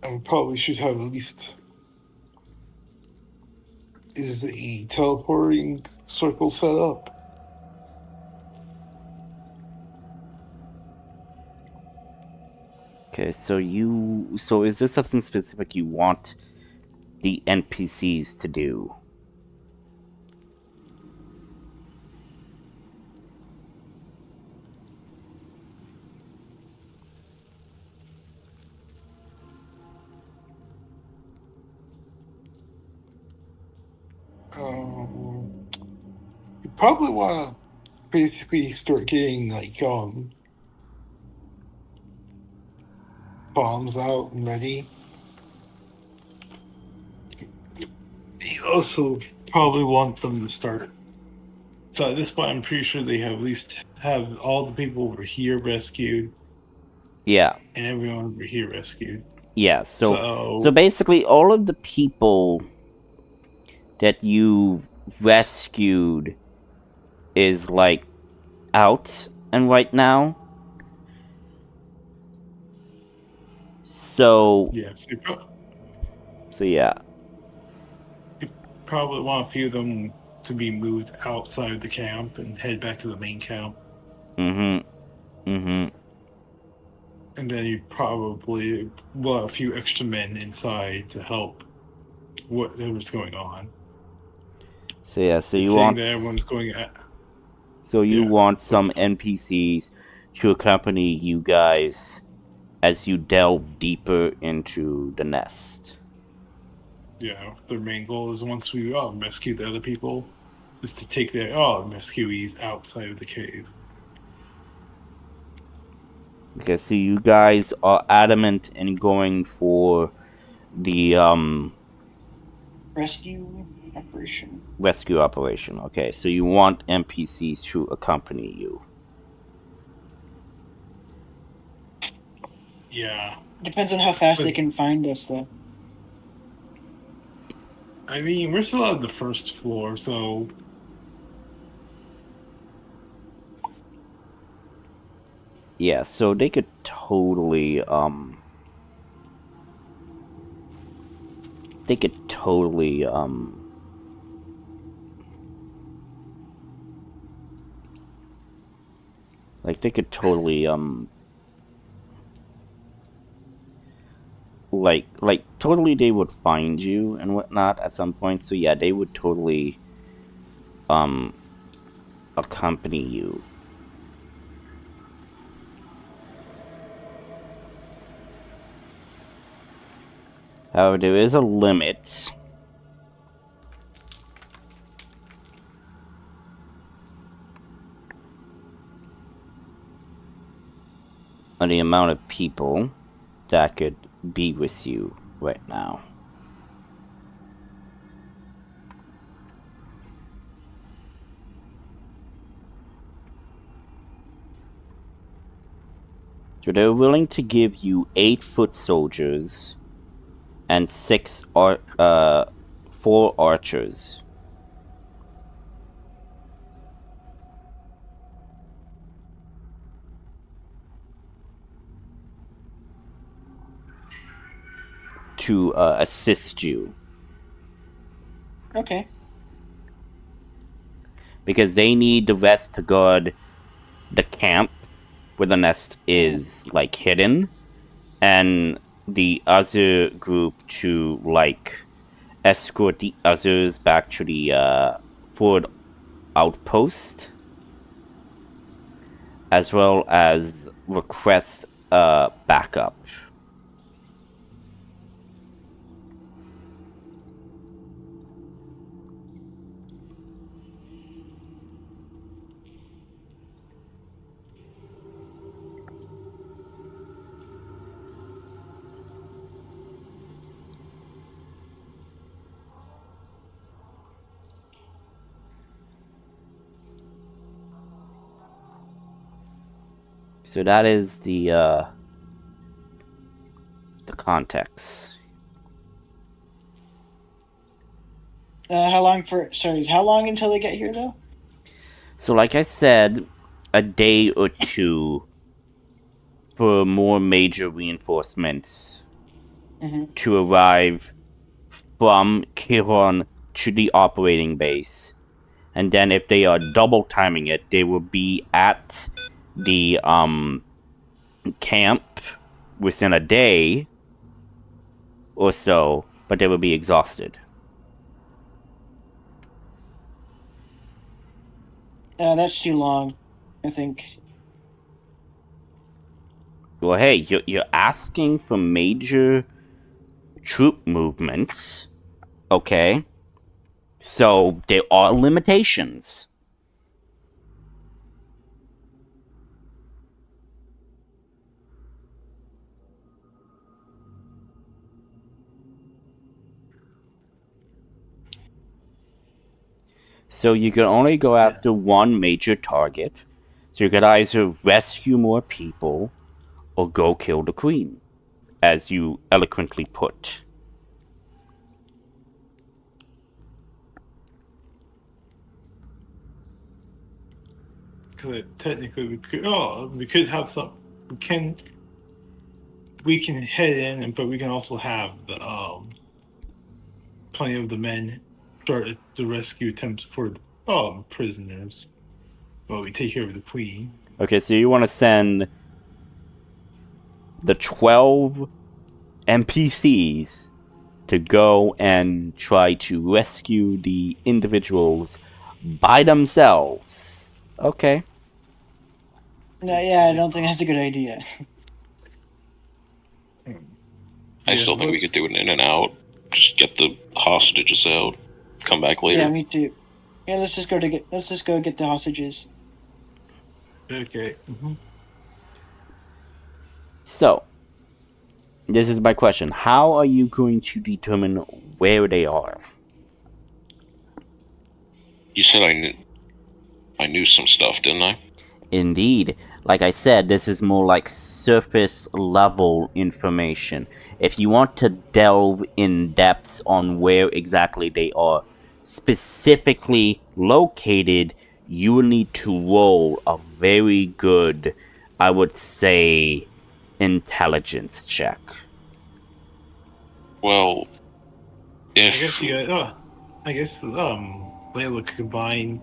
And we probably should have at least... Is a teleporting circle set up? Okay, so is there something specific you want the NPCs to do? You probably want to basically start getting like bombs out and ready. You also probably want them to start. So at this point, I'm pretty sure they have at least have all the people over here rescued. Yeah. And everyone over here rescued. Yeah, so basically all of the people that you rescued is like out and right now. So yeah, so yeah. You probably want a few of them to be moved outside the camp and head back to the main camp. Mm-hmm. And then you probably want a few extra men inside to help whatever's going on. So yeah, so you want that everyone's going at. So you want some NPCs to accompany you guys as you delve deeper into the nest. Yeah, their main goal is once we rescue the other people, is to take their rescuees outside of the cave. Okay, so you guys are adamant in going for the rescue operation. Okay, so you want NPCs to accompany you. Yeah. Depends on how fast they can find us, though. I mean, we're still on the first floor, so... Yeah, so they could totally, They could totally, Like, they could totally, totally they would find you and whatnot at some point, so yeah, they would totally, accompany you. However, there is a limit on the amount of people that could be with you right now. So they're willing to give you 8 foot soldiers and 4 archers. To assist you. Okay. Because they need the rest to guard the camp where the nest is, like, hidden. And the other group to, like, escort the others back to the forward outpost. As well as request backup. So that is the context. How long until they get here, though? So like I said, a day or two for more major reinforcements to arrive from Kiron to the operating base. And then if they are double timing it, they will be at the camp within a day or so, but they will be exhausted. That's too long, I think. Well, hey, you're asking for major troop movements, okay? So there are limitations. So you can only go after one major target. So you could either rescue more people or go kill the queen, as you eloquently put. Because technically we could have some. We can head in, but we can also have the plenty of the men start the rescue attempts for prisoners while we take care of the queen. Okay, so you want to send the 12 NPCs to go and try to rescue the individuals by themselves. Okay. No, yeah, I don't think that's a good idea. I still think we could do it in and out. Just get the hostages out. Come back later. Yeah, me too. Yeah, let's just go get the hostages. Okay. So, this is my question. How are you going to determine where they are? You said I knew some stuff, didn't I? Indeed. Like I said, this is more like surface level information. If you want to delve in depths on where exactly they are specifically located, you will need to roll a very good, I would say, intelligence check. Well, if I guess you guys. I guess Layla could combine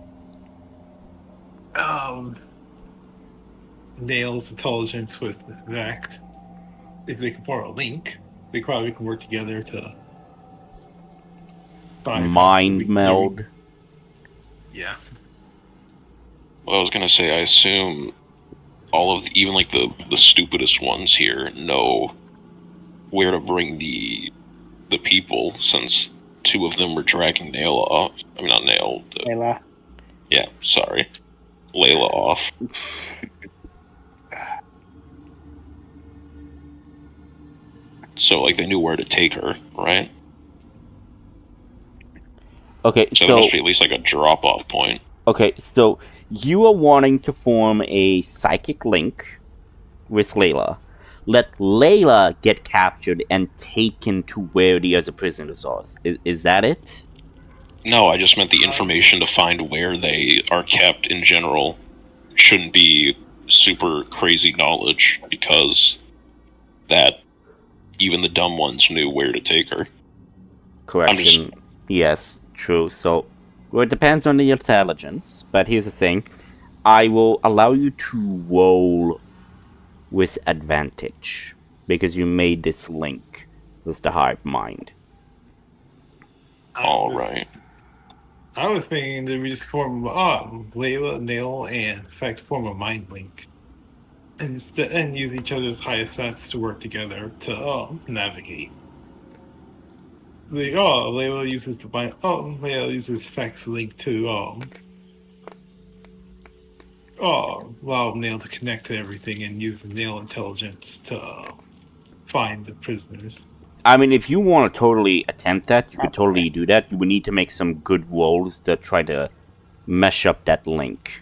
Nail's intelligence with Vect. If they can form a link, they probably can work together to mind meld. Yeah. Well, I was gonna say, I assume all of even like the stupidest ones here know where to bring the people, since 2 of them were dragging Nail off. I mean, not Nail. Layla. Yeah, sorry, Layla off. So, like, they knew where to take her, right? Okay, So there must be at least like a drop-off point. Okay, so you are wanting to form a psychic link with Layla. Let Layla get captured and taken to where the other prisoners are. Is that it? No, I just meant the information to find where they are kept in general shouldn't be super crazy knowledge, because that even the dumb ones knew where to take her. Correction. Yes, true. So, well, it depends on the intelligence. But here's the thing. I will allow you to roll with advantage, because you made this link with the hive mind. Alright. I was thinking that we just form Layla, Nail, and in fact form a mind link, and use each other's highest stats to work together to navigate. Layla uses the mind. Layla uses Fex link to allow Nail to connect to everything and use the Nail intelligence to find the prisoners. I mean, if you want to totally attempt that, you could totally do that. You would need to make some good rolls to try to mesh up that link.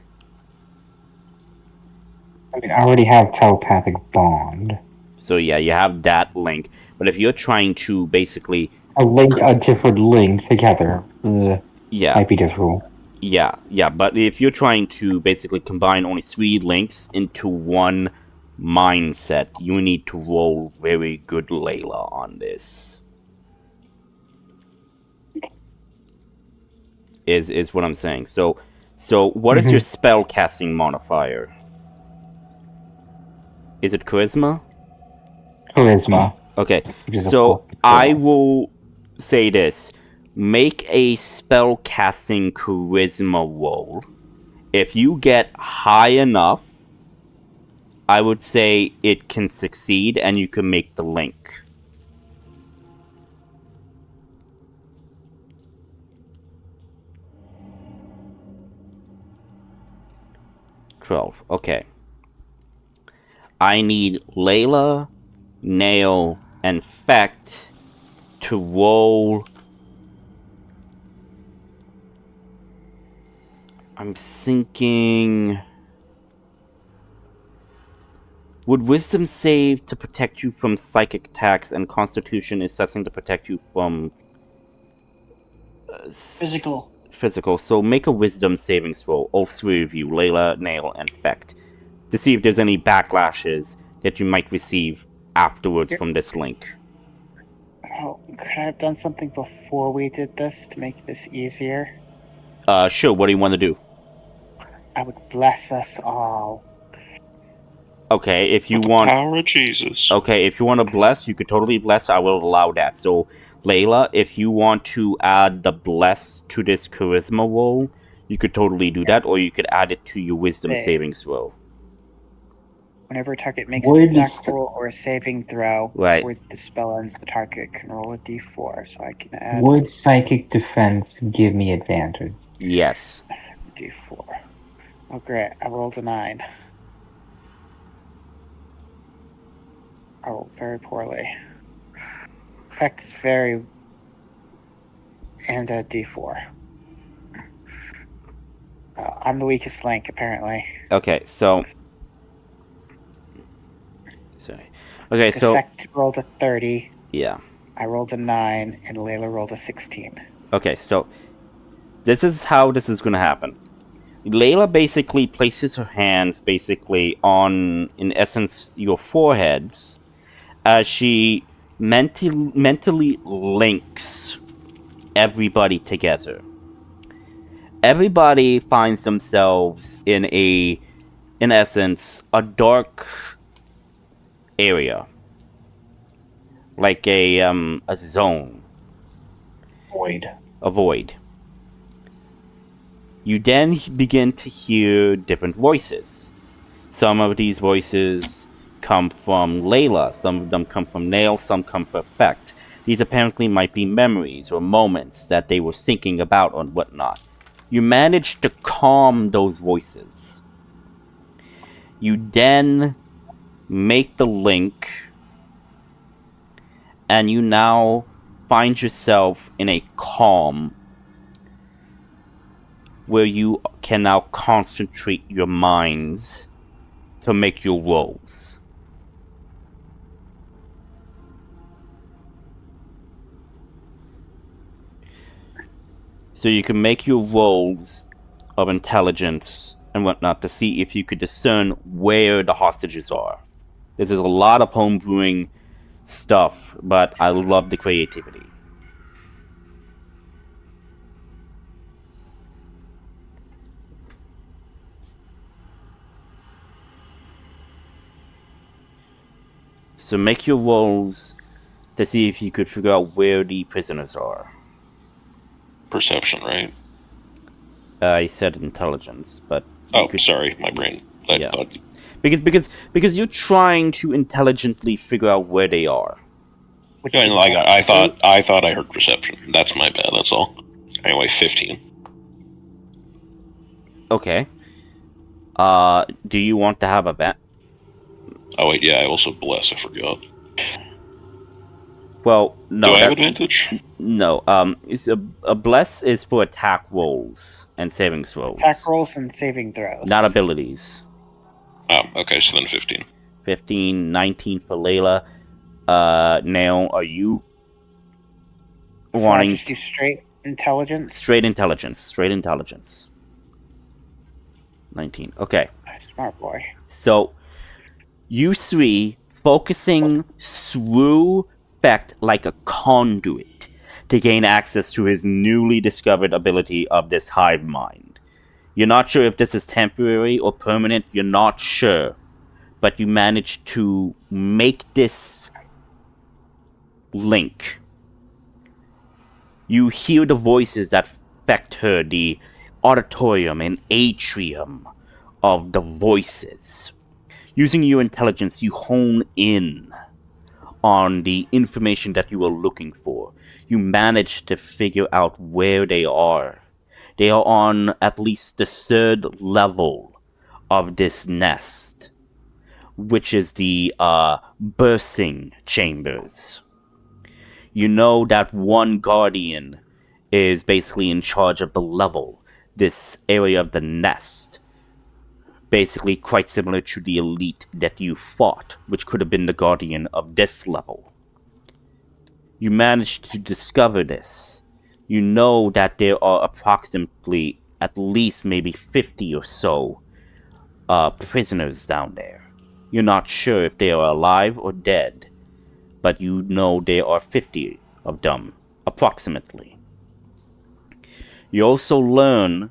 I mean, I already have telepathic bond. So yeah, you have that link. But if you're trying to basically... A different link together. Yeah. Might be difficult. Yeah, but if you're trying to basically combine only 3 links into one mindset, you need to roll very good Layla on this. Is what I'm saying. So what is your spell casting modifier? Is it charisma? Charisma. Okay, so I will say this. Make a spell casting charisma roll. If you get high enough, I would say it can succeed and you can make the link. Okay. I need Layla, Nail, and Fect to roll. I'm thinking... Would Wisdom save to protect you from psychic attacks, and Constitution is something to protect you from... Physical. Physical. So make a Wisdom saving throw, all 3 of you, Layla, Nail, and Fect, to see if there's any backlashes that you might receive afterwards from this link. Oh, could I have done something before we did this to make this easier? Sure, what do you want to do? I would bless us all. Okay, if you With the want... power of Jesus. Okay, if you want to bless, you could totally bless. I will allow that. So, Layla, if you want to add the bless to this charisma roll, you could totally do that, or you could add it to your wisdom saving throw. Whenever a target makes an attack roll or a saving throw, before the spell ends, the target can roll a d4, so I can add... Would psychic defense give me advantage? Yes. d4. Oh, great. I rolled a 9. I rolled very poorly. Effect is very... And a d4. I'm the weakest link, apparently. Okay, so... Sorry. Okay, so... Effect rolled a 30. Yeah. I rolled a 9, and Layla rolled a 16. Okay, so... This is how this is going to happen. Layla basically places her hands basically on, in essence, your foreheads, as she mentally links everybody together. Everybody finds themselves in essence, a dark area. Like a zone. Void. A void. You then begin to hear different voices. Some of these voices come from Layla, some of them come from Nail, some come from Effect. These apparently might be memories or moments that they were thinking about or whatnot. You manage to calm those voices. You then make the link, and you now find yourself in a calm where you can now concentrate your minds to make your rolls. So you can make your rolls of intelligence and whatnot to see if you could discern where the hostages are. This is a lot of homebrewing stuff, but I love the creativity. So make your rolls to see if you could figure out where the prisoners are. Perception, right? I said intelligence, but Oh, sorry, my brain. Yeah. Because you're trying to intelligently figure out where they are. I thought I heard perception. That's my bad. That's all. Anyway, 15. Okay. Do you want to have a bet? Oh wait, yeah. I also bless. I forgot. Well, no. Do I have advantage? No. It's a bless is for attack rolls and savings rolls. Attack rolls and saving throws. Not abilities. Oh, okay. So then 15. 15, 19 for Layla. Nail, are you wanting just do straight intelligence? Straight intelligence. 19. Okay. Smart boy. So, you three focusing through Fecht like a conduit to gain access to his newly discovered ability of this hive mind. You're not sure if this is temporary or permanent, you're not sure. But you managed to make this link. You hear the voices that Fecht heard, the auditorium and atrium of the voices. Using your intelligence, you hone in on the information that you are looking for. You manage to figure out where they are. They are on at least the third level of this nest, which is the bursting chambers. You know that one guardian is basically in charge of the level, this area of the nest. Basically quite similar to the elite that you fought, which could have been the guardian of this level. You managed to discover this. You know that there are approximately at least maybe 50 or so prisoners down there. You're not sure if they are alive or dead, but you know there are 50 of them, approximately. You also learn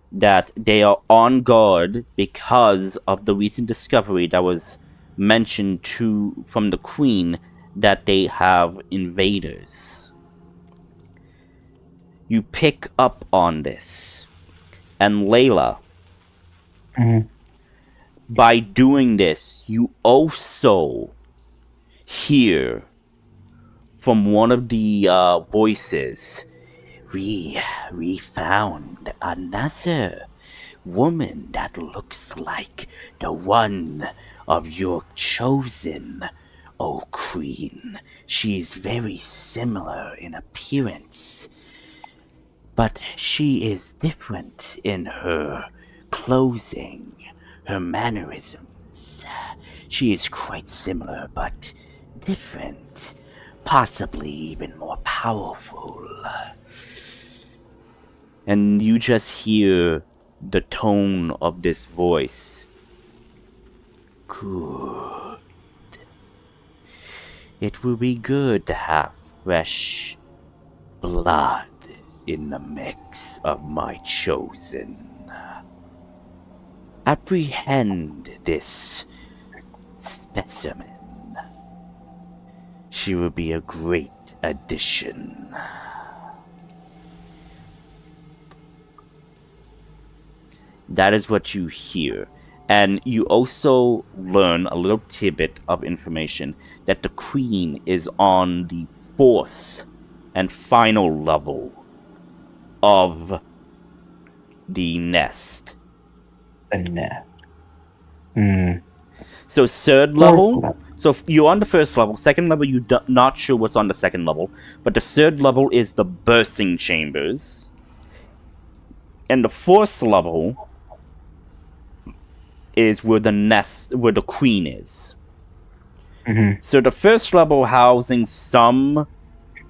that they are on guard because of the recent discovery that was mentioned from the Queen that they have invaders. You pick up on this. And Layla, by doing this, you also hear from one of the voices, We found another woman that looks like the one of your chosen, O Queen. She's very similar in appearance, but she is different in her clothing, her mannerisms. She is quite similar, but different, possibly even more powerful. And you just hear the tone of this voice. Good. It will be good to have fresh blood in the mix of my chosen. Apprehend this specimen. She will be a great addition. That is what you hear. And you also learn a little tidbit of information that the Queen is on the fourth and final level of the nest. The nest. So third level, so you're on the first level. Second level, you're not sure what's on the second level. But the third level is the bursting chambers. And the fourth level is where the Queen is. So the first level housing some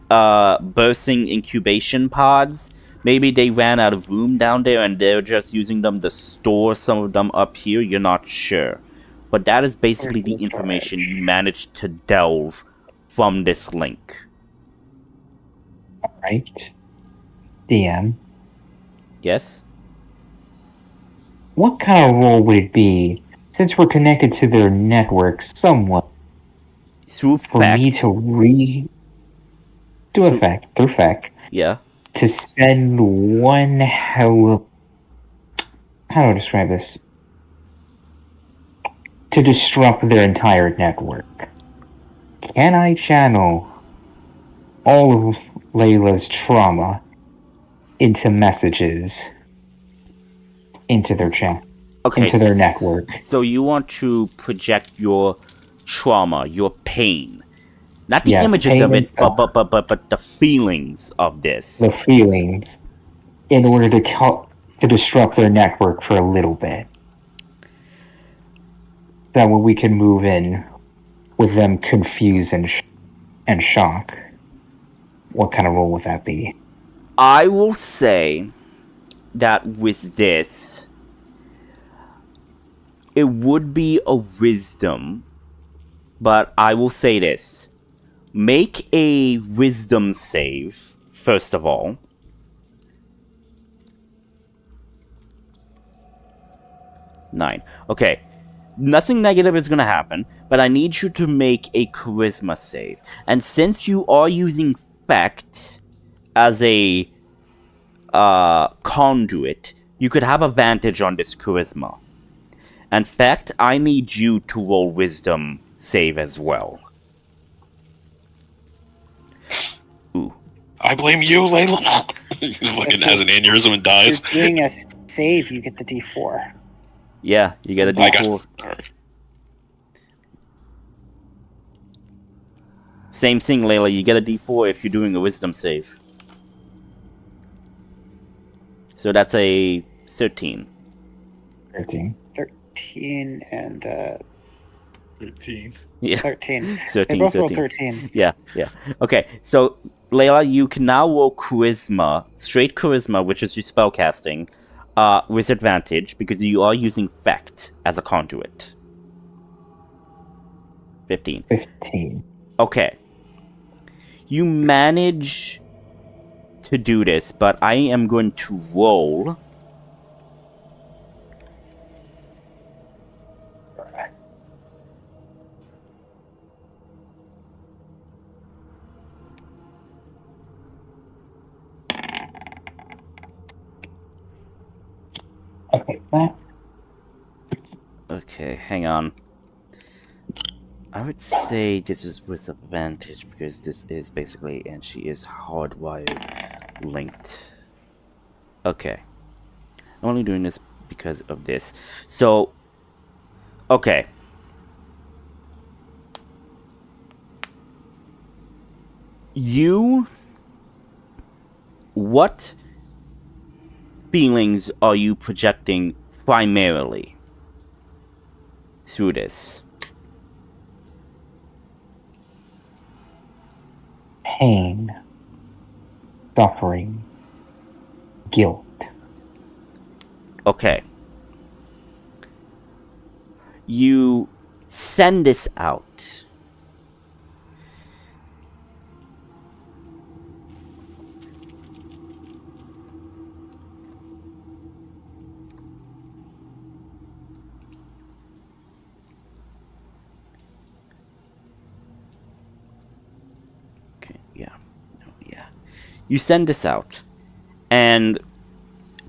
bursting incubation pods, Maybe they ran out of room down there and they're just using them to store some of them up here. You're not sure. But that is basically the information you managed to delve from this link. Alright. DM. Yes? What kind of role would it be, since we're connected to their network somewhat, Through for me fact. to through fact, Yeah. to send one how do I describe this? To disrupt their entire network. Can I channel all of Layla's trauma into messages into their into their network? So you want to project your trauma, your pain. Not the images of it, but the feelings of this. The feelings, in order to disrupt their network for a little bit. That way we can move in with them confused and shocked. What kind of role would that be? I will say that with this, it would be a wisdom, but I will say this. Make a wisdom save, first of all. Nine. Okay. Nothing negative is going to happen, but I need you to make a charisma save. And since you are using fact as a conduit, you could have advantage on this charisma. In fact, I need you to roll wisdom save as well. Ooh. I blame you, Layla. He fucking has an aneurysm and dies. If you're doing a save, you get the D4. Yeah, you get a I D4. got. Same thing, Layla. You get a D4 if you're doing a wisdom save. So that's a 13. 13. 13 and 13. Yeah. 13. 13, They both rolled 13. 13. Yeah. Okay, so Layla, you can now roll charisma, straight charisma, which is your spellcasting, with advantage because you are using fact as a conduit. 15. 15. Okay. You manage to do this, but I am going to roll. Okay, that. Okay, hang on. I would say this is with advantage because this is basically, and she is hardwired linked. Okay. I'm only doing this because of this. So, okay. What feelings are you projecting primarily through this? Pain, suffering, guilt. Okay. You send this out. You send this out, and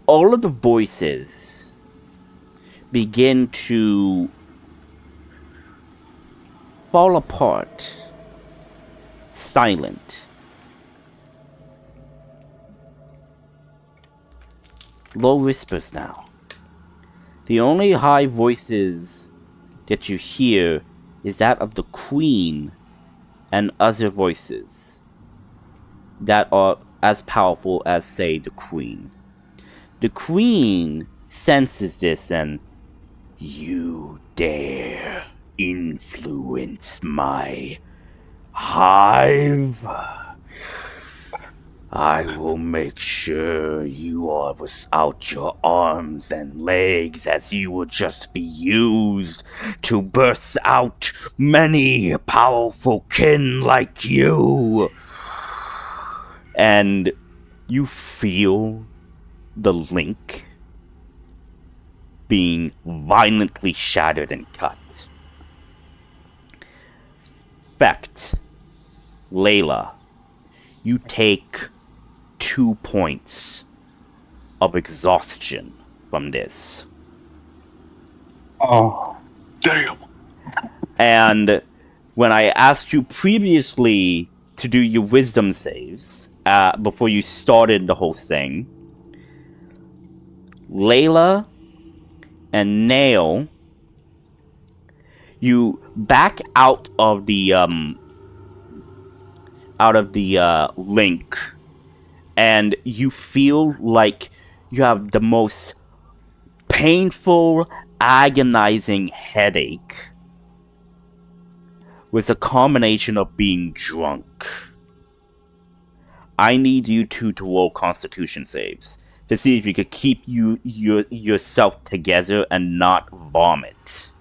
all of the voices begin to fall apart, silent. Low whispers now. The only high voices that you hear is that of the Queen and other voices that are as powerful as, say, the Queen. The Queen senses this and, you dare influence my hive? I will make sure you are without your arms and legs, as you will just be used to burst out many powerful kin like you. And you feel the link being violently shattered and cut. Fact, Layla, you take 2 points of exhaustion from this. Oh, Damn. And when I asked you previously to do your wisdom saves before you started the whole thing, Layla and Nail, you back out of the link, and you feel like you have the most painful, agonizing headache with a combination of being drunk. I need you two to roll Constitution saves to see if you could keep yourself together and not vomit.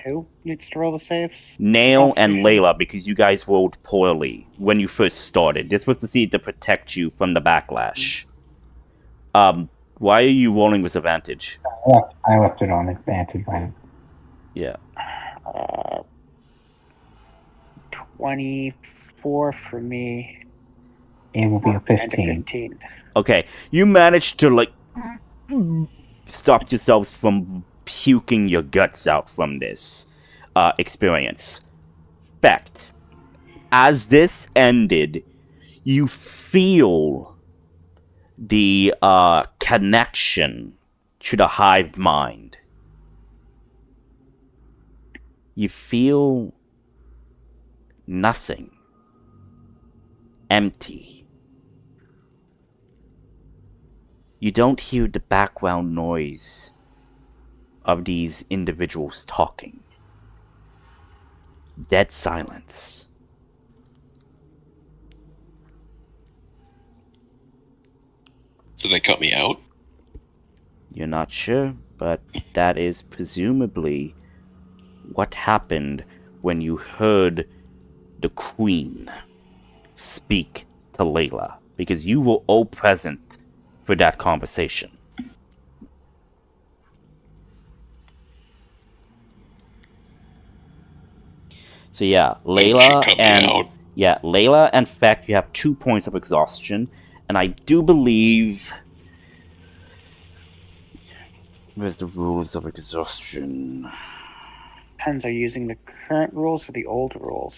Who needs to roll the saves? Nail and Constitution? Layla, because you guys rolled poorly when you first started. This was to see to protect you from the backlash. Why are you rolling with advantage? I left it on advantage. Yeah. 24 for me. It will be a And a 15. 15. Okay, you managed to stop yourselves from puking your guts out from this experience. Fact, as this ended, you feel the connection to the hive mind. You feel nothing. Empty. You don't hear the background noise of these individuals talking. Dead silence. Did they cut me out? You're not sure, but that is presumably what happened when you heard the Queen speak to Layla, because you were all present for that conversation. So yeah, Layla She cut me and out. Layla and Feck, you have 2 points of exhaustion, and I do believe. Where's the rules of exhaustion? Depends, are you using the current rules or the old rules?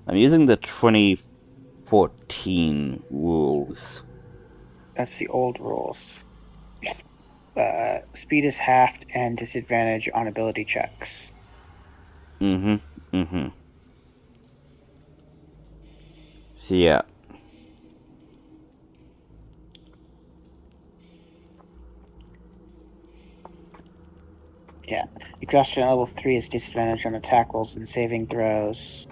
I'm using the 2014 rules. That's the old rules. Speed is halved and disadvantage on ability checks. So yeah. Yeah. Exhaustion at level 3 is disadvantage on attack rolls and saving throws.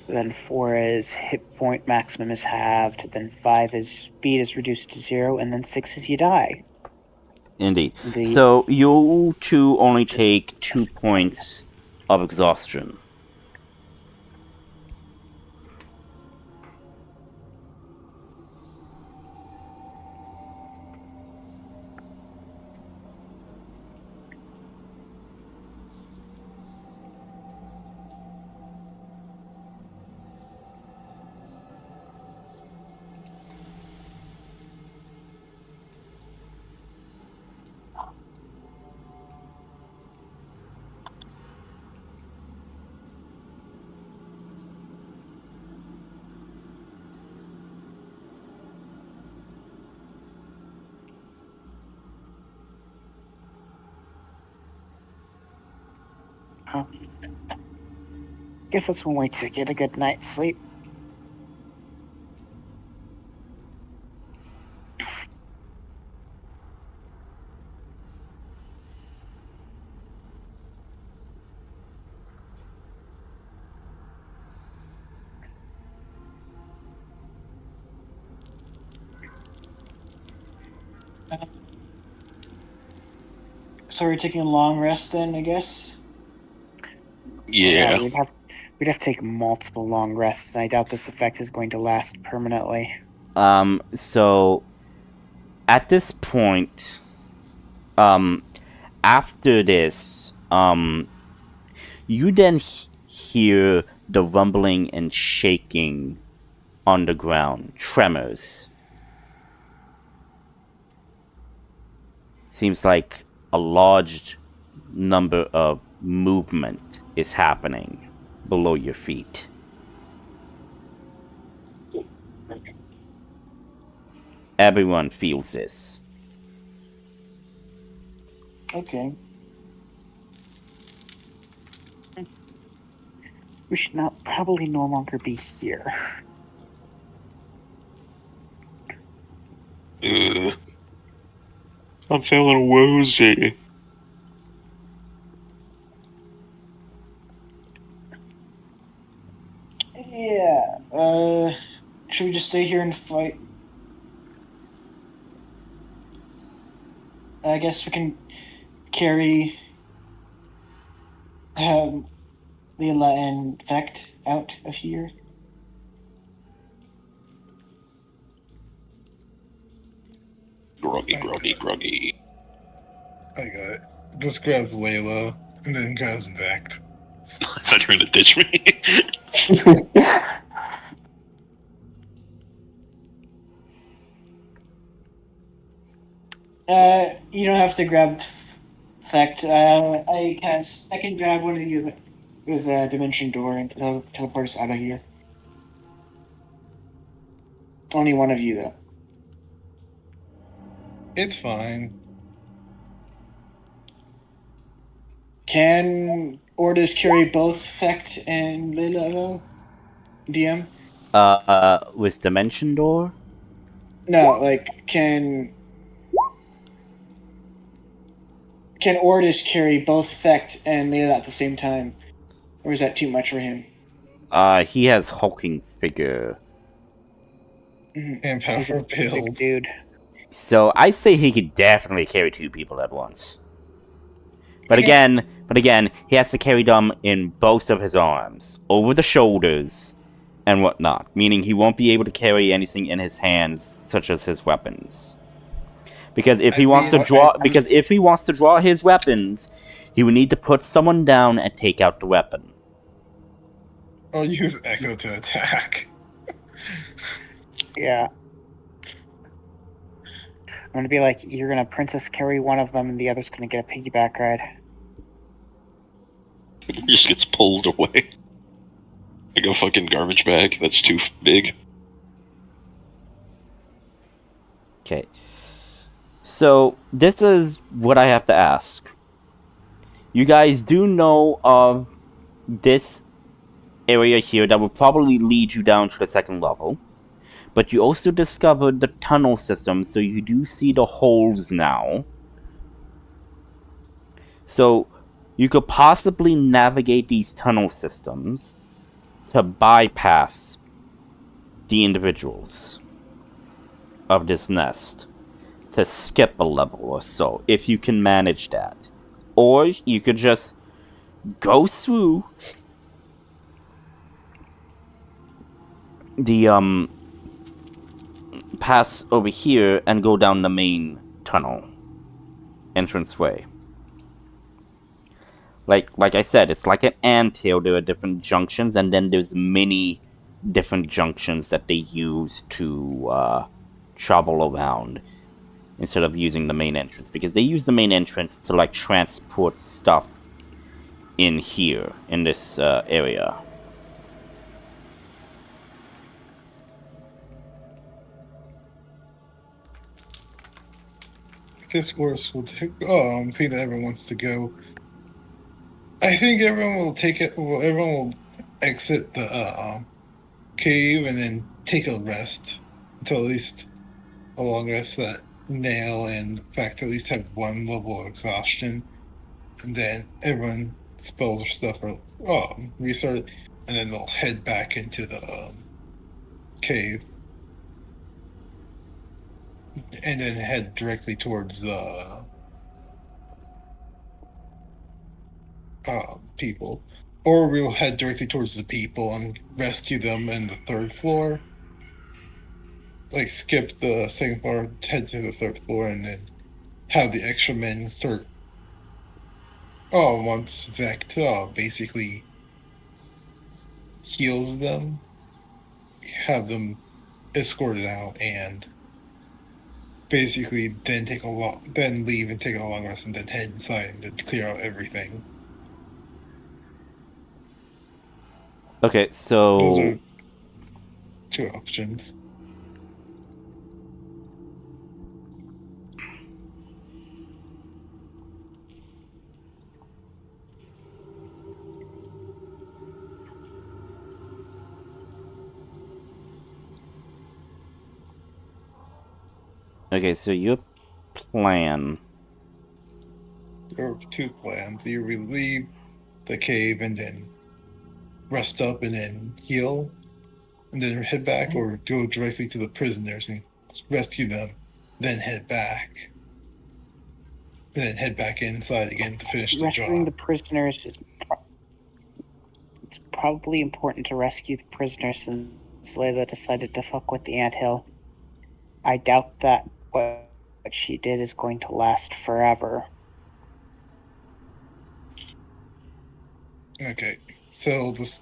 Then 4 is hit point maximum is halved. Then 5 is speed is reduced to 0. And then 6 is you die. Indeed. So you two only take 2 points of exhaustion. Guess that's one way to get a good night's sleep. So we're taking a long rest then, I guess? Yeah. We'd have to take multiple long rests. I doubt this effect is going to last permanently. So at this point, after this, you then hear the rumbling and shaking on the ground, tremors. Seems like a large number of movement is happening below your feet. Everyone feels this. Okay. We should probably no longer be here. I'm feeling woozy. Yeah, should we just stay here and fight? I guess we can carry Leela and Vect out of here. Groggy. I got it. Just grabs Layla and then grabs Vect. I thought you were gonna ditch me. You don't have to grab Vect. I can grab one of you with a dimension door and teleport us out of here. Only one of you, though. It's fine. Can Orders carry both Vect and Leela, though? DM? With Dimension Door? No, like, can Orders carry both Vect and Leela at the same time? Or is that too much for him? He has hulking figure. And He's power a big build. dude. So I say he could definitely carry two people at once. But again, he has to carry them in both of his arms, over the shoulders, and whatnot. Meaning he won't be able to carry anything in his hands, such as his weapons. Because if he wants to draw his weapons, he would need to put someone down and take out the weapon. I'll use Echo to attack. Yeah. I'm gonna be like, you're gonna princess carry one of them and the other's gonna get a piggyback ride. He just gets pulled away. Like a fucking garbage bag that's too big. Okay. So, this is what I have to ask. You guys do know of this area here that will probably lead you down to the second level. But you also discovered the tunnel system, so you do see the holes now. So, you could possibly navigate these tunnel systems to bypass the individuals of this nest. To skip a level or so, if you can manage that. Or you could just go through the pass over here and go down the main tunnel entranceway. Like I said, it's like an anthill. There are different junctions, and then there's many different junctions that they use to travel around instead of using the main entrance, because they use the main entrance to like transport stuff in here in this area. Discourse will take. See that everyone wants to go. I think everyone will take it. Well, everyone will exit the cave and then take a rest until at least a long rest that Nail and Fact at least have one level of exhaustion, and then everyone spells their stuff or restart it, and then they'll head back into the cave. and then head directly towards the people. Or we'll head directly towards the people and rescue them in the third floor. Like, skip the second floor, head to the third floor, and then have the extra men start. Once Vect basically heals them, have them escorted out, and basically then leave and take a long rest, and then head inside and clear out everything. Okay, Those so are 2 options. your plan. There are 2 plans. You leave the cave and then rest up and then heal, and then head back, or go directly to the prisoners and rescue them, then head back. And then head back inside again to finish the Rescuing job. the prisoners is it's probably important to rescue the prisoners since Layla decided to fuck with the anthill. I doubt that what she did is going to last forever. Okay, so we'll just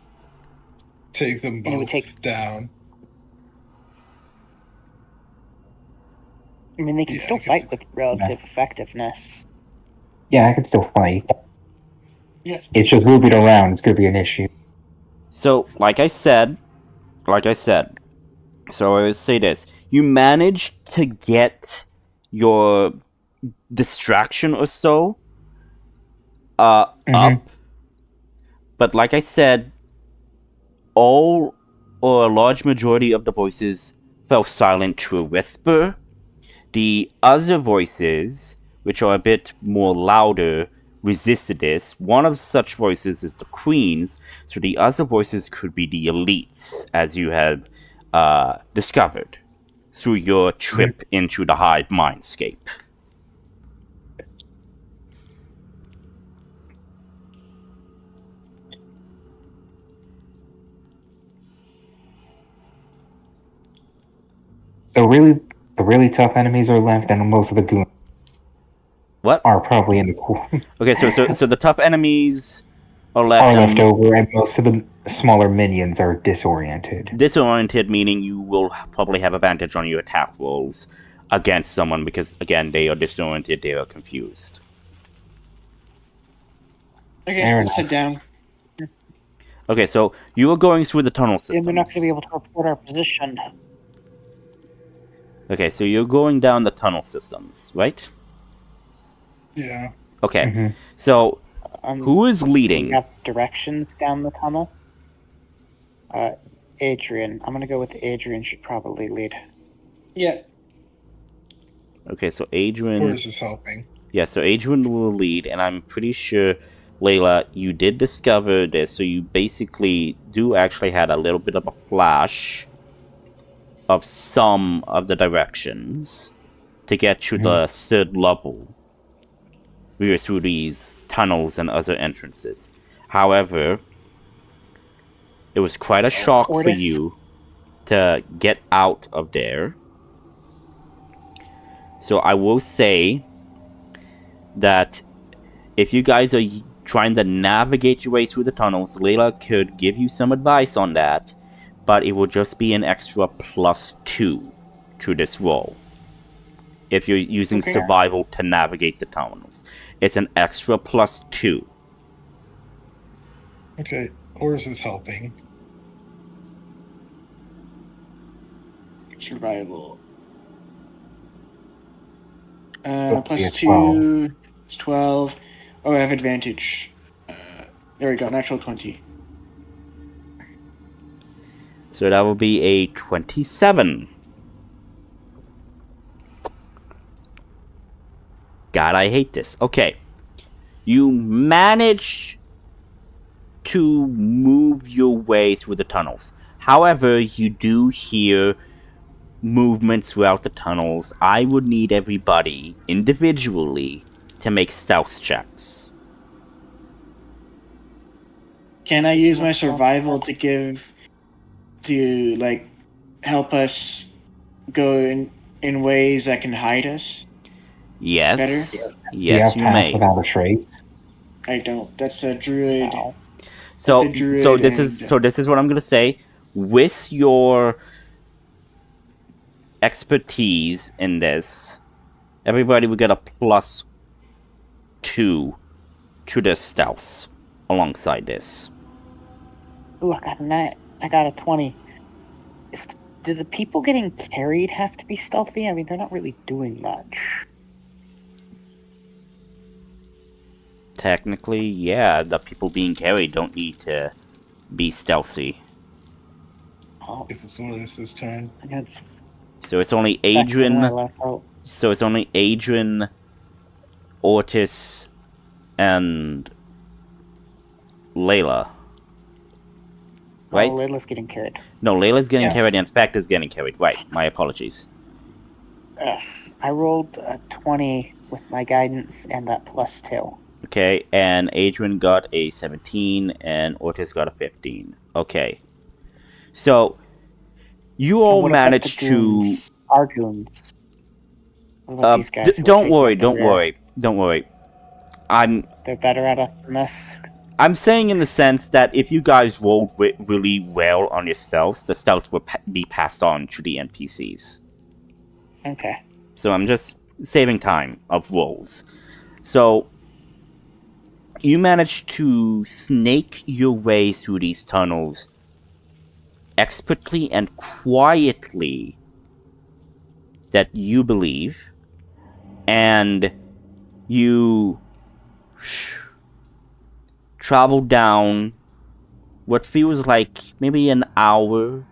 take them And it would both take- down. I mean, they can Yeah, still I guess fight with relative effectiveness. Yeah, I can still fight. Yes. It's just moving around. It's gonna be an issue. So, like I said, so I would say this. You managed to get your distraction or so up, but like I said, all or a large majority of the voices fell silent to a whisper. The other voices, which are a bit more louder, resisted this. One of such voices is the Queen's, so the other voices could be the elites, as you have discovered through your trip into the Hive mindscape. So really, the really tough enemies are left, and most of the goons What? are probably in the Okay, so the tough enemies are left. are left over, and most of the smaller minions are disoriented. Disoriented, meaning you will probably have advantage on your attack rolls against someone because, again, they are disoriented, they are confused. Okay, Fair let's head down. Okay, so you are going through the tunnel systems. And we're not going to be able to report our position. Okay, so you're going down the tunnel systems, right? Yeah. Okay, so who is We leading? have directions down the tunnel. Adrian. I'm going to go with Adrian should probably lead. Yeah. Okay, so Adrian... Forrest is helping. Yeah, so Adrian will lead, and I'm pretty sure, Layla, you did discover this, so you basically do actually had a little bit of a flash of some of the directions to get to the third level. We were through these tunnels and other entrances. However, it was quite a shock for Ortis. you to get out of there. So I will say that if you guys are trying to navigate your way through the tunnels, Layla could give you some advice on that, but it will just be an extra +2 to this roll. If you're using Okay. survival to navigate the tunnels, it's an extra +2. Okay, Forrest is helping. Survival. That'd be a +2 is 12. Oh, I have advantage. There we go, natural 20. So that will be a 27. God, I hate this. Okay. You manage to move your way through the tunnels. However, you do hear movement throughout the tunnels, I would need everybody individually to make stealth checks. Can I use my survival to like help us go in ways that can hide us? Yes. Better? Do you have Yes, you pass may. without a trace? I don't. That's a druid. Wow. So, That's a druid so this and- is what I'm gonna say. With your expertise in this, everybody would get a +2 to their stealth alongside this. Ooh, I got a 9. I got a 20. Do the people getting carried have to be stealthy? I mean, they're not really doing much. Technically, yeah, the people being carried don't need to be stealthy. Oh, Guess it's Melissa's turn. I guess So it's only second one I Adrian. left out. So it's only Adrian, Ortis, and Layla. Right? Oh, Layla's getting carried. No, Layla's getting Yeah. carried and Fact is getting carried. Right, my apologies. I rolled a 20 with my guidance and that +2. Okay, and Adrian got a 17 and Ortis got a 15. Okay. So, you all And what about the managed to... goons? Our goons. What about these guys who are don't taking worry, up the don't rear? worry, don't worry. They're better at us than us. I'm saying in the sense that if you guys rolled really well on your stealth, the stealth will be passed on to the NPCs. Okay. So I'm just saving time of rolls. So, you managed to snake your way through these tunnels expertly and quietly that you believe, and you travel down what feels like maybe an hour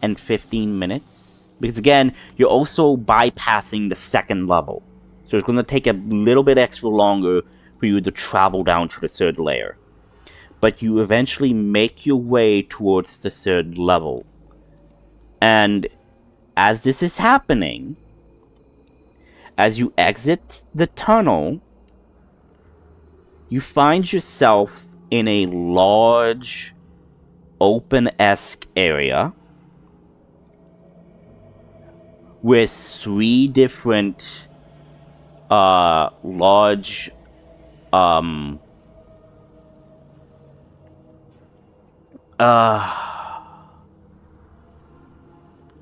and 15 minutes. Because again, you're also bypassing the second level. So it's going to take a little bit extra longer for you to travel down to the third layer. But you eventually make your way towards the third level. And as this is happening, as you exit the tunnel, you find yourself in a large, open-esque area with 3 different large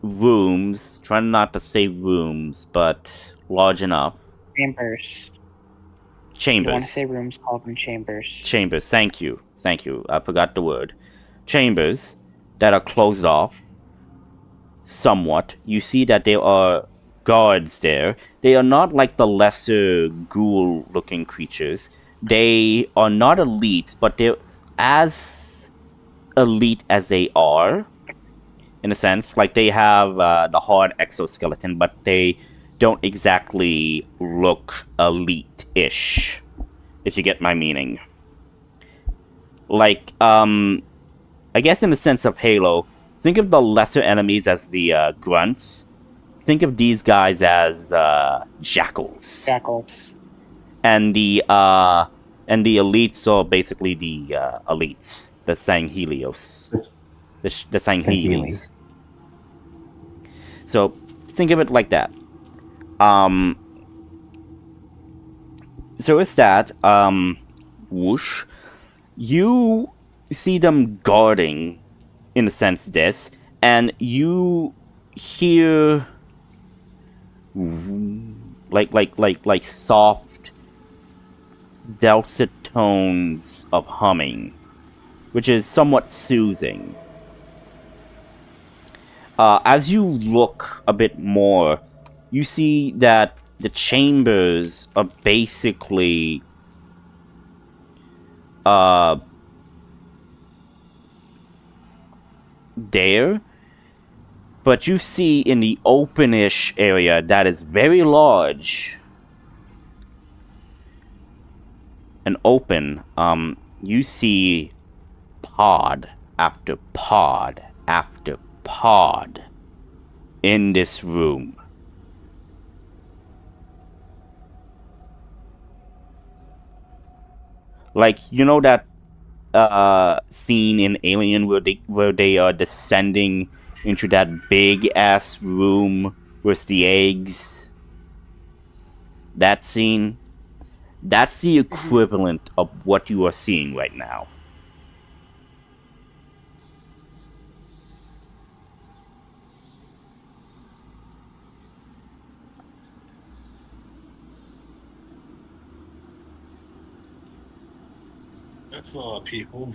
rooms. Trying not to say rooms, but large enough. Chambers. I Chambers. want to say rooms, call them chambers. Chambers, thank you. Thank you. I forgot the word. Chambers that are closed off somewhat. You see that there are guards there. They are not like the lesser ghoul-looking creatures. They are not elites, but they're as elite as they are, in a sense. Like, they have the hard exoskeleton, but they don't exactly look elite-ish, if you get my meaning. Like, I guess in the sense of Halo, think of the lesser enemies as the grunts. Think of these guys as jackals. Jackals. And the elites are basically the elites. The Sanghelios. The Sanghelis. So, think of it like that. So it's that, whoosh. You see them guarding, in a sense, this, and you hear like soft, dulcet tones of humming, which is somewhat soothing. As you look a bit more, you see that the chambers are basically there, but you see in the open-ish area that is very large and open, you see pod after pod after pod in this room. Like, you know that scene in Alien where they are descending into that big ass room with the eggs? That scene? That's the equivalent of what you are seeing right now. That's a lot of people.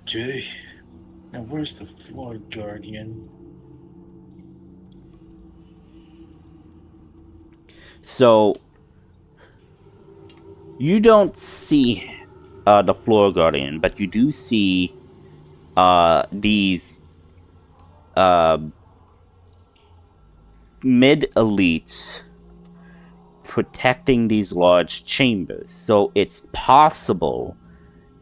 Okay. Now where's the floor guardian? So you don't see the floor guardian, but you do see these mid elites protecting these large chambers. So it's possible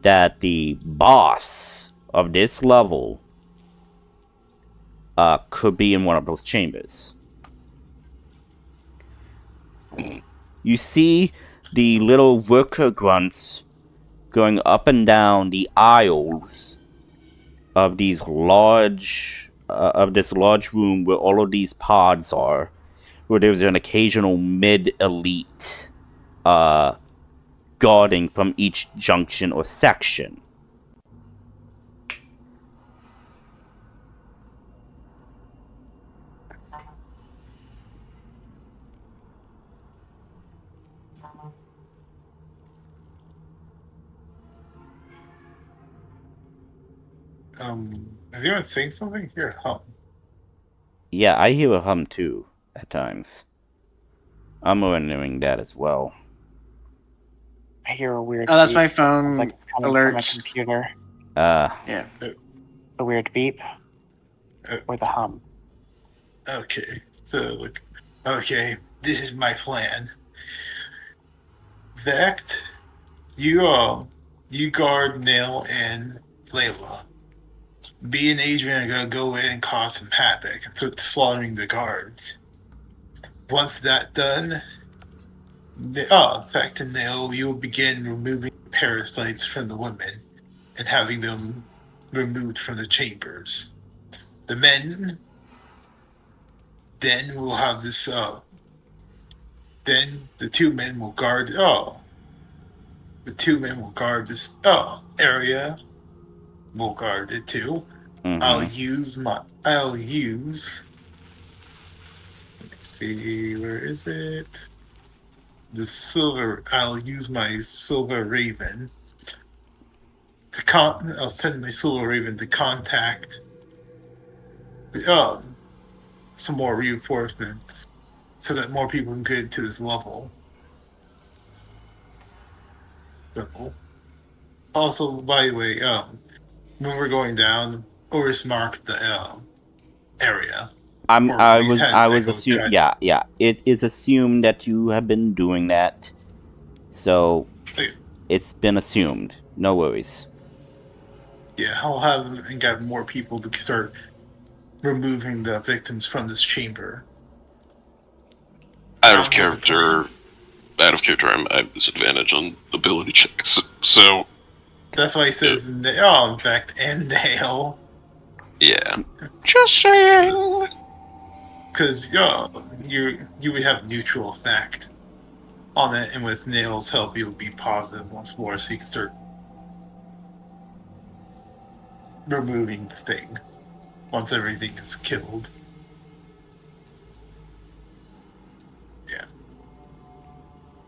that the boss of this level could be in one of those chambers. You see the little worker grunts going up and down the aisles of these large of this large room where all of these pods are, where there's an occasional mid-elite guarding from each junction or section. Is anyone saying something? Here, hum. Yeah, I hear a hum too, at times. I'm wondering that as well. I hear a weird. Oh, that's beep. my phone Sounds like it's coming from a alerts. computer. Yeah. The weird beep or the hum. Okay. So look. Okay, this is my plan. Vect, you guard Nail and Layla. B and Adrian are gonna go in and cause some havoc and start slaughtering the guards. Once that's done, Vect and Nail, you will begin removing parasites from the women and having them removed from the chambers. The men then will have this. Then the two men will guard. The two men will guard this area. We'll guard it too. Mm-hmm. I'll use. Let me see, where is it? I'll use my silver raven I'll send my silver raven to contact some more reinforcements so that more people can get to this level. So, also, by the way, when we're going down, Oris marked the area. I was assuming. Yeah. It is assumed that you have been doing that, so it's been assumed. No worries. Yeah, I'll have and get more people to start removing the victims from this chamber. Out of character, I'm at disadvantage on ability checks. So that's why he says, in fact, and Nail. Yeah. Just saying. Because you would have neutral effect on it, and with Nail's help, you'll be positive once more, so you can start removing the thing once everything is killed. Yeah.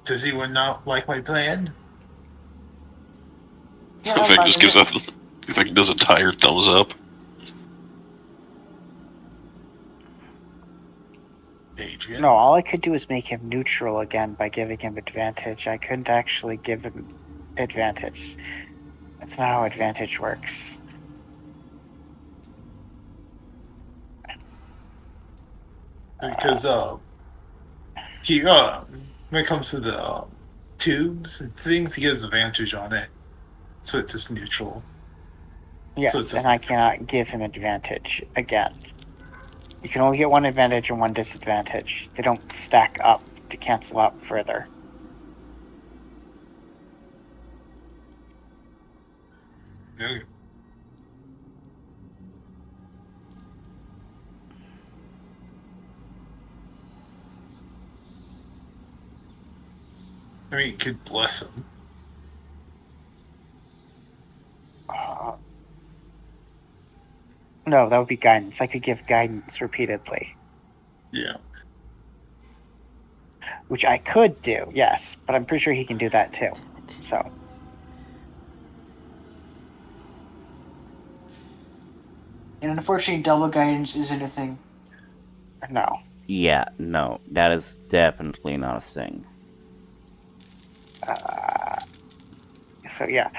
Does anyone not like my plan? Yeah, if I does a tired thumbs up. Adrian? No, all I could do is make him neutral again by giving him advantage. I couldn't actually give him advantage. That's not how advantage works. Because when it comes to the tubes and things, he has advantage on it, so it's just neutral. Yes, So it's just- and I cannot give him advantage again. You can only get one advantage and one disadvantage. They don't stack up to cancel out further. Okay. I mean, you could bless him. No, that would be guidance. I could give guidance repeatedly, Yeah. which I could do, yes, but I'm pretty sure he can do that too. So, And unfortunately, double guidance isn't a thing. no. Yeah, no, that is definitely not a thing. So yeah.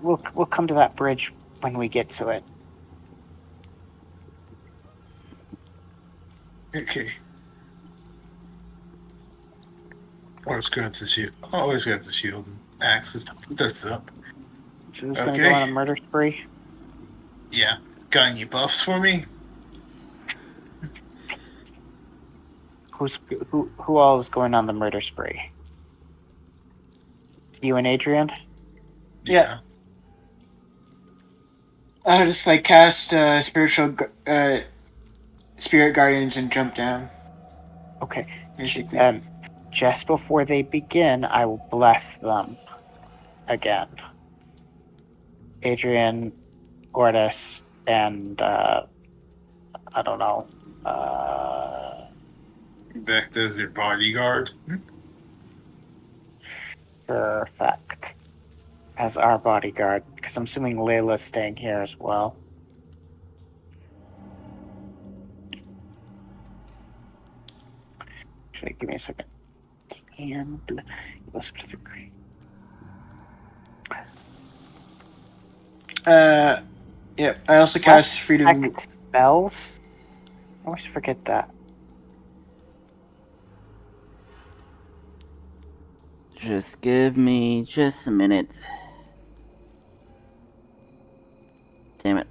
We'll come to that bridge when we get to it. Okay. Always grabs the shield. Always grabs the shield and axes. That's up. So who's gonna Okay. go on a murder spree? Yeah. Got any buffs for me? Who all is going on the murder spree? You and Adrian? Yeah. I just like cast spirit guardians and jump down. Okay. Basically. Just before they begin, I will bless them again. Adrian, Ortis, and I don't know. Beck as your bodyguard. Perfect. As our bodyguard, because I'm assuming Layla's staying here as well. Actually, give me a second. And listen to the green. Yeah. I also cast freedom. Attack spells. I always forget that. Just give me just a minute. Damn it.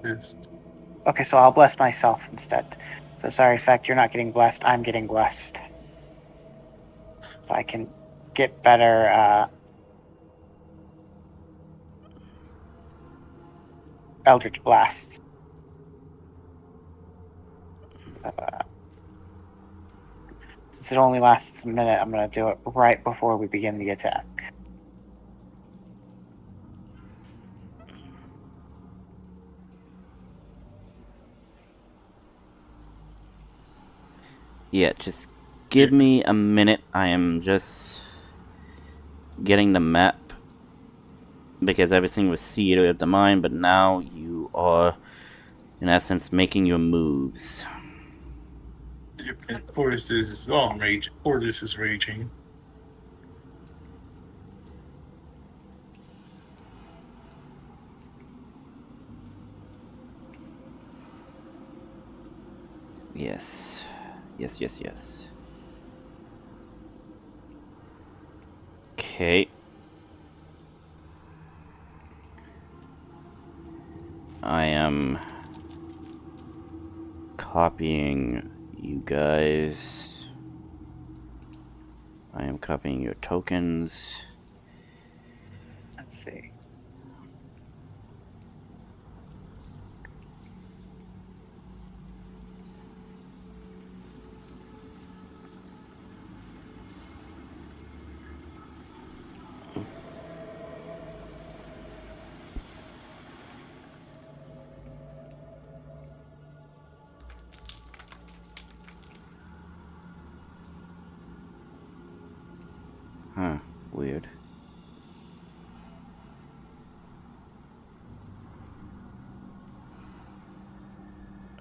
This. Okay, so I'll bless myself instead. So sorry, fact, you're not getting blessed. I'm getting blessed. So I can get better Eldritch blasts. Since it only lasts a minute, I'm going to do it right before we begin the attack. Yeah, just give me a minute. I am just getting the map. Because everything was seated of the mind, but now you are, in essence, making your moves. Yep, and Ortis is rage. Ortis is raging. Yes. Yes, yes, yes. Okay. I am copying you guys. I am copying your tokens. Let's see. Huh, weird.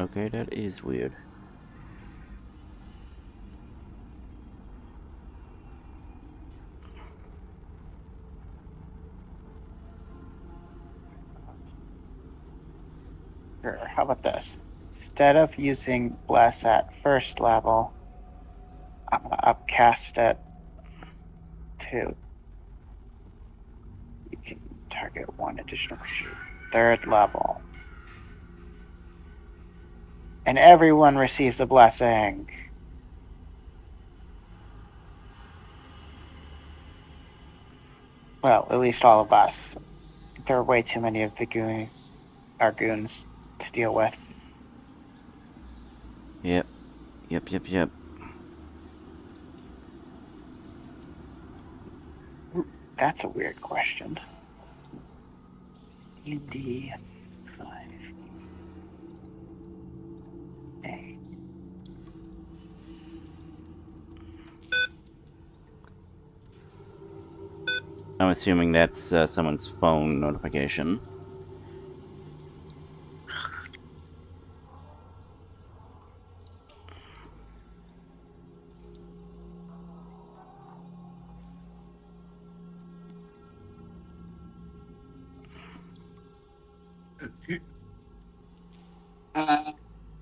Okay, that is weird. Sure, how about this? Instead of using bless at first level, I'm gonna upcast it to you can target one additional creature. Third level. And everyone receives a blessing. Well, at least all of us. There are way too many of the our goons to deal with. Yep. That's a weird question. D5. A. I'm assuming that's someone's phone notification.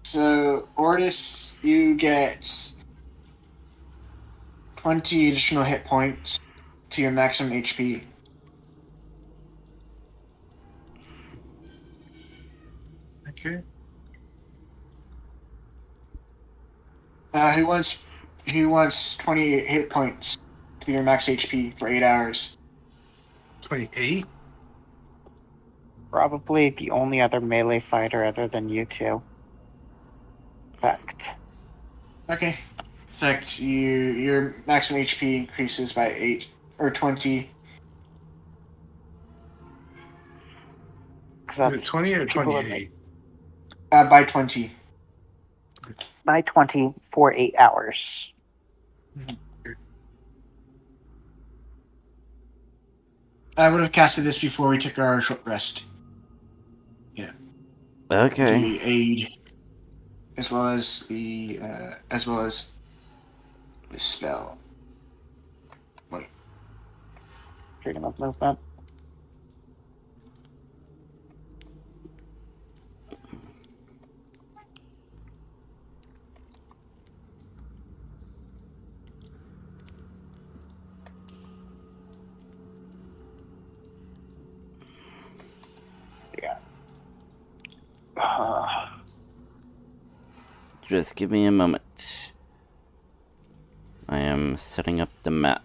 So, Ortis, you get 20 additional hit points to your maximum HP. Okay. Who wants 20 hit points to your max HP for 8 hours? 28. Probably the only other melee fighter other than you two. Fact. Okay. In fact, your maximum HP increases by 8 or 20. Is it 20 or 28? By 20. By 20 for 8 hours. I would have casted this before we took our short rest. Yeah. Okay. The aid, as well as the spell. Wait. Freedom of movement. Yeah. Just give me a moment. I am setting up the map.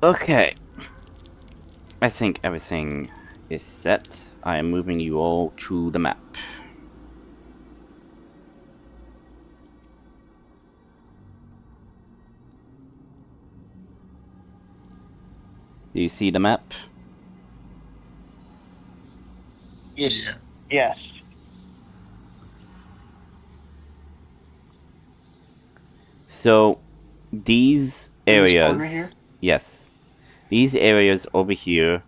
Okay. I think everything is set. I am moving you all to the map. Do you see the map? Yes. Yes. So, these In this areas... corner here? Yes. These areas over here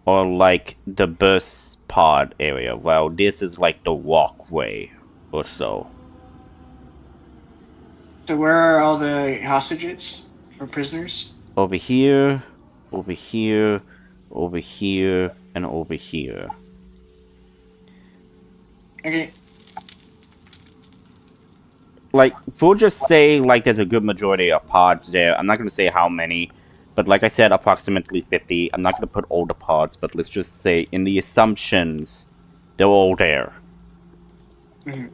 are like the bus pod area, while this is like the walkway or so. So where are all the hostages or prisoners? Over here, over here, over here, and over here. Okay. Like, we'll just say, like, there's a good majority of pods there. I'm not going to say how many, but like I said, approximately 50. I'm not going to put all the pods, but let's just say, in the assumptions, they're all there. Mm-hmm.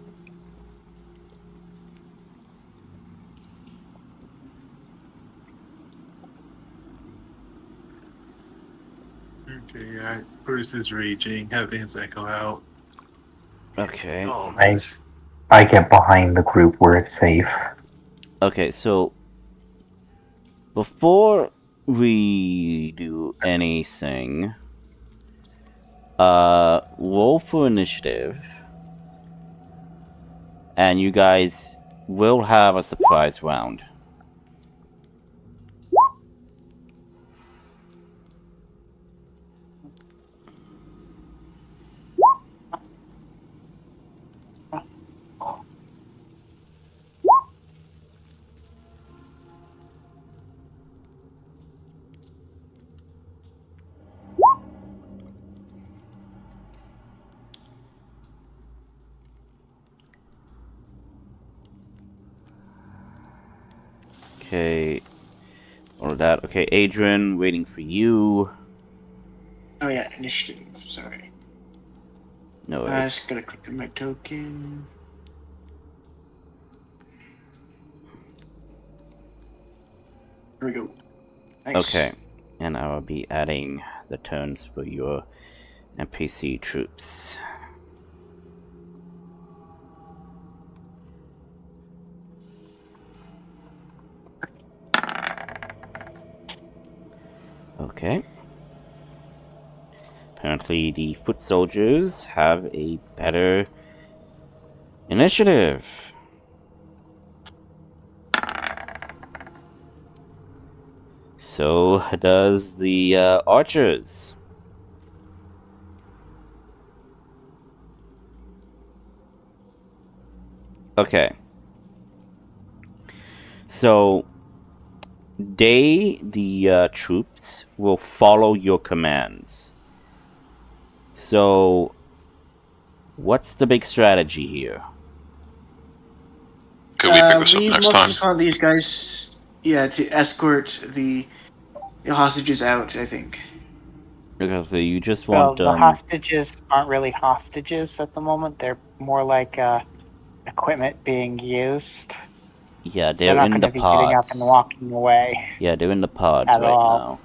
Okay, Bruce is raging, having his echo out. Okay. Oh, Nice. I get behind the group where it's safe. Okay, so before we do anything, roll for initiative, and you guys will have a surprise round. Okay, all of that. Okay, Adrian, waiting for you. Oh yeah, initiative. Sorry. No I worries. just gotta click on my token. Here we go. Nice. Okay, and I will be adding the turns for your NPC troops. Okay. Apparently the foot soldiers have a better initiative. So does the archers. Okay. So the troops, will follow your commands. So, what's the big strategy here? Could we pick this up We next mostly time? just want these guys, to escort the hostages out, I think. Because you just Well, want the hostages aren't really hostages at the moment. They're more like equipment being used. yeah, They're they're not in going the to be getting up and pods. walking away Yeah, they're in the pods at right all. now.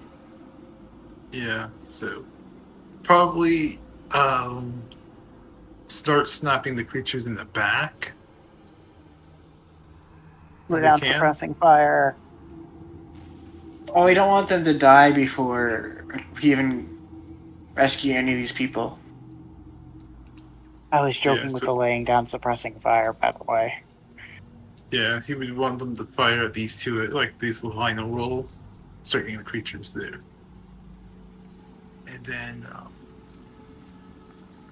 Yeah, so probably start snapping the creatures in the back. We're They down can. suppressing fire. Oh, we don't want them to die before we even rescue any of these people. I was joking Yeah, with so- the laying down suppressing fire, by the way. Yeah, he would want them to fire at these two, like these final roll, striking the creatures there. And then,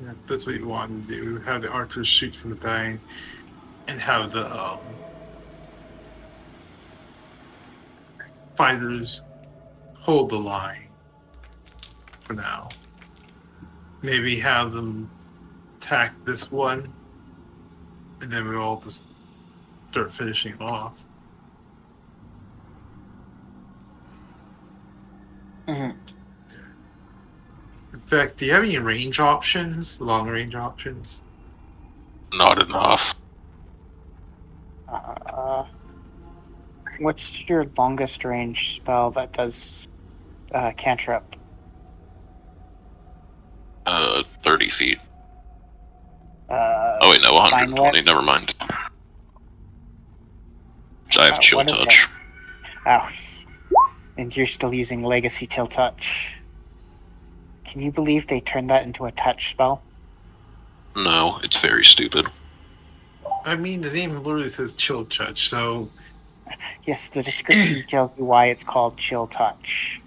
yeah, that's what you want to do. Have the archers shoot from the back, and have the fighters hold the line for now. Maybe have them attack this one, and then we all just start finishing off. Mm-hmm. In fact, do you have any range options? Long range options? Not enough. What's your longest range spell that does cantrip? 30 feet. Uh, Oh wait, no, Fine 120. Never mind. I have chill what is touch. Oh. And you're still using Legacy Till Touch. Can you believe they turned that into a touch spell? No, it's very stupid. I mean, the name literally says chill touch, so Yes, the description tells you why it's called Chill Touch.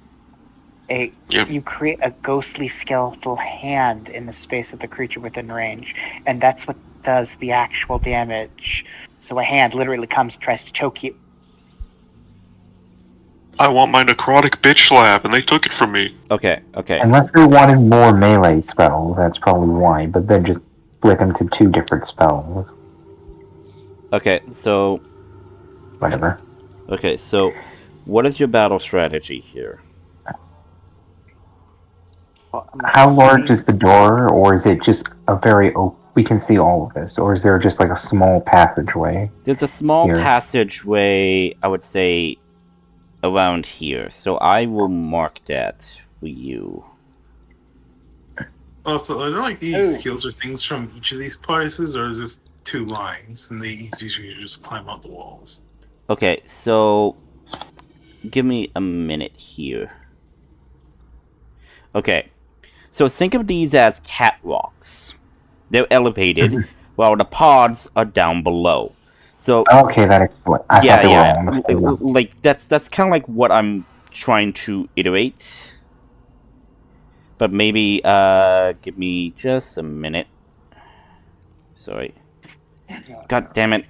Yep. You create a ghostly skeletal hand in the space of the creature within range, and that's what does the actual damage. So a hand literally comes and tries to choke you. I want my necrotic bitch slap, and they took it from me. Okay. Unless they wanted more melee spells, that's probably why. But then just split them to 2 different spells. Okay, so... Whatever. Okay, so what is your battle strategy here? Well, How large is the door, or is it just a very we can see all of this, or is there just like a small passageway? There's a small here? passageway, I would say, around here. So I will mark that for you. also, are there like these Ooh. skills or things from each of these places, or is this 2 lines and they each usually just climb out the walls? Okay, so give me a minute here. Okay, so think of these as catwalks. They're elevated, while the pods are down below. So Okay, that explains. I thought they were all on the same one. like that's kind of like what I'm trying to iterate. But maybe give me just a minute. Sorry. God damn it.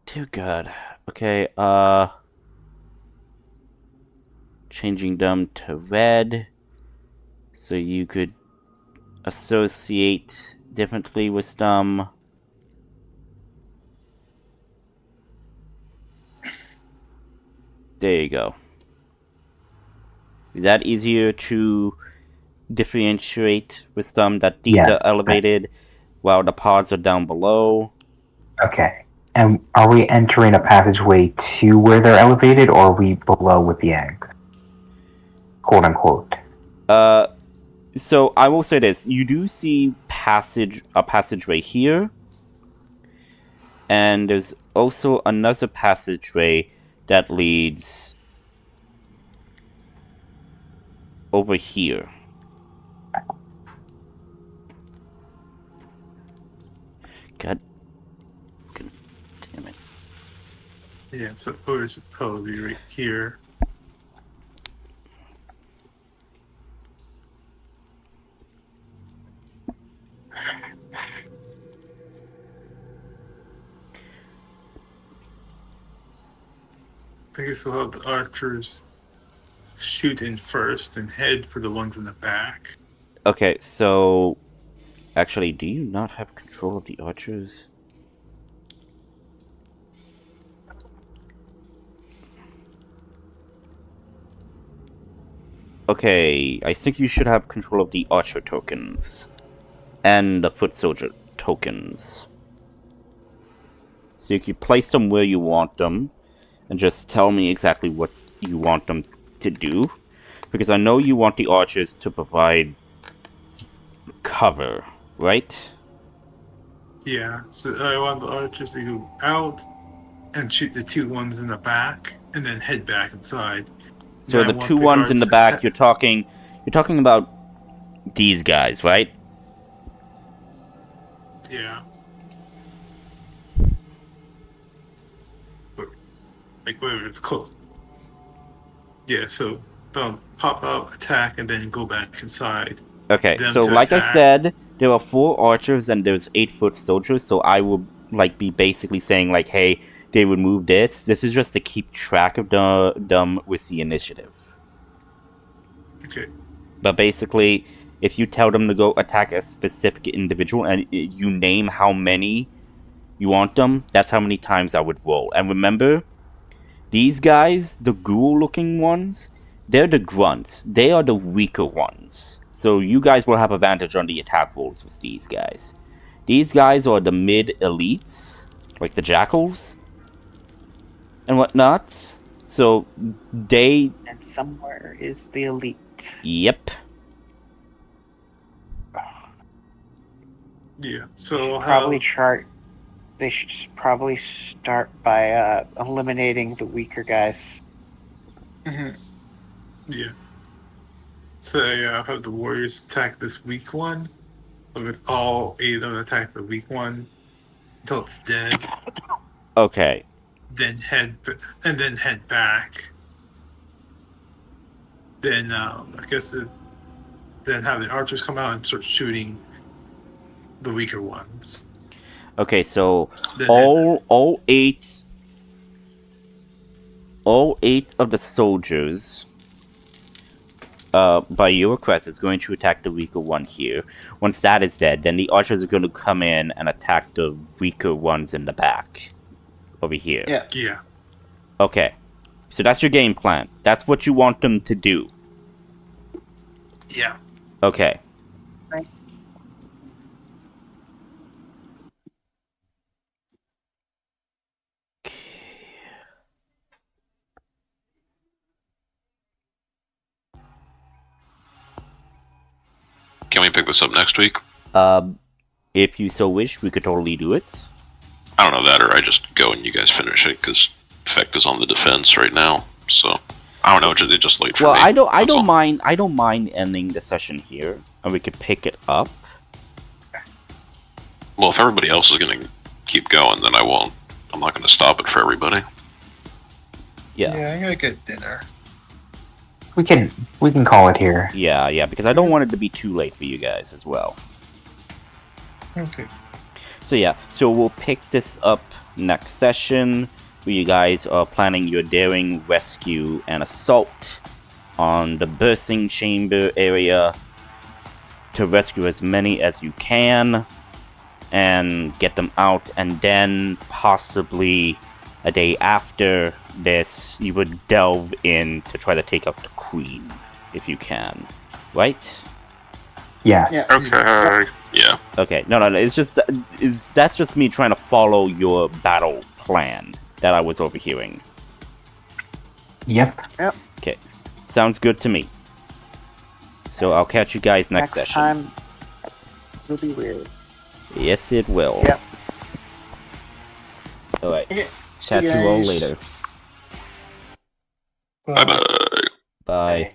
Dear God. Okay, changing them to red so you could associate differently with them. There you go. Is that easier to differentiate with them that these Yeah. are elevated while the pods are down below? Okay. And are we entering a passageway to where they're elevated, or are we below with the eggs? Quote unquote. So I will say this: you do see a passageway here, and there's also another passageway that leads over here. God damn it! Yeah, so or it should probably be right here. I guess we'll have the archers shoot in first and head for the ones in the back. Okay, so actually, do you not have control of the archers? Okay, I think you should have control of the archer tokens and the foot soldier tokens. So you can place them where you want them and just tell me exactly what you want them to do. Because I know you want the archers to provide cover, right? Yeah, so I want the archers to go out and shoot the 2 ones in the back, and then head back inside. So Then I the want 2 ones in the guards to back, you're talking about these guys, right? Yeah. Like whatever it's close. Yeah, so they'll pop out, attack, and then go back inside. Okay, Them so to like I attack. said, there are 4 archers and there's 8-foot soldiers, so I would like be basically saying like, hey, they would move this. This is just to keep track of them with the initiative. Okay. But basically, if you tell them to go attack a specific individual and you name how many you want them, that's how many times I would roll. And remember, these guys, the ghoul-looking ones, they're the grunts. They are the weaker ones. So you guys will have advantage on the attack rolls with these guys. These guys are the mid elites, like the jackals and whatnot. So they, And somewhere is the elite. yep. Yeah. So Probably chart. They should just probably start by eliminating the weaker guys. Yeah. So have the warriors attack this weak one, with all 8 of them attack the weak one until it's dead. Okay. Then head back. Then I guess then have the archers come out and start shooting the weaker ones. Okay, so Then all eight of the soldiers, by your request, is going to attack the weaker one here. Once that is dead, then the archers are going to come in and attack the weaker ones in the back, over here. Yeah. Okay, so that's your game plan. That's what you want them to do. Yeah. Okay. Can we pick this up next week? If you so wish, we could totally do it. I don't know that, or I just go and you guys finish it because Effect is on the defense right now. So I don't know. It's just late for me. Well, I That's all. don't mind ending the session here, and we could pick it up. Well, if everybody else is going to keep going, then I won't. I'm not going to stop it for everybody. Yeah. I'm gonna get dinner. We can call it here. Yeah, because I don't want it to be too late for you guys as well. Okay. So yeah, so we'll pick this up next session, where you guys are planning your daring rescue and assault on the bursting chamber area to rescue as many as you can and get them out, and then possibly a day after this, you would delve in to try to take out the queen, if you can. Right? Yeah. Okay. Yeah. Okay, no, it's just that's just me trying to follow your battle plan that I was overhearing. Yep. Okay, sounds good to me. So I'll catch you guys next session. Time will be weird. Yes, it will. Yep. All right. Okay. Catch you all later. Bye bye. Bye.